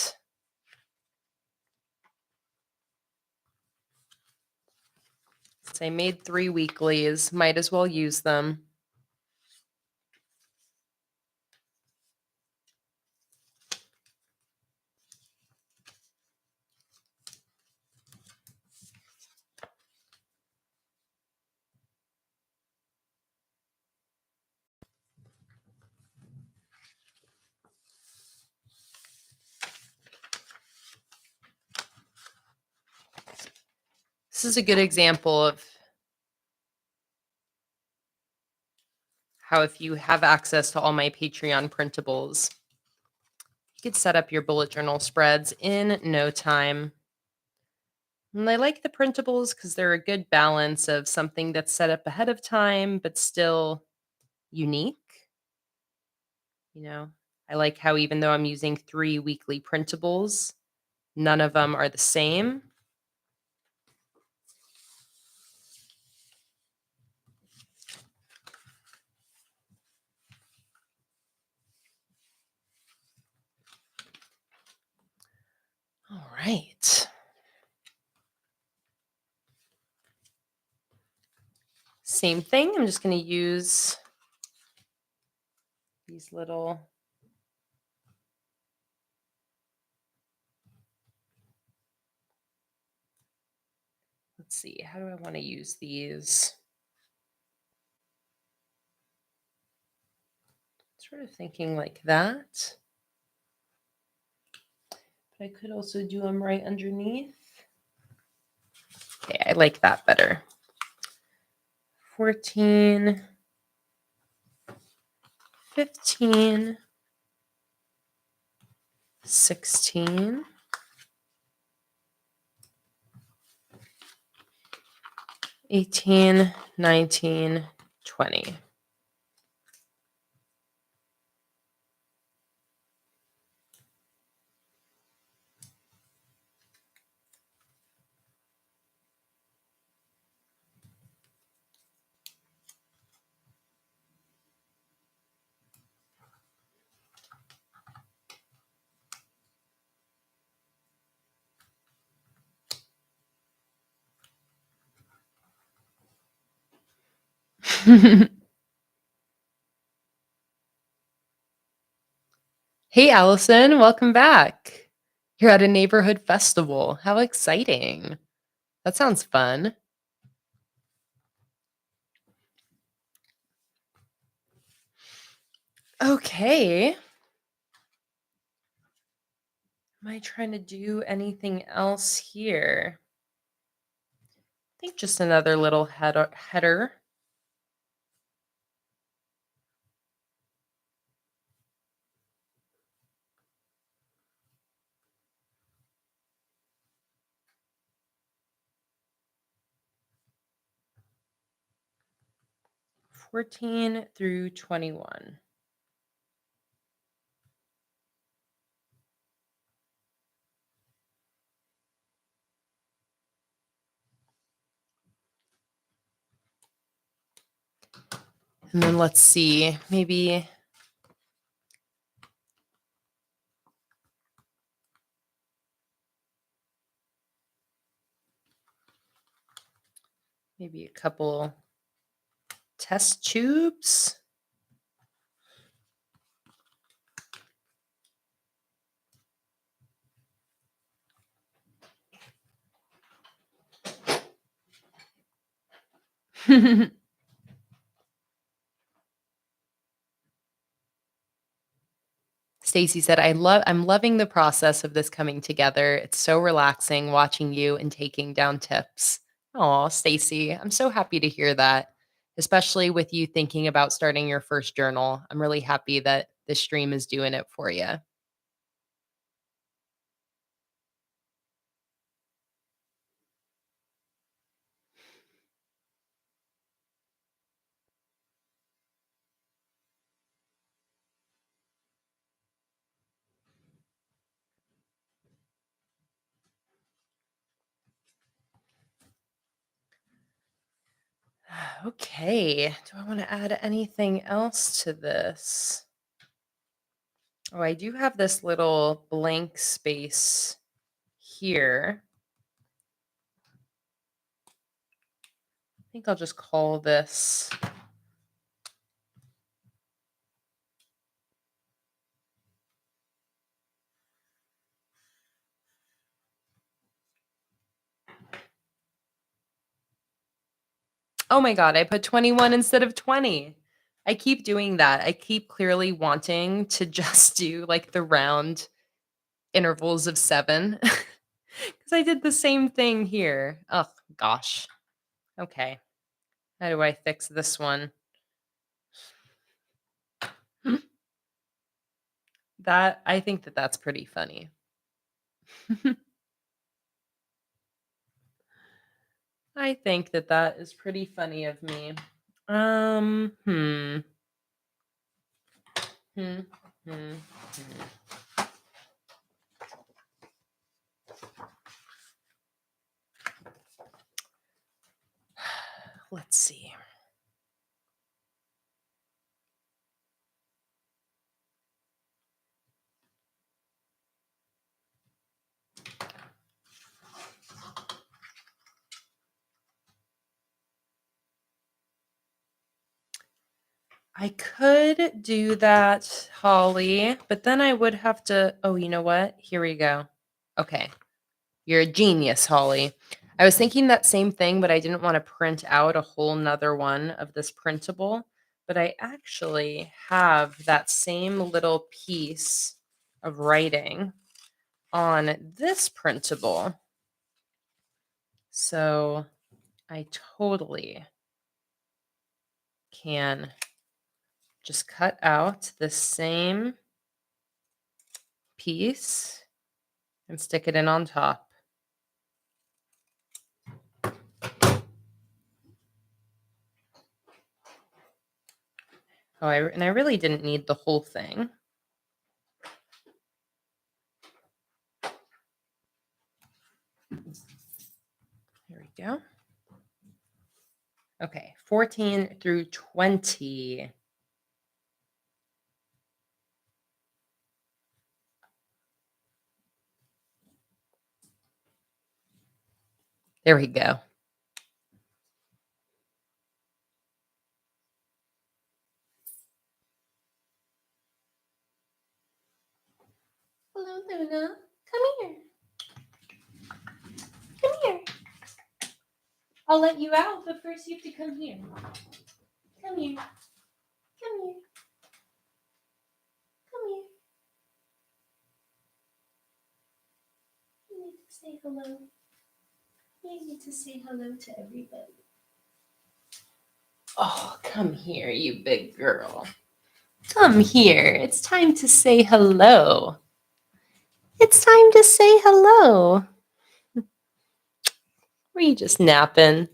Since I made 3 weeklies, might as well use them. This is a good example of how if you have access to all my Patreon printables, you could set up your bullet journal spreads in no time. And I like the printables because they're a good balance of something that's set up ahead of time, but still unique. I like how even though I'm using 3 weekly printables, none of them are the same. All right. Same thing. I'm just going to use these little let's see, how do I want to use these? Sort of thinking like that. But I could also do them right underneath. Okay, I like that better. 14, 15, 16, 18, 19, 20. Hey, Allison, welcome back. You're at a neighborhood festival. How exciting. That sounds fun. Okay. Am I trying to do anything else here? I think just another little header. (14 through 21). And then let's see, maybe a couple test tubes. Stacy said, I'm loving the process of this coming together. It's so relaxing watching you and taking down tips. Oh, Stacy, I'm so happy to hear that, especially with you thinking about starting your first journal. I'm really happy that this stream is doing it for you. Okay, do I want to add anything else to this? Oh, I do have this little blank space here. I think I'll just call this Oh my god, I put 21 instead of 20. I keep doing that. I keep clearly wanting to just do, like, the round intervals of 7 because I did the same thing here. Oh gosh. Okay. How do I fix this one? I think that that's pretty funny. I think that that is pretty funny of me. Hmm. Hmm. Hmm. Let's see. I could do that, Holly, but then I would have to. Oh, you know what? Here we go. Okay. You're a genius, Holly. I was thinking that same thing, but I didn't want to print out a whole nother one of this printable. But I actually have that same little piece of writing on this printable. So I totally can just cut out the same piece and stick it in on top. Oh, and I really didn't need the whole thing. Here we go. Okay, 14 through 20. There we go. Hello, Luna. Come here. Come here. I'll let you out, but first you have to come here. Come here. Come here. Say hello. You need to say hello to everybody. Oh, come here, you big girl. Come here. It's time to say hello. It's time to say hello. Were you just napping?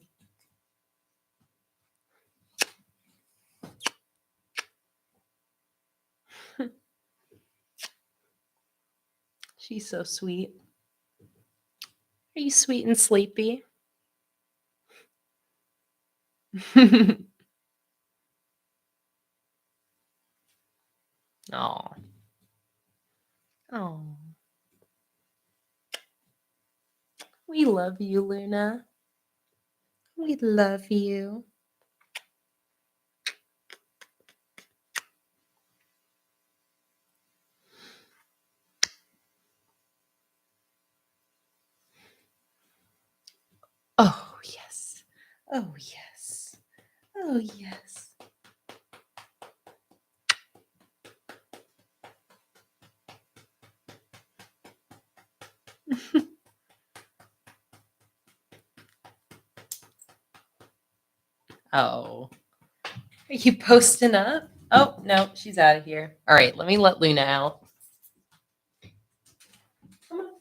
She's so sweet. Are you sweet and sleepy? Oh. Oh. We love you, Luna. We love you. Oh, yes. Oh, yes. Oh, yes. Oh. Are you posting up? Oh, no, she's out of here. All right, let me let Luna out. Come on.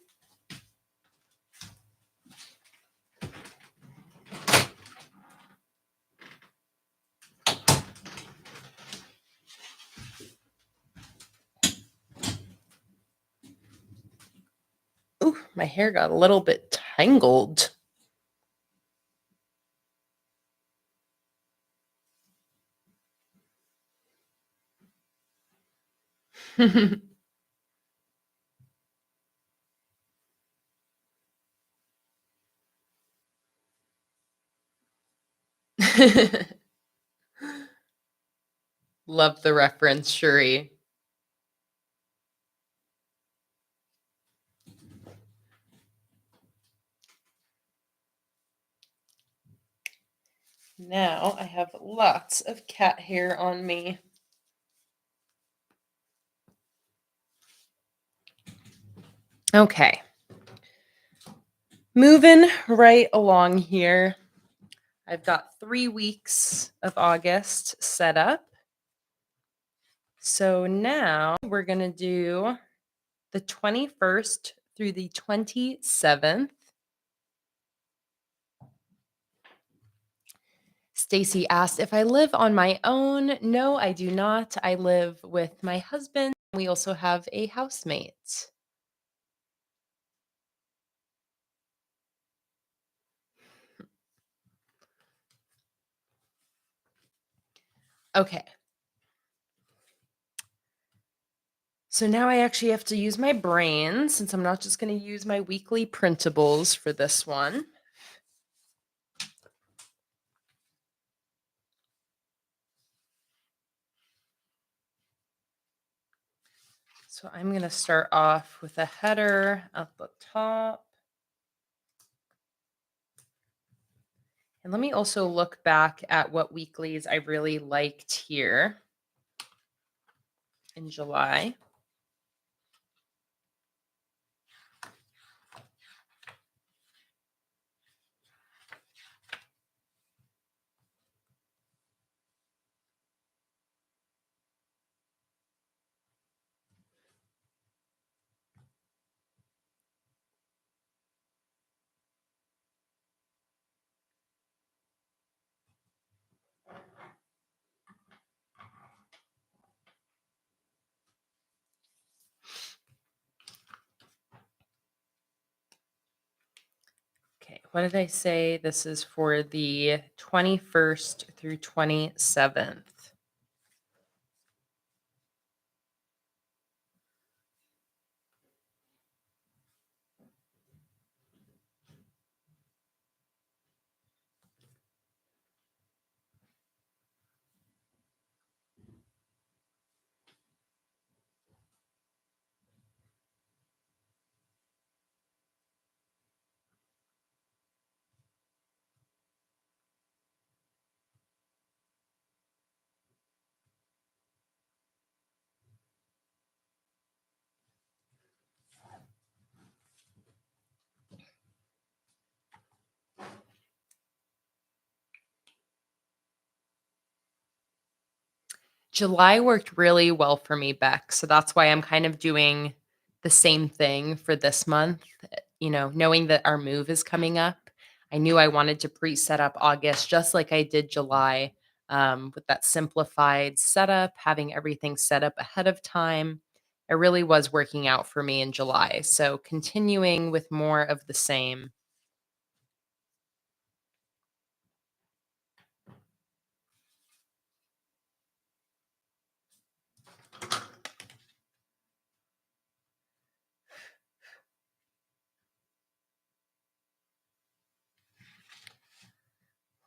Ooh, my hair got a little bit tangled. Love the reference, Shuri. Now I have lots of cat hair on me. Okay. Moving right along here. I've got 3 weeks of August set up. So now we're going to do the 21st through the 27th. Stacy asked if I live on my own. No, I do not. I live with my husband. We also have a housemate. Okay. So now I actually have to use my brain since I'm not just going to use my weekly printables for this one. So I'm going to start off with a header at the top. And let me also look back at what weeklies I really liked here in July. Okay, what did I say? This is for the 21st through 27th. July worked really well for me, Beck, so that's why I'm kind of doing the same thing for this month, knowing that our move is coming up. I knew I wanted to pre-set up August just like I did July, with that simplified setup, having everything set up ahead of time. It really was working out for me in July, so continuing with more of the same.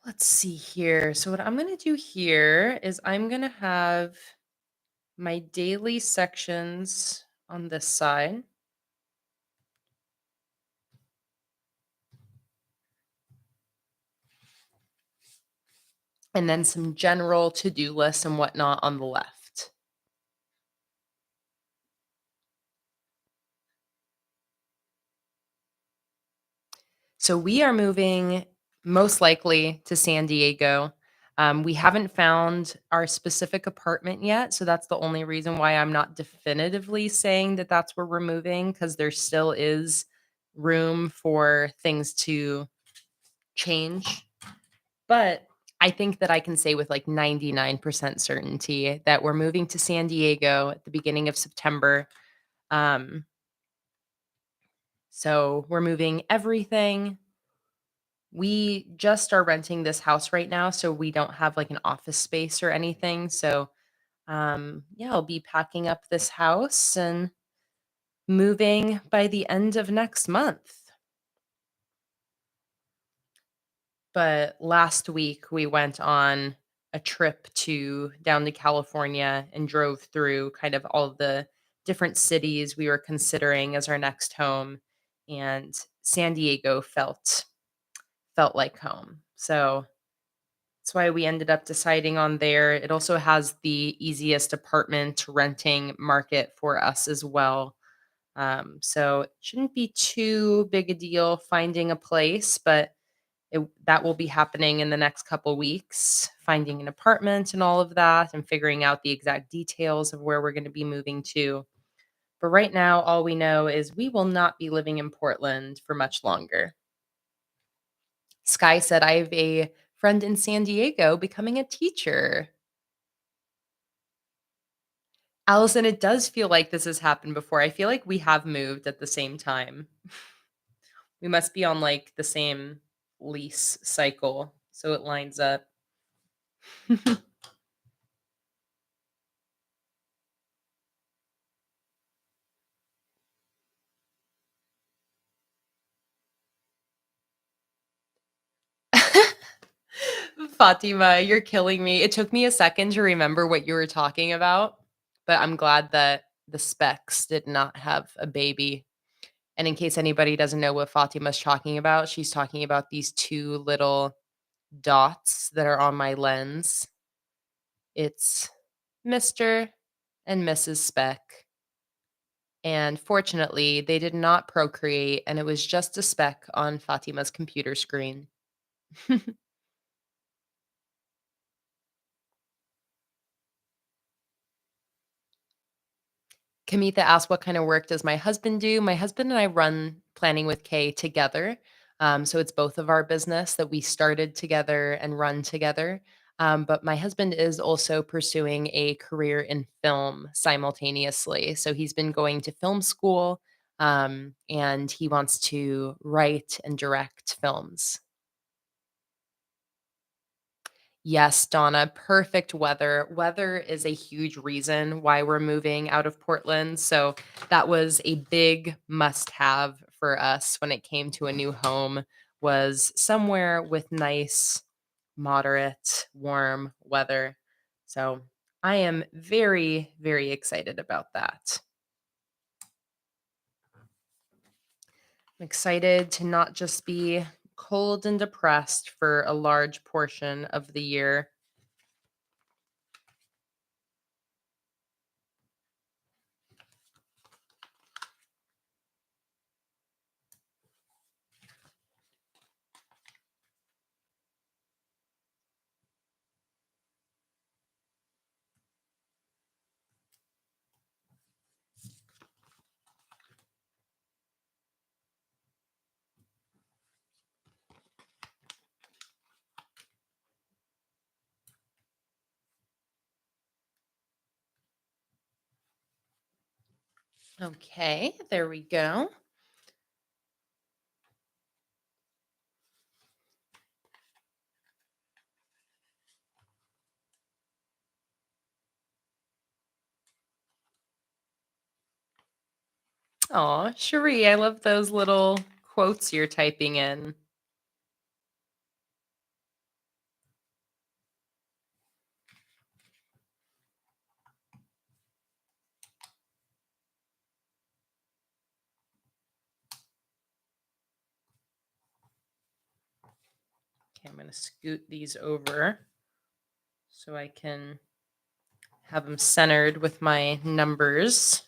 Let's see here. So what I'm going to do here is I'm going to have my daily sections on this side, and then some general to-do lists and whatnot on the left. So we are moving most likely to San Diego. We haven't found our specific apartment yet, so that's the only reason why I'm not definitively saying that that's where we're moving, because there still is room for things to change. But I think that I can say with like 99% certainty that we're moving to San Diego at the beginning of September. Um, so we're moving everything. We just are renting this house right now, so we don't have like an office space or anything. So yeah, I'll be packing up this house and moving by the end of next month. But last week we went on a trip to down to California and drove through kind of all of the different cities we were considering as our next home, and San Diego felt like home. So that's why we ended up deciding on there. It also has the easiest apartment renting market for us as well. So it shouldn't be too big a deal finding a place, but that will be happening in the next couple weeks, finding an apartment and all of that, and figuring out the exact details of where we're going to be moving to. But right now, all we know is we will not be living in Portland for much longer. Sky said, I have a friend in San Diego becoming a teacher. Allison, it does feel like this has happened before. I feel like we have moved at the same time. We must be on like the same lease cycle, so it lines up. Fatima, you're killing me. It took me a second to remember what you were talking about, but I'm glad that the specs did not have a baby. And in case anybody doesn't know what Fatima's talking about, she's talking about these two little dots that are on my lens. It's Mr. and Mrs. Speck. And fortunately, they did not procreate, and it was just a speck on Fatima's computer screen. Kamitha asked, what kind of work does my husband do? My husband and I run Planning with Kay together. So it's both of our business that we started together and run together. But my husband is also pursuing a career in film simultaneously. So he's been going to film school, and he wants to write and direct films. Yes, Donna, perfect weather. Weather is a huge reason why we're moving out of Portland. So that was a big must-have for us when it came to a new home, was somewhere with nice, moderate, warm weather. So I am very, very excited about that. I'm excited to not just be cold and depressed for a large portion of the year. Okay, there we go. Aw, Cherie, I love those little quotes you're typing in. Okay, I'm going to scoot these over so I can have them centered with my numbers.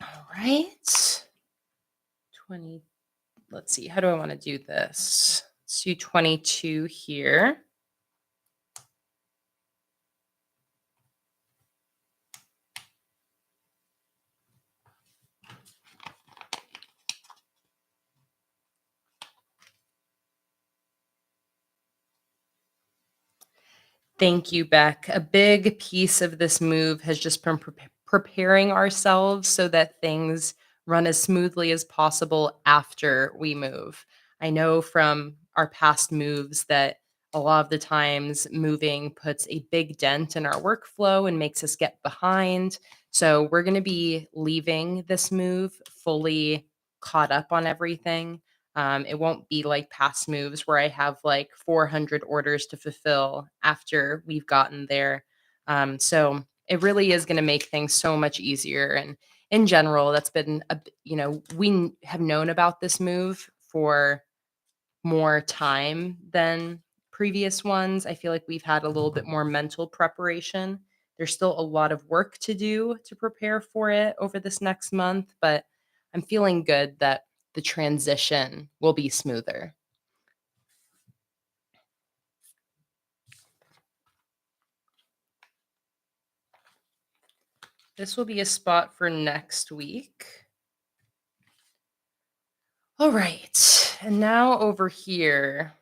All right. 20. Let's see. How do I want to do this? Let's do 22 here. Thank you, Beck. A big piece of this move has just been preparing ourselves so that things run as smoothly as possible after we move. I know from our past moves that a lot of the times moving puts a big dent in our workflow and makes us get behind. So we're going to be leaving this move fully caught up on everything. It won't be like past moves where I have like 400 orders to fulfill after we've gotten there. So it really is going to make things so much easier. And in general, that's been, have known about this move for more time than previous ones. I feel like we've had a little bit more mental preparation. There's still a lot of work to do to prepare for it over this next month, but I'm feeling good that the transition will be smoother. This will be a spot for next week. All right. And now over here.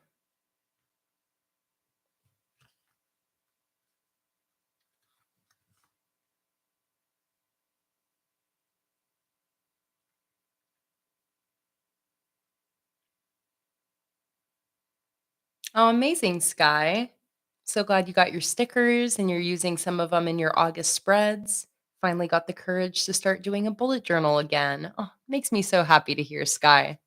Oh, amazing, Sky. So glad you got your stickers and you're using some of them in your August spreads. Finally got the courage to start doing a bullet journal again. Oh, makes me so happy to hear, Sky.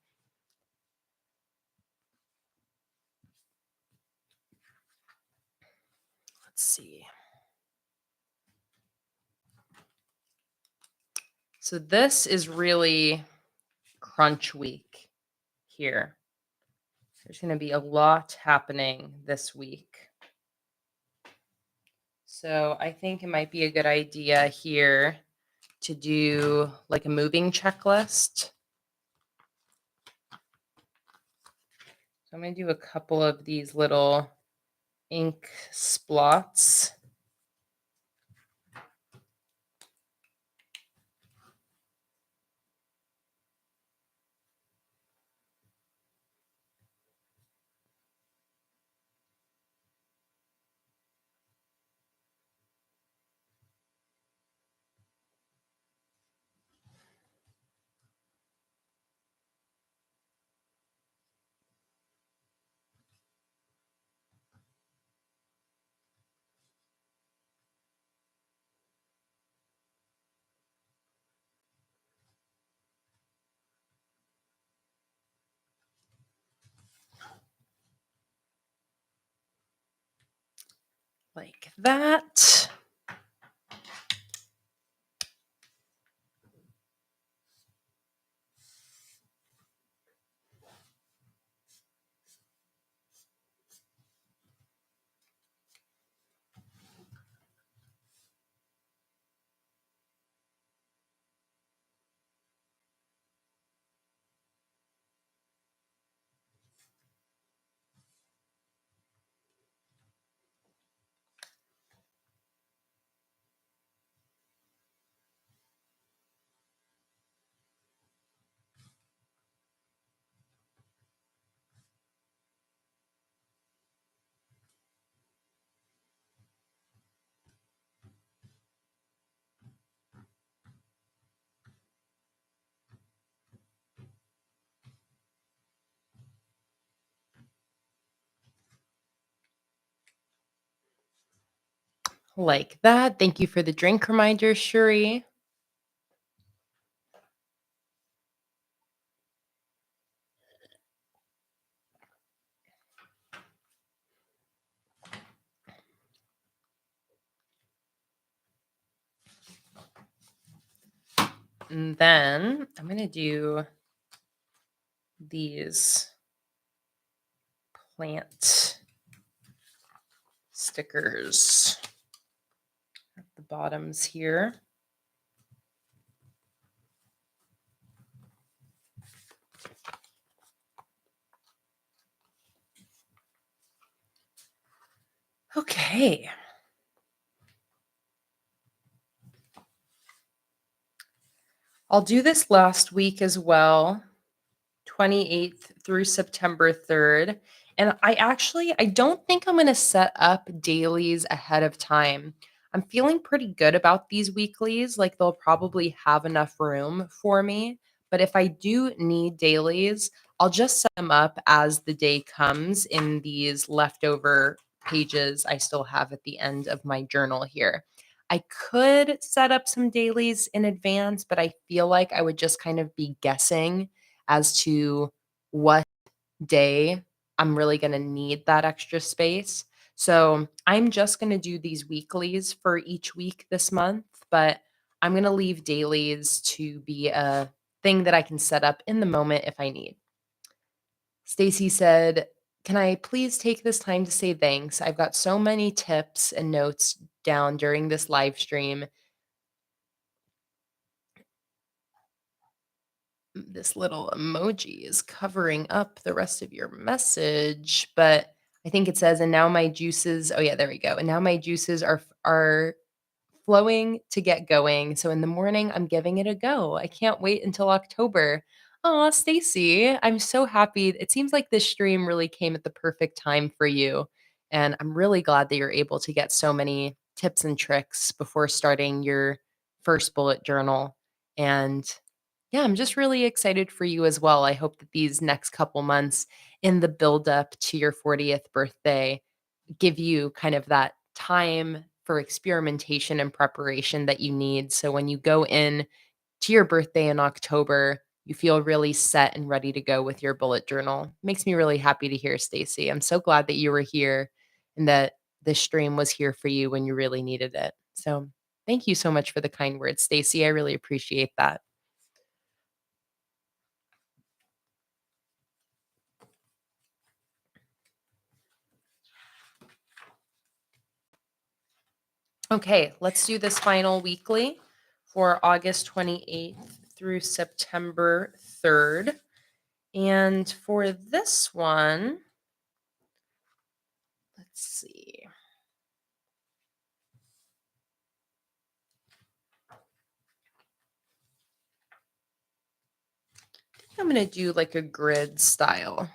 Let's see. So this is really crunch week here. There's going to be a lot happening this week. So I think it might be a good idea here to do like a moving checklist. So I'm going to do a couple of these little ink splots. Like that. Like that. Thank you for the drink reminder, Shuri. And then I'm going to do these plant stickers at the bottoms here. Okay. I'll do this last week as well, 28th through September 3rd. And I don't think I'm going to set up dailies ahead of time. I'm feeling pretty good about these weeklies. Like they'll probably have enough room for me. But if I do need dailies, I'll just set them up as the day comes in these leftover pages I still have at the end of my journal here. I could set up some dailies in advance, but I feel like I would just kind of be guessing as to what day I'm really going to need that extra space. So I'm just going to do these weeklies for each week this month, but I'm going to leave dailies to be a thing that I can set up in the moment if I need. Stacy said, "Can I please take this time to say thanks? I've got so many tips and notes down during this live stream. This little emoji is covering up the rest of your message, but I think it says, and now my juices, oh yeah, there we go. And now my juices are flowing to get going. So in the morning, I'm giving it a go. I can't wait until October. Aw, Stacy, I'm so happy. It seems like this stream really came at the perfect time for you. And I'm really glad that you're able to get so many tips and tricks before starting your first bullet journal. And yeah, I'm just really excited for you as well. I hope that these next couple months in the build up to your 40th birthday give you kind of that time for experimentation and preparation that you need. So when you go in to your birthday in October, you feel really set and ready to go with your bullet journal. Makes me really happy to hear, Stacy. I'm so glad that you were here and that this stream was here for you when you really needed it. So thank you so much for the kind words, Stacy. I really appreciate that. Okay, let's do this final weekly for August 28th through September 3rd. And for this one, let's see. I think I'm going to do like a grid style.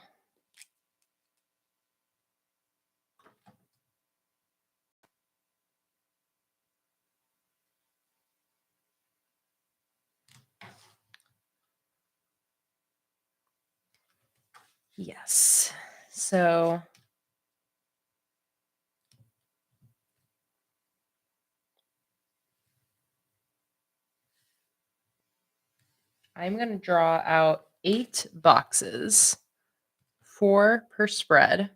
Yes. So I'm going to draw out 8 boxes, 4 per spread.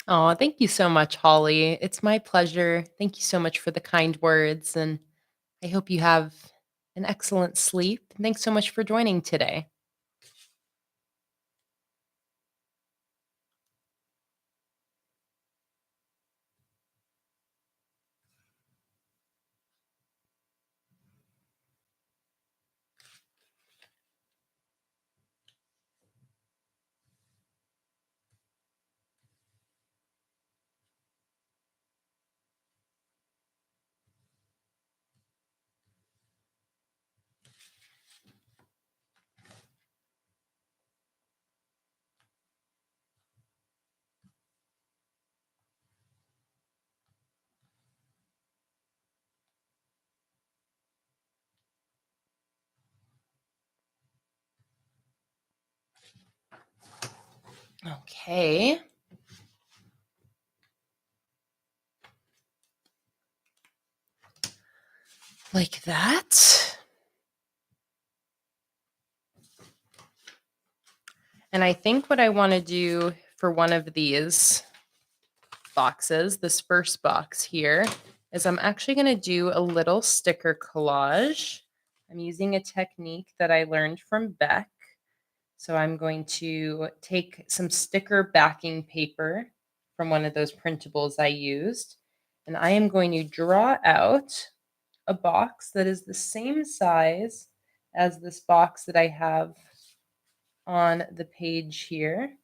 Oh, thank you so much, Holly. It's my pleasure. Thank you so much for the kind words, and I hope you have an excellent sleep. Thanks so much for joining today. Okay. Like that. And I think what I want to do for one of these boxes, this first box here, is I'm actually going to do a little sticker collage. I'm using a technique that I learned from Beck. So I'm going to take some sticker backing paper from one of those printables I used, and I am going to draw out a box that is the same size as this box that I have on the page here.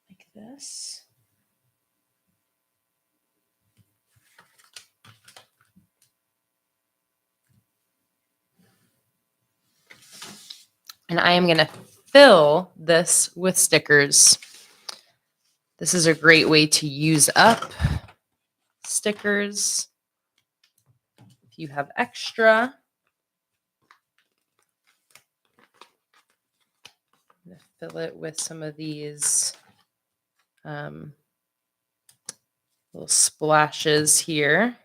Like this. And I am going to fill this with stickers. This is a great way to use up stickers. If you have extra, I'm going to fill it with some of these little splashes here.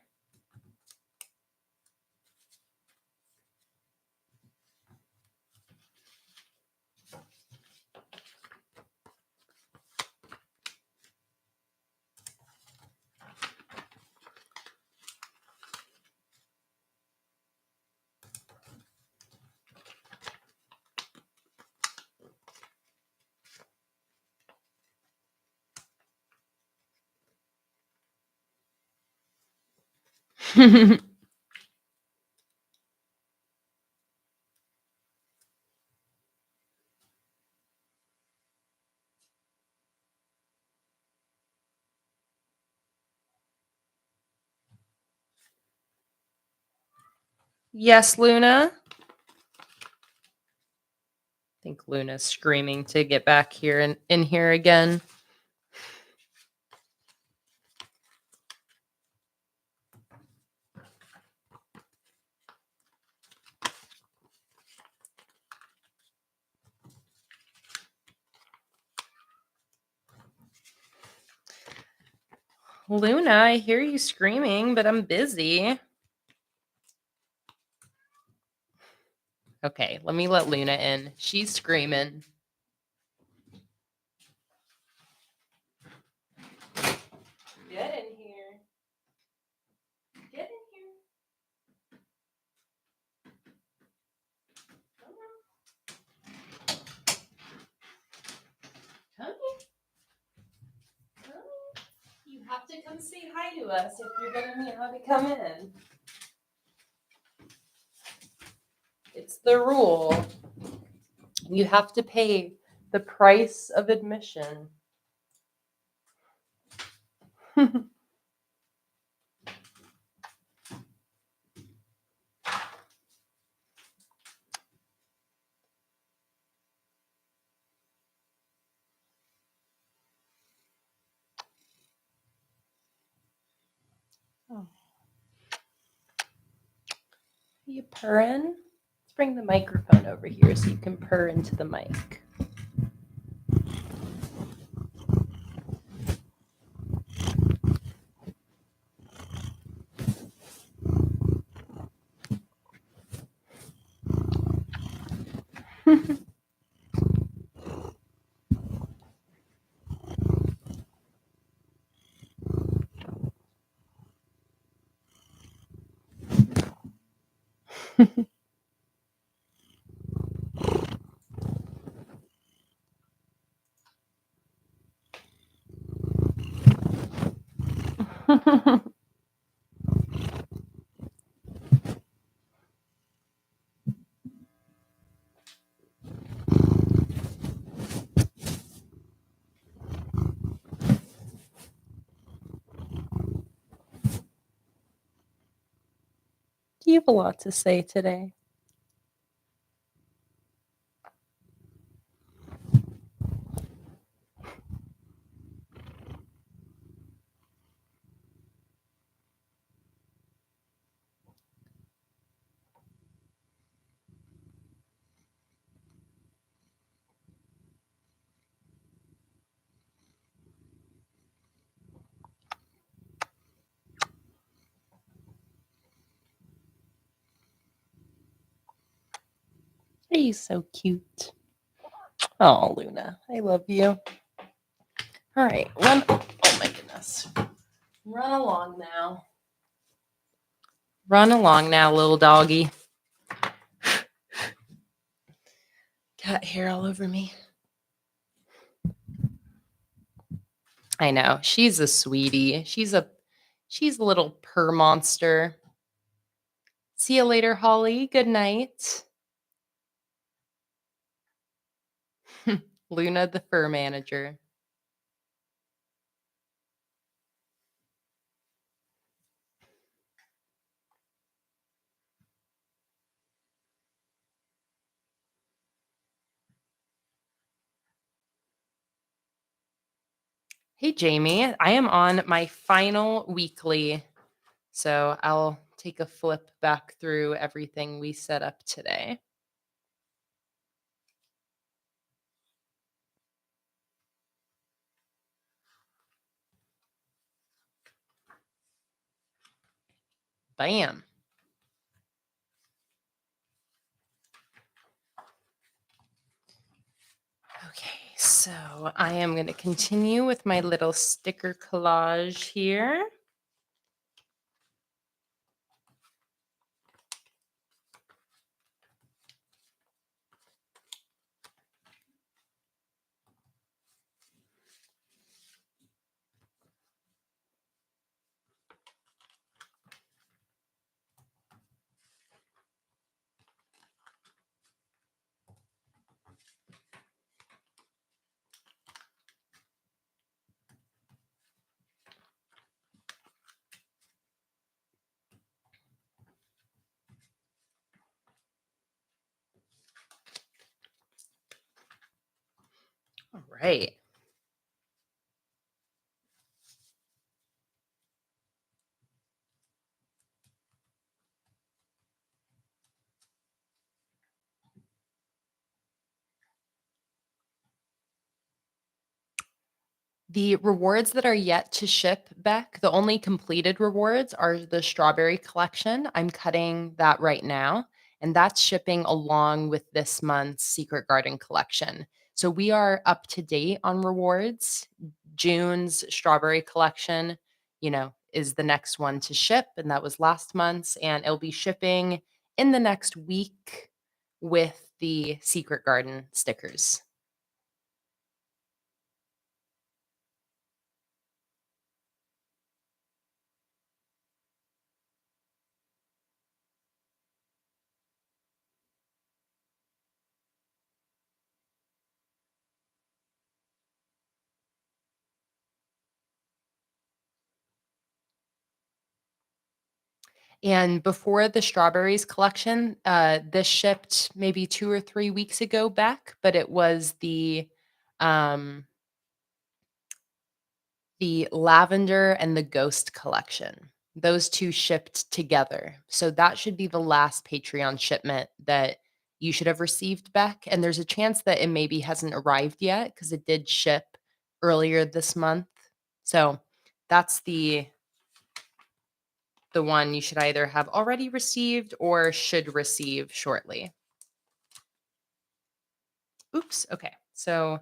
Yes, Luna. I think Luna's screaming to get back here and in here again. Luna, I hear you screaming, but I'm busy. Okay, let me let Luna in. She's screaming. Get in here. Get in here. Come on. Come here. Come here. You have to come say hi to us if you're going to be able to come in. It's the rule. You have to pay the price of admission. Oh. You purring? Let's bring the microphone over here so you can purr into the mic. You have a lot to say today. He's so cute. Oh, Luna, I love you. All right, run. Oh my goodness. Run along now. Run along now, little doggy. Cat hair all over me. I know. She's a sweetie. She's a little purr monster. See you later, Holly. Good night. Luna the fur manager. Hey, Jamie. I am on my final weekly, so I'll take a flip back through everything we set up today. Bam. Okay, so I am going to continue with my little sticker collage here. All right. The rewards that are yet to ship, Beck, the only completed rewards are the strawberry collection. I'm cutting that right now, and that's shipping along with this month's Secret Garden collection. So we are up to date on rewards. June's strawberry collection, is the next one to ship, and that was last month's, and it'll be shipping in the next week with the Secret Garden stickers. And before the strawberries collection, this shipped maybe 2 or 3 weeks ago back, but it was um, the lavender and the ghost collection. Those 2 shipped together. So that should be the last Patreon shipment that you should have received back, and there's a chance that it maybe hasn't arrived yet because it did ship earlier this month. So that's the one you should either have already received or should receive shortly. Oops. Okay. So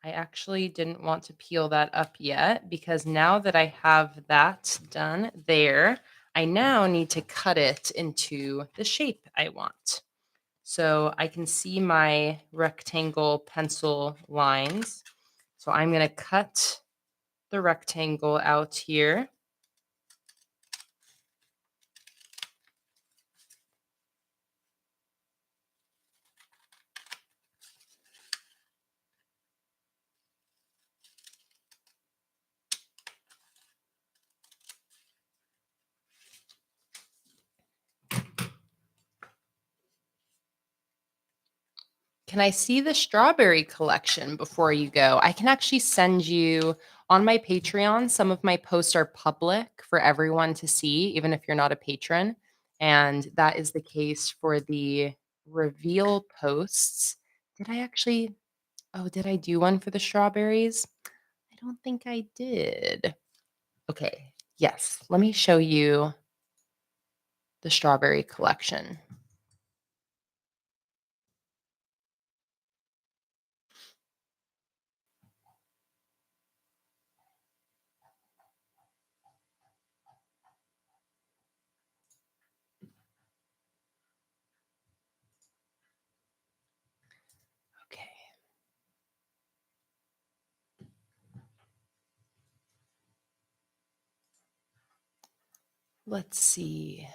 I actually didn't want to peel that up yet because now that I have that done there, I now need to cut it into the shape I want. So I can see my rectangle pencil lines. So I'm going to cut the rectangle out here. Can I see the strawberry collection before you go? I can actually send you on my Patreon. Some of my posts are public for everyone to see, even if you're not a patron. And that is the case for the reveal posts. Did I actually? Oh, did I do one for the strawberries? I don't think I did. Okay. Yes. Let me show you the strawberry collection. Okay. Let's see.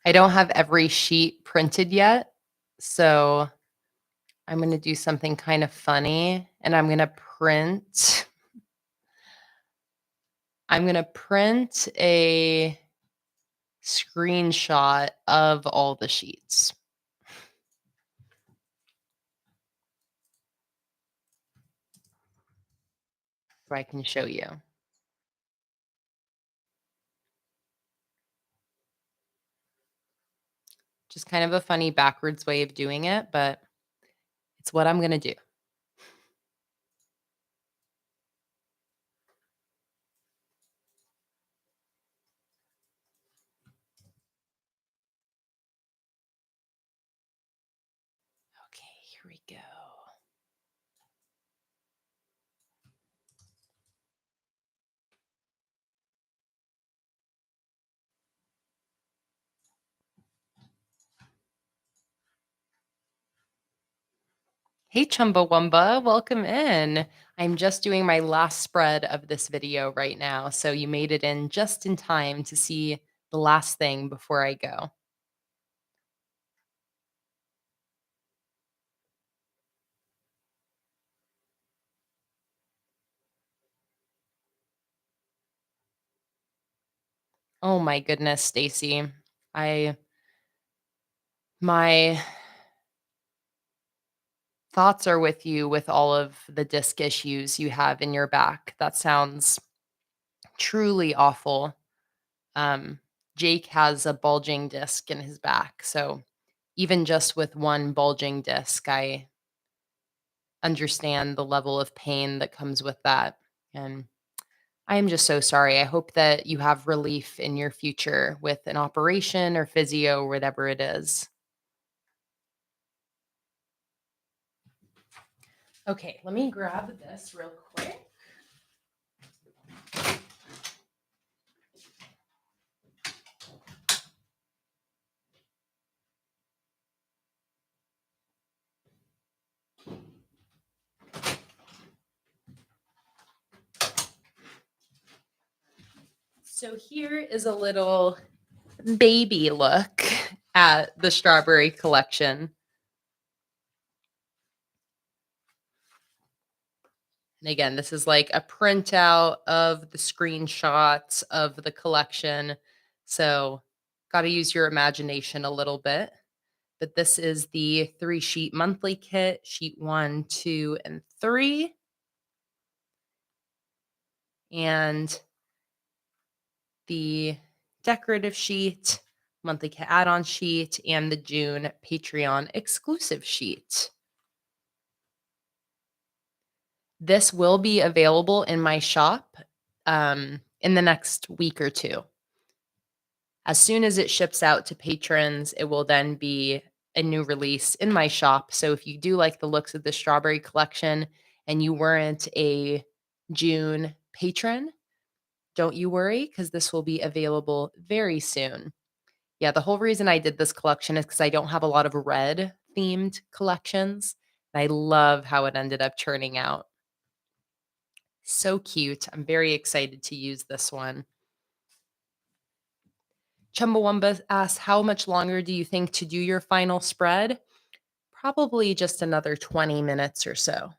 I don't have every sheet printed yet, so I'm gonna do something kind of funny, and I'm gonna print a screenshot of all the sheets so I can show you. Just kind of a funny backwards way of doing it, but it's what I'm gonna do. Okay, here we go. Hey, Chumbawamba, welcome in. I'm just doing my last spread of this video right now, so you made it in just in time to see the last thing before I go. Oh my goodness, Stacy. I my thoughts are with you with all of the disc issues you have in your back. That sounds truly awful. Um, Jake has a bulging disc in his back, so even just with one bulging disc, I understand the level of pain that comes with that. And I am just so sorry. I hope that you have relief in your future with an operation or physio or whatever it is. Okay, let me grab this real quick. So here is a little baby look at the strawberry collection. And again, this is like a printout of the screenshots of the collection. So, got to use your imagination a little bit. But this is the 3-sheet monthly kit, sheet 1, 2, and 3. And the decorative sheet monthly kit add-on sheet and the June Patreon exclusive sheet. This will be available in my shop in the next week or two. As soon as it ships out to patrons, it will then be a new release in my shop. So if you do like the looks of the strawberry collection and you weren't a June patron, don't you worry, because this will be available very soon. Yeah, the whole reason I did this collection is because I don't have a lot of red themed collections. I love how it ended up turning out. So cute. I'm very excited to use this one. Chumbawamba asks, how much longer do you think to do your final spread? Probably just another 20 minutes or so.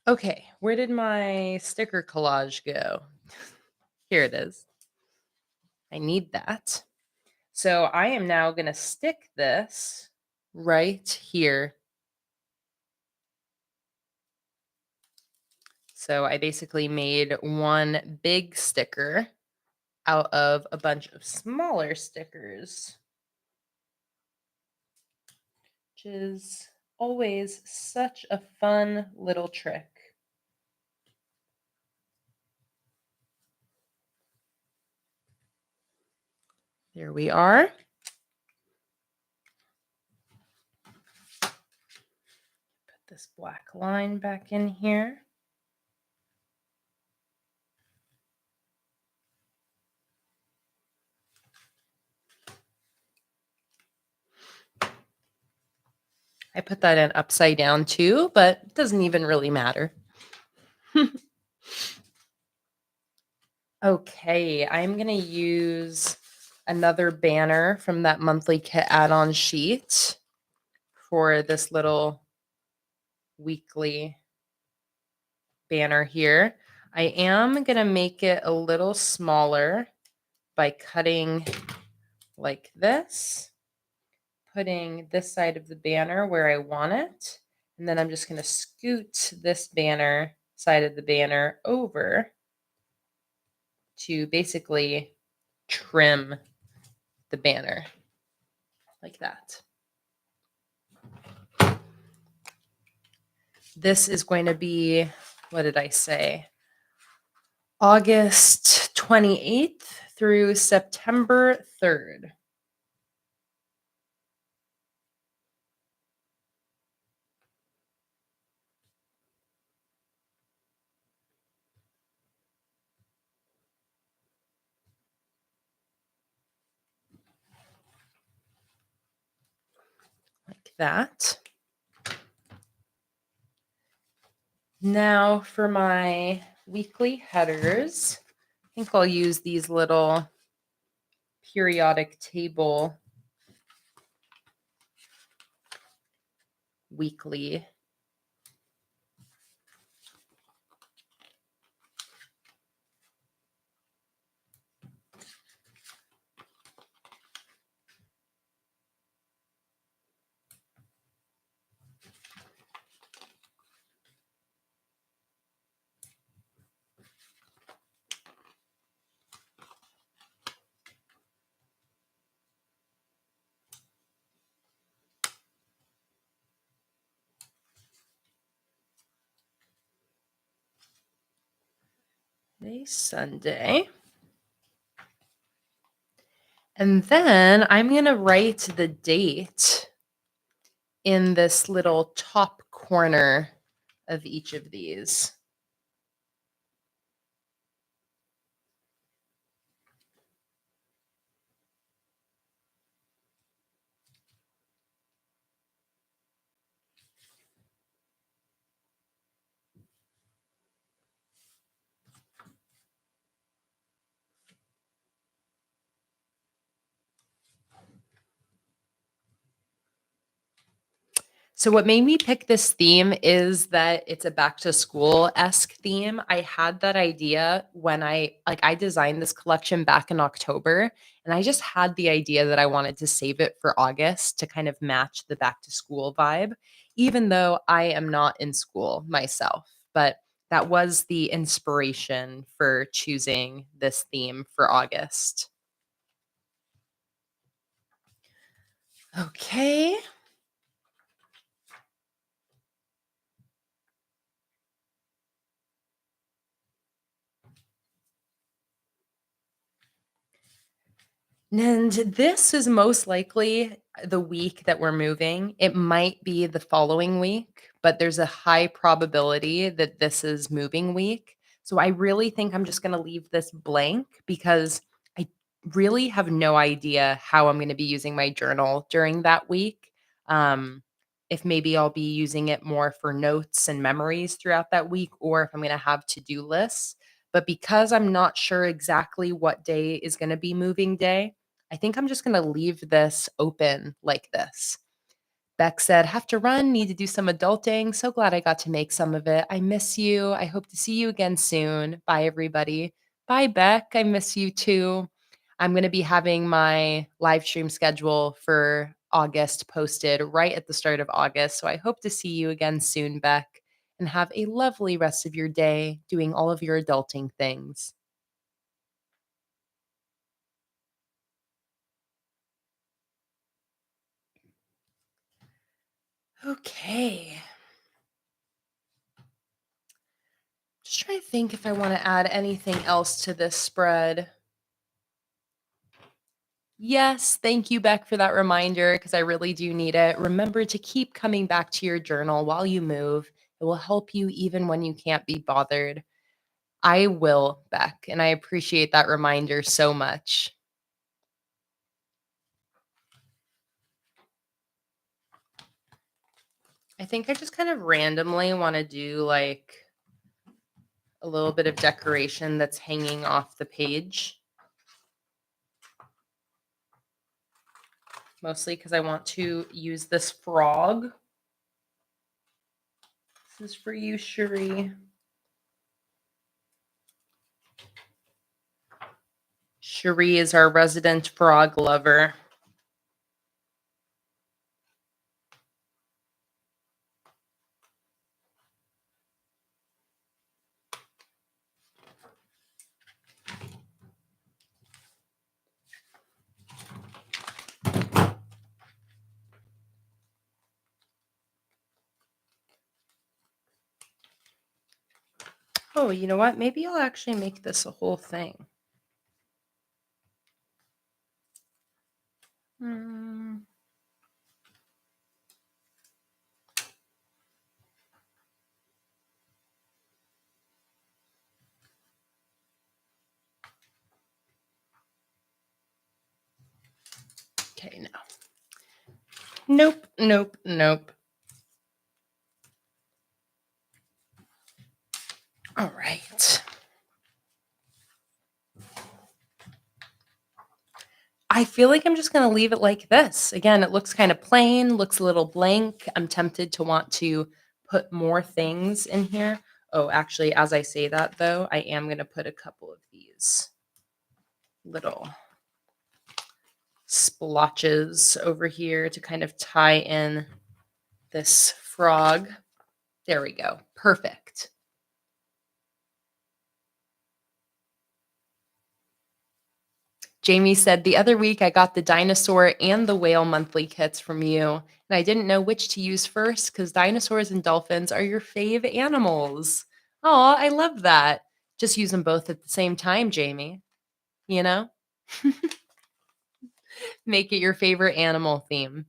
Okay, where did my sticker collage go? Here it is. I need that. So I am now going to stick this right here. So I basically made one big sticker out of a bunch of smaller stickers, which is always such a fun little trick. There we are. Put this black line back in here. I put that in upside down too, but it doesn't even really matter. Okay, I'm going to use another banner from that monthly kit add-on sheet for this little weekly banner here. I am going to make it a little smaller by cutting like this, putting this side of the banner where I want it, and then I'm just going to scoot this banner side of the banner over to basically trim the banner like that. This is going to be, what did I say? August 28th through September 3rd. Like that. Now for my weekly headers, I think I'll use these little periodic table weekly. Today's Sunday. And then I'm going to write the date in this little top corner of each of these. So what made me pick this theme is that it's a back to school-esque theme. I had that idea when I designed this collection back in October, and I just had the idea that I wanted to save it for August to kind of match the back to school vibe, even though I am not in school myself. But that was the inspiration for choosing this theme for August. Okay. And this is most likely the week that we're moving. It might be the following week, but there's a high probability that this is moving week. So I really think I'm just going to leave this blank because I really have no idea how I'm going to be using my journal during that week. Um, if maybe I'll be using it more for notes and memories throughout that week, or if I'm going to have to do lists. But because I'm not sure exactly what day is going to be moving day, I think I'm just gonna leave this open like this. Beck said, "Have to run, need to do some adulting. So glad I got to make some of it. I miss you. I hope to see you again soon. Bye, everybody." Bye, Beck. I miss you too. I'm going to be having my live stream schedule for August posted right at the start of August. So I hope to see you again soon, Beck, and have a lovely rest of your day doing all of your adulting things. Okay. Just trying to think if I want to add anything else to this spread. Yes, thank you, Beck, for that reminder because I really do need it. Remember to keep coming back to your journal while you move. It will help you even when you can't be bothered. I will, Beck, and I appreciate that reminder so much. I think I just kind of randomly want to do like a little bit of decoration that's hanging off the page. Mostly because I want to use this frog. This is for you, Cherie. Cherie is our resident frog lover. Oh, you know what? Maybe I'll actually make this a whole thing. Hmm. Okay, no. Nope, nope, nope. All right. I feel like I'm just going to leave it like this. Again, it looks kind of plain, looks a little blank. I'm tempted to want to put more things in here. Oh, actually, as I say that, though, I am going to put a couple of these little splotches over here to kind of tie in this frog. There we go. Perfect. Jamie said, "The other week I got the dinosaur and the whale monthly kits from you, and I didn't know which to use first because dinosaurs and dolphins are your fave animals." Oh, I love that. Just use them both at the same time, Jamie. You know, make it your favorite animal theme.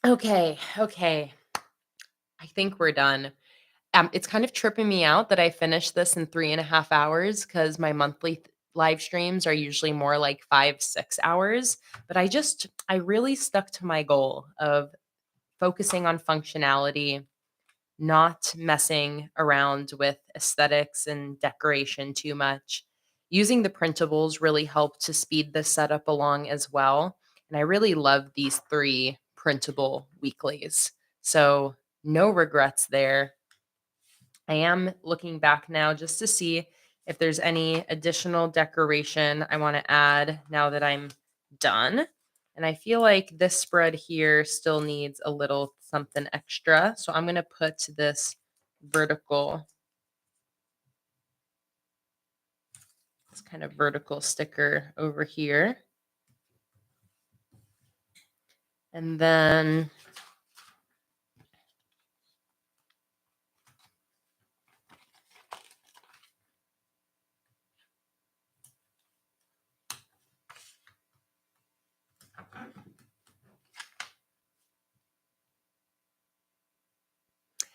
Okay, okay. I think we're done. It's kind of tripping me out that I finished this in 3.5 hours because my monthly live streams are usually more like 5, 6 hours. But I really stuck to my goal of focusing on functionality, not messing around with aesthetics and decoration too much. Using the printables really helped to speed the setup along as well. And I really love these 3 printable weeklies. So, no regrets there. I am looking back now just to see if there's any additional decoration I want to add now that I'm done. And I feel like this spread here still needs a little something extra. So I'm going to put this vertical, this kind of vertical sticker over here. And then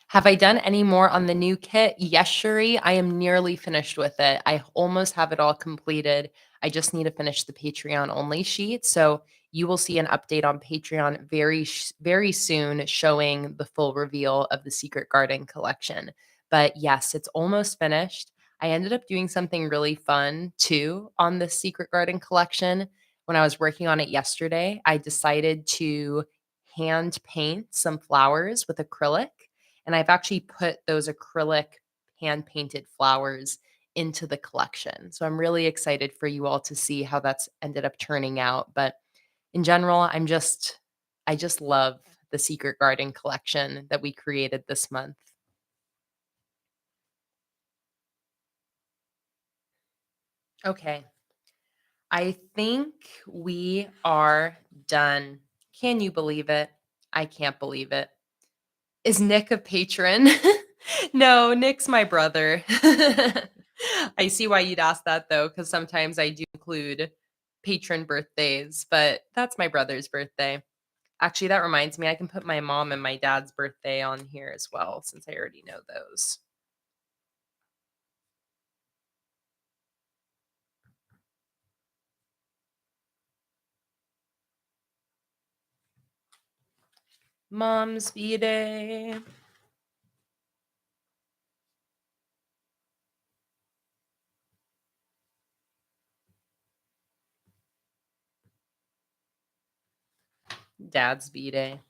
have I done any more on the new kit? Yes, Shuri, I am nearly finished with it. I almost have it all completed. I just need to finish the Patreon only sheet. So you will see an update on Patreon very soon showing the full reveal of the Secret Garden collection. But yes, it's almost finished. I ended up doing something really fun too on the Secret Garden collection. When I was working on it yesterday, I decided to hand paint some flowers with acrylic, and I've actually put those acrylic hand painted flowers into the collection. So I'm really excited for you all to see how that's ended up turning out. But in general, I just love the Secret Garden collection that we created this month. Okay. I think we are done. Can you believe it? I can't believe it. Is Nick a patron? No, Nick's my brother. I see why you'd ask that though, because sometimes I do include patron birthdays, but that's my brother's birthday. Actually, that reminds me, I can put my mom and my dad's birthday on here as well, since I already know those. Mom's B-Day. Dad's B-Day.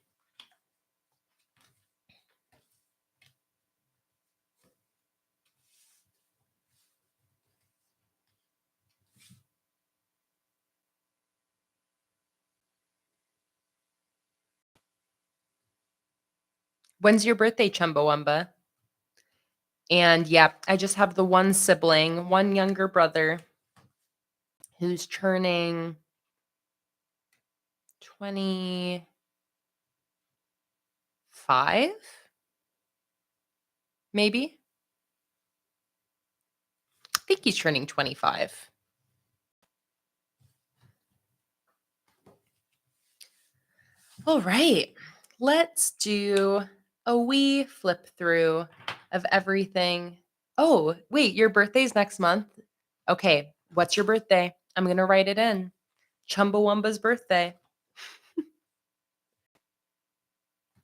When's your birthday, Chumbawamba? And yeah, I just have the one sibling, one younger brother who's turning 25, maybe. I think he's turning 25. All right, let's do a wee flip through of everything. Oh, wait, your birthday's next month? Okay, what's your birthday? I'm going to write it in. Chumbawamba's birthday.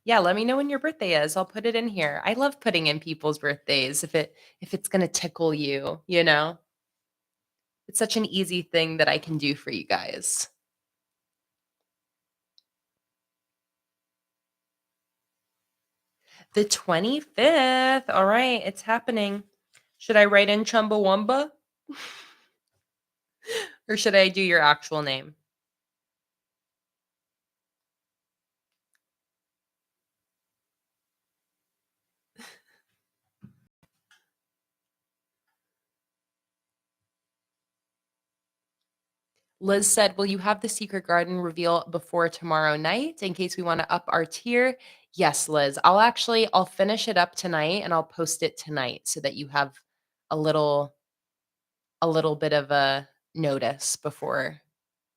Yeah, let me know when your birthday is. I'll put it in here. I love putting in people's birthdays if it's going to tickle you, you know? It's such an easy thing that I can do for you guys. The 25th. All right, it's happening. Should I write in Chumbawamba? Or should I do your actual name? Liz said, "Will you have the secret garden reveal before tomorrow night in case we want to up our tier?" Yes, Liz. I'll finish it up tonight and I'll post it tonight so that you have a little bit of a notice before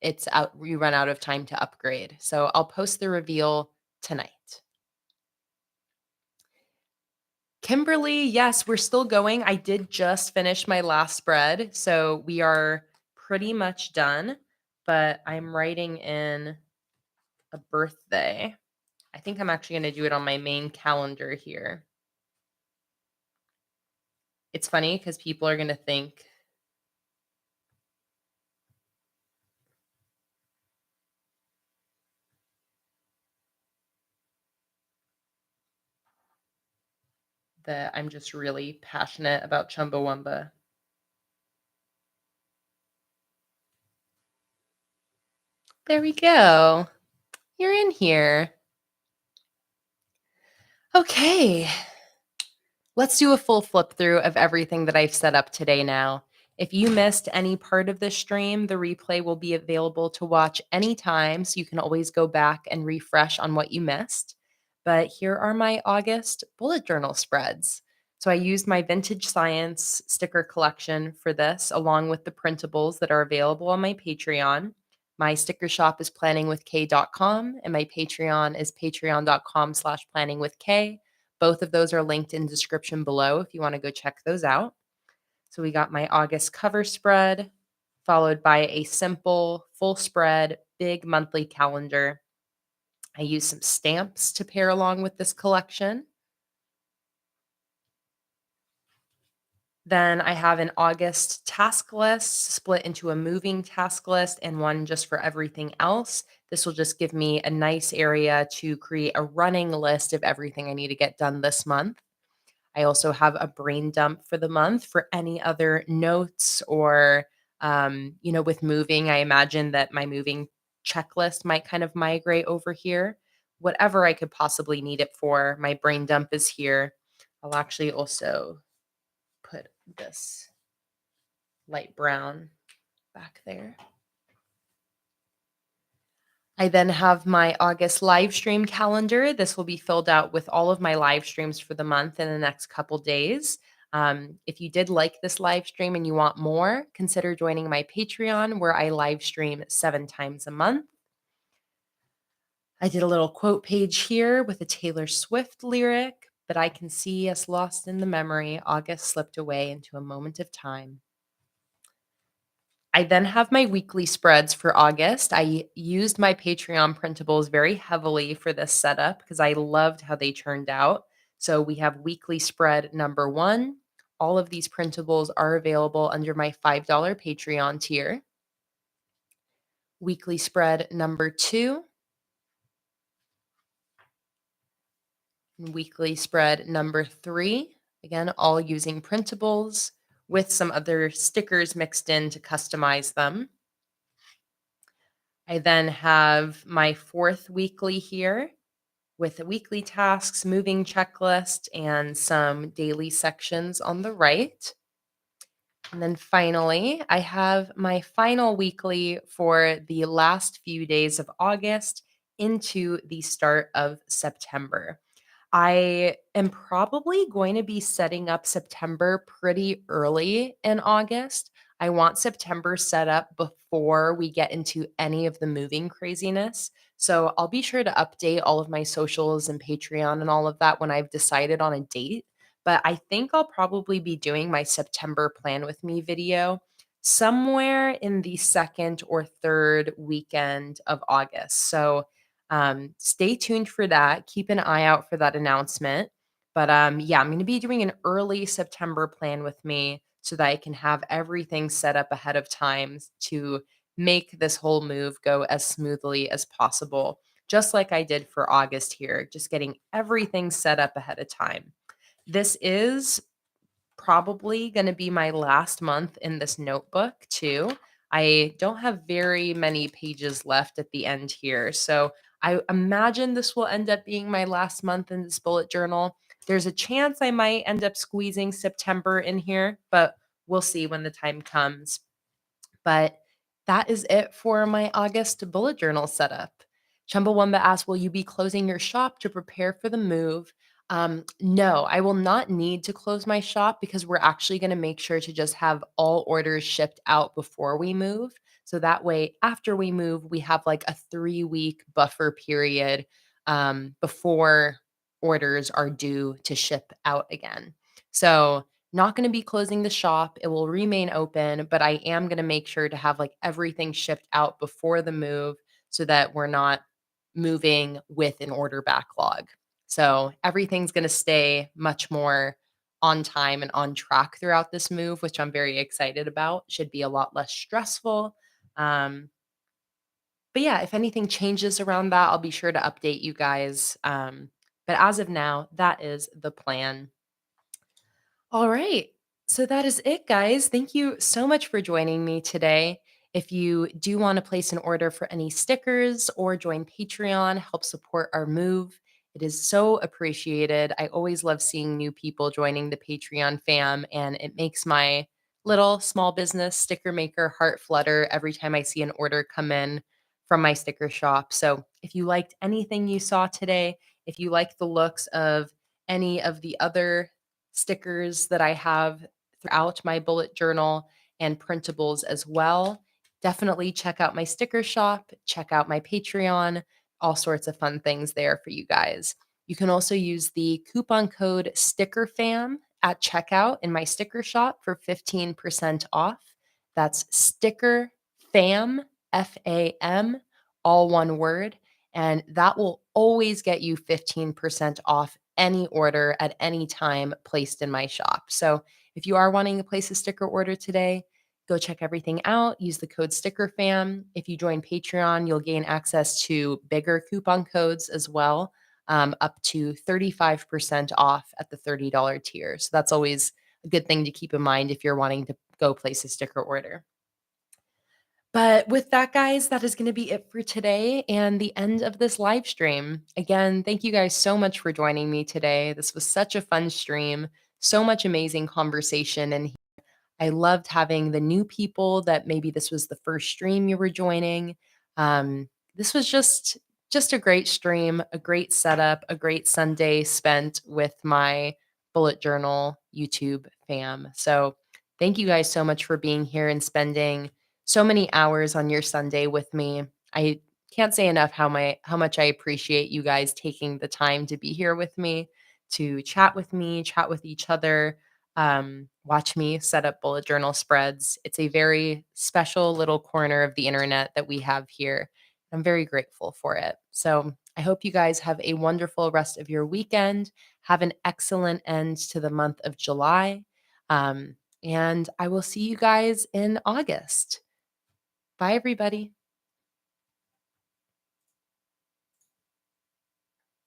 it's out you run out of time to upgrade. So I'll post the reveal tonight. Kimberly, yes, we're still going. I did just finish my last spread, so we are pretty much done, but I'm writing in a birthday. I think I'm actually going to do it on my main calendar here. It's funny because people are going to think, that I'm just really passionate about Chumbawamba. There we go. You're in here. Okay. Let's do a full flip through of everything that I've set up today now. If you missed any part of this stream, the replay will be available to watch anytime, so you can always go back and refresh on what you missed. But here are my August bullet journal spreads. So I used my Vintage Science sticker collection for this, along with the printables that are available on my Patreon. My sticker shop is planningwithkay.com, and my Patreon is patreon.com/planningwithkay. Both of those are linked in the description below if you want to go check those out. So we got my August cover spread, followed by a simple full spread, big monthly calendar. I use some stamps to pair along with this collection. Then I have an August task list split into a moving task list and one just for everything else. This will just give me a nice area to create a running list of everything I need to get done this month. I also have a brain dump for the month for any other notes or, with moving, I imagine that my moving checklist might kind of migrate over here. Whatever I could possibly need it for, my brain dump is here. I'll actually also put this light brown back there. I then have my August live stream calendar. This will be filled out with all of my live streams for the month in the next couple days. If you did like this live stream and you want more, consider joining my Patreon where I live stream 7 times a month. I did a little quote page here with a Taylor Swift lyric, but I can see us lost in the memory. August slipped away into a moment of time. I then have my weekly spreads for August. I used my Patreon printables very heavily for this setup because I loved how they turned out. So we have weekly spread number 1. All of these printables are available under my $5 Patreon tier. Weekly spread number 2, and weekly spread number 3. Again, all using printables with some other stickers mixed in to customize them. I then have my 4th weekly here with the weekly tasks, moving checklist, and some daily sections on the right. And then finally, I have my final weekly for the last few days of August into the start of September. I am probably going to be setting up September pretty early in August. I want September set up before we get into any of the moving craziness. So I'll be sure to update all of my socials and Patreon and all of that when I've decided on a date. But I think I'll probably be doing my September plan with me video somewhere in the second or third weekend of August. So stay tuned for that. Keep an eye out for that announcement. But yeah, I'm going to be doing an early September plan with me so that I can have everything set up ahead of time to make this whole move go as smoothly as possible, just like I did for August here, just getting everything set up ahead of time. This is probably going to be my last month in this notebook too. I don't have very many pages left at the end here. So I imagine this will end up being my last month in this bullet journal. There's a chance I might end up squeezing September in here, but we'll see when the time comes. But that is it for my August bullet journal setup. Chumbawamba asks, will you be closing your shop to prepare for the move? No, I will not need to close my shop because we're actually going to make sure to just have all orders shipped out before we move. So that way, after we move, we have like a 3-week buffer period before orders are due to ship out again. So not gonna be closing the shop, it will remain open, but I am gonna make sure to have, like, everything shipped out before the move so that we're not moving with an order backlog. So, everything's gonna stay much more on time and on track throughout this move, which I'm very excited about. Should be a lot less stressful. Um, but yeah, if anything changes around that, I'll be sure to update you guys. But as of now, that is the plan. All right. So that is it, guys. Thank you so much for joining me today. If you do want to place an order for any stickers or join Patreon, help support our move, it is so appreciated. I always love seeing new people joining the Patreon fam, and it makes my little small business sticker maker heart flutter every time I see an order come in from my sticker shop. So if you liked anything you saw today, if you like the looks of any of the other stickers that I have throughout my bullet journal and printables as well. Definitely check out my sticker shop, check out my Patreon, all sorts of fun things there for you guys. You can also use the coupon code STICKERFAM at checkout in my sticker shop for 15% off. That's sticker fam, FAM, all one word. And that will always get you 15% off any order at any time placed in my shop. So if you are wanting to place a sticker order today, go check everything out. Use the code StickerFam. If you join Patreon, you'll gain access to bigger coupon codes as well, up to 35% off at the $30 tier. So that's always a good thing to keep in mind if you're wanting to go place a sticker order. But with that, guys, that is going to be it for today and the end of this live stream. Again, thank you guys so much for joining me today. This was such a fun stream, so much amazing conversation. And I loved having the new people that maybe this was the first stream you were joining. This was just a great stream, a great setup, a great Sunday spent with my bullet journal YouTube fam. So thank you guys so much for being here and spending so many hours on your Sunday with me. I can't say enough how much I appreciate you guys taking the time to be here with me, chat with each other, watch me set up bullet journal spreads. It's a very special little corner of the internet that we have here. I'm very grateful for it. So I hope you guys have a wonderful rest of your weekend. Have an excellent end to the month of July. And I will see you guys in August. Bye, everybody.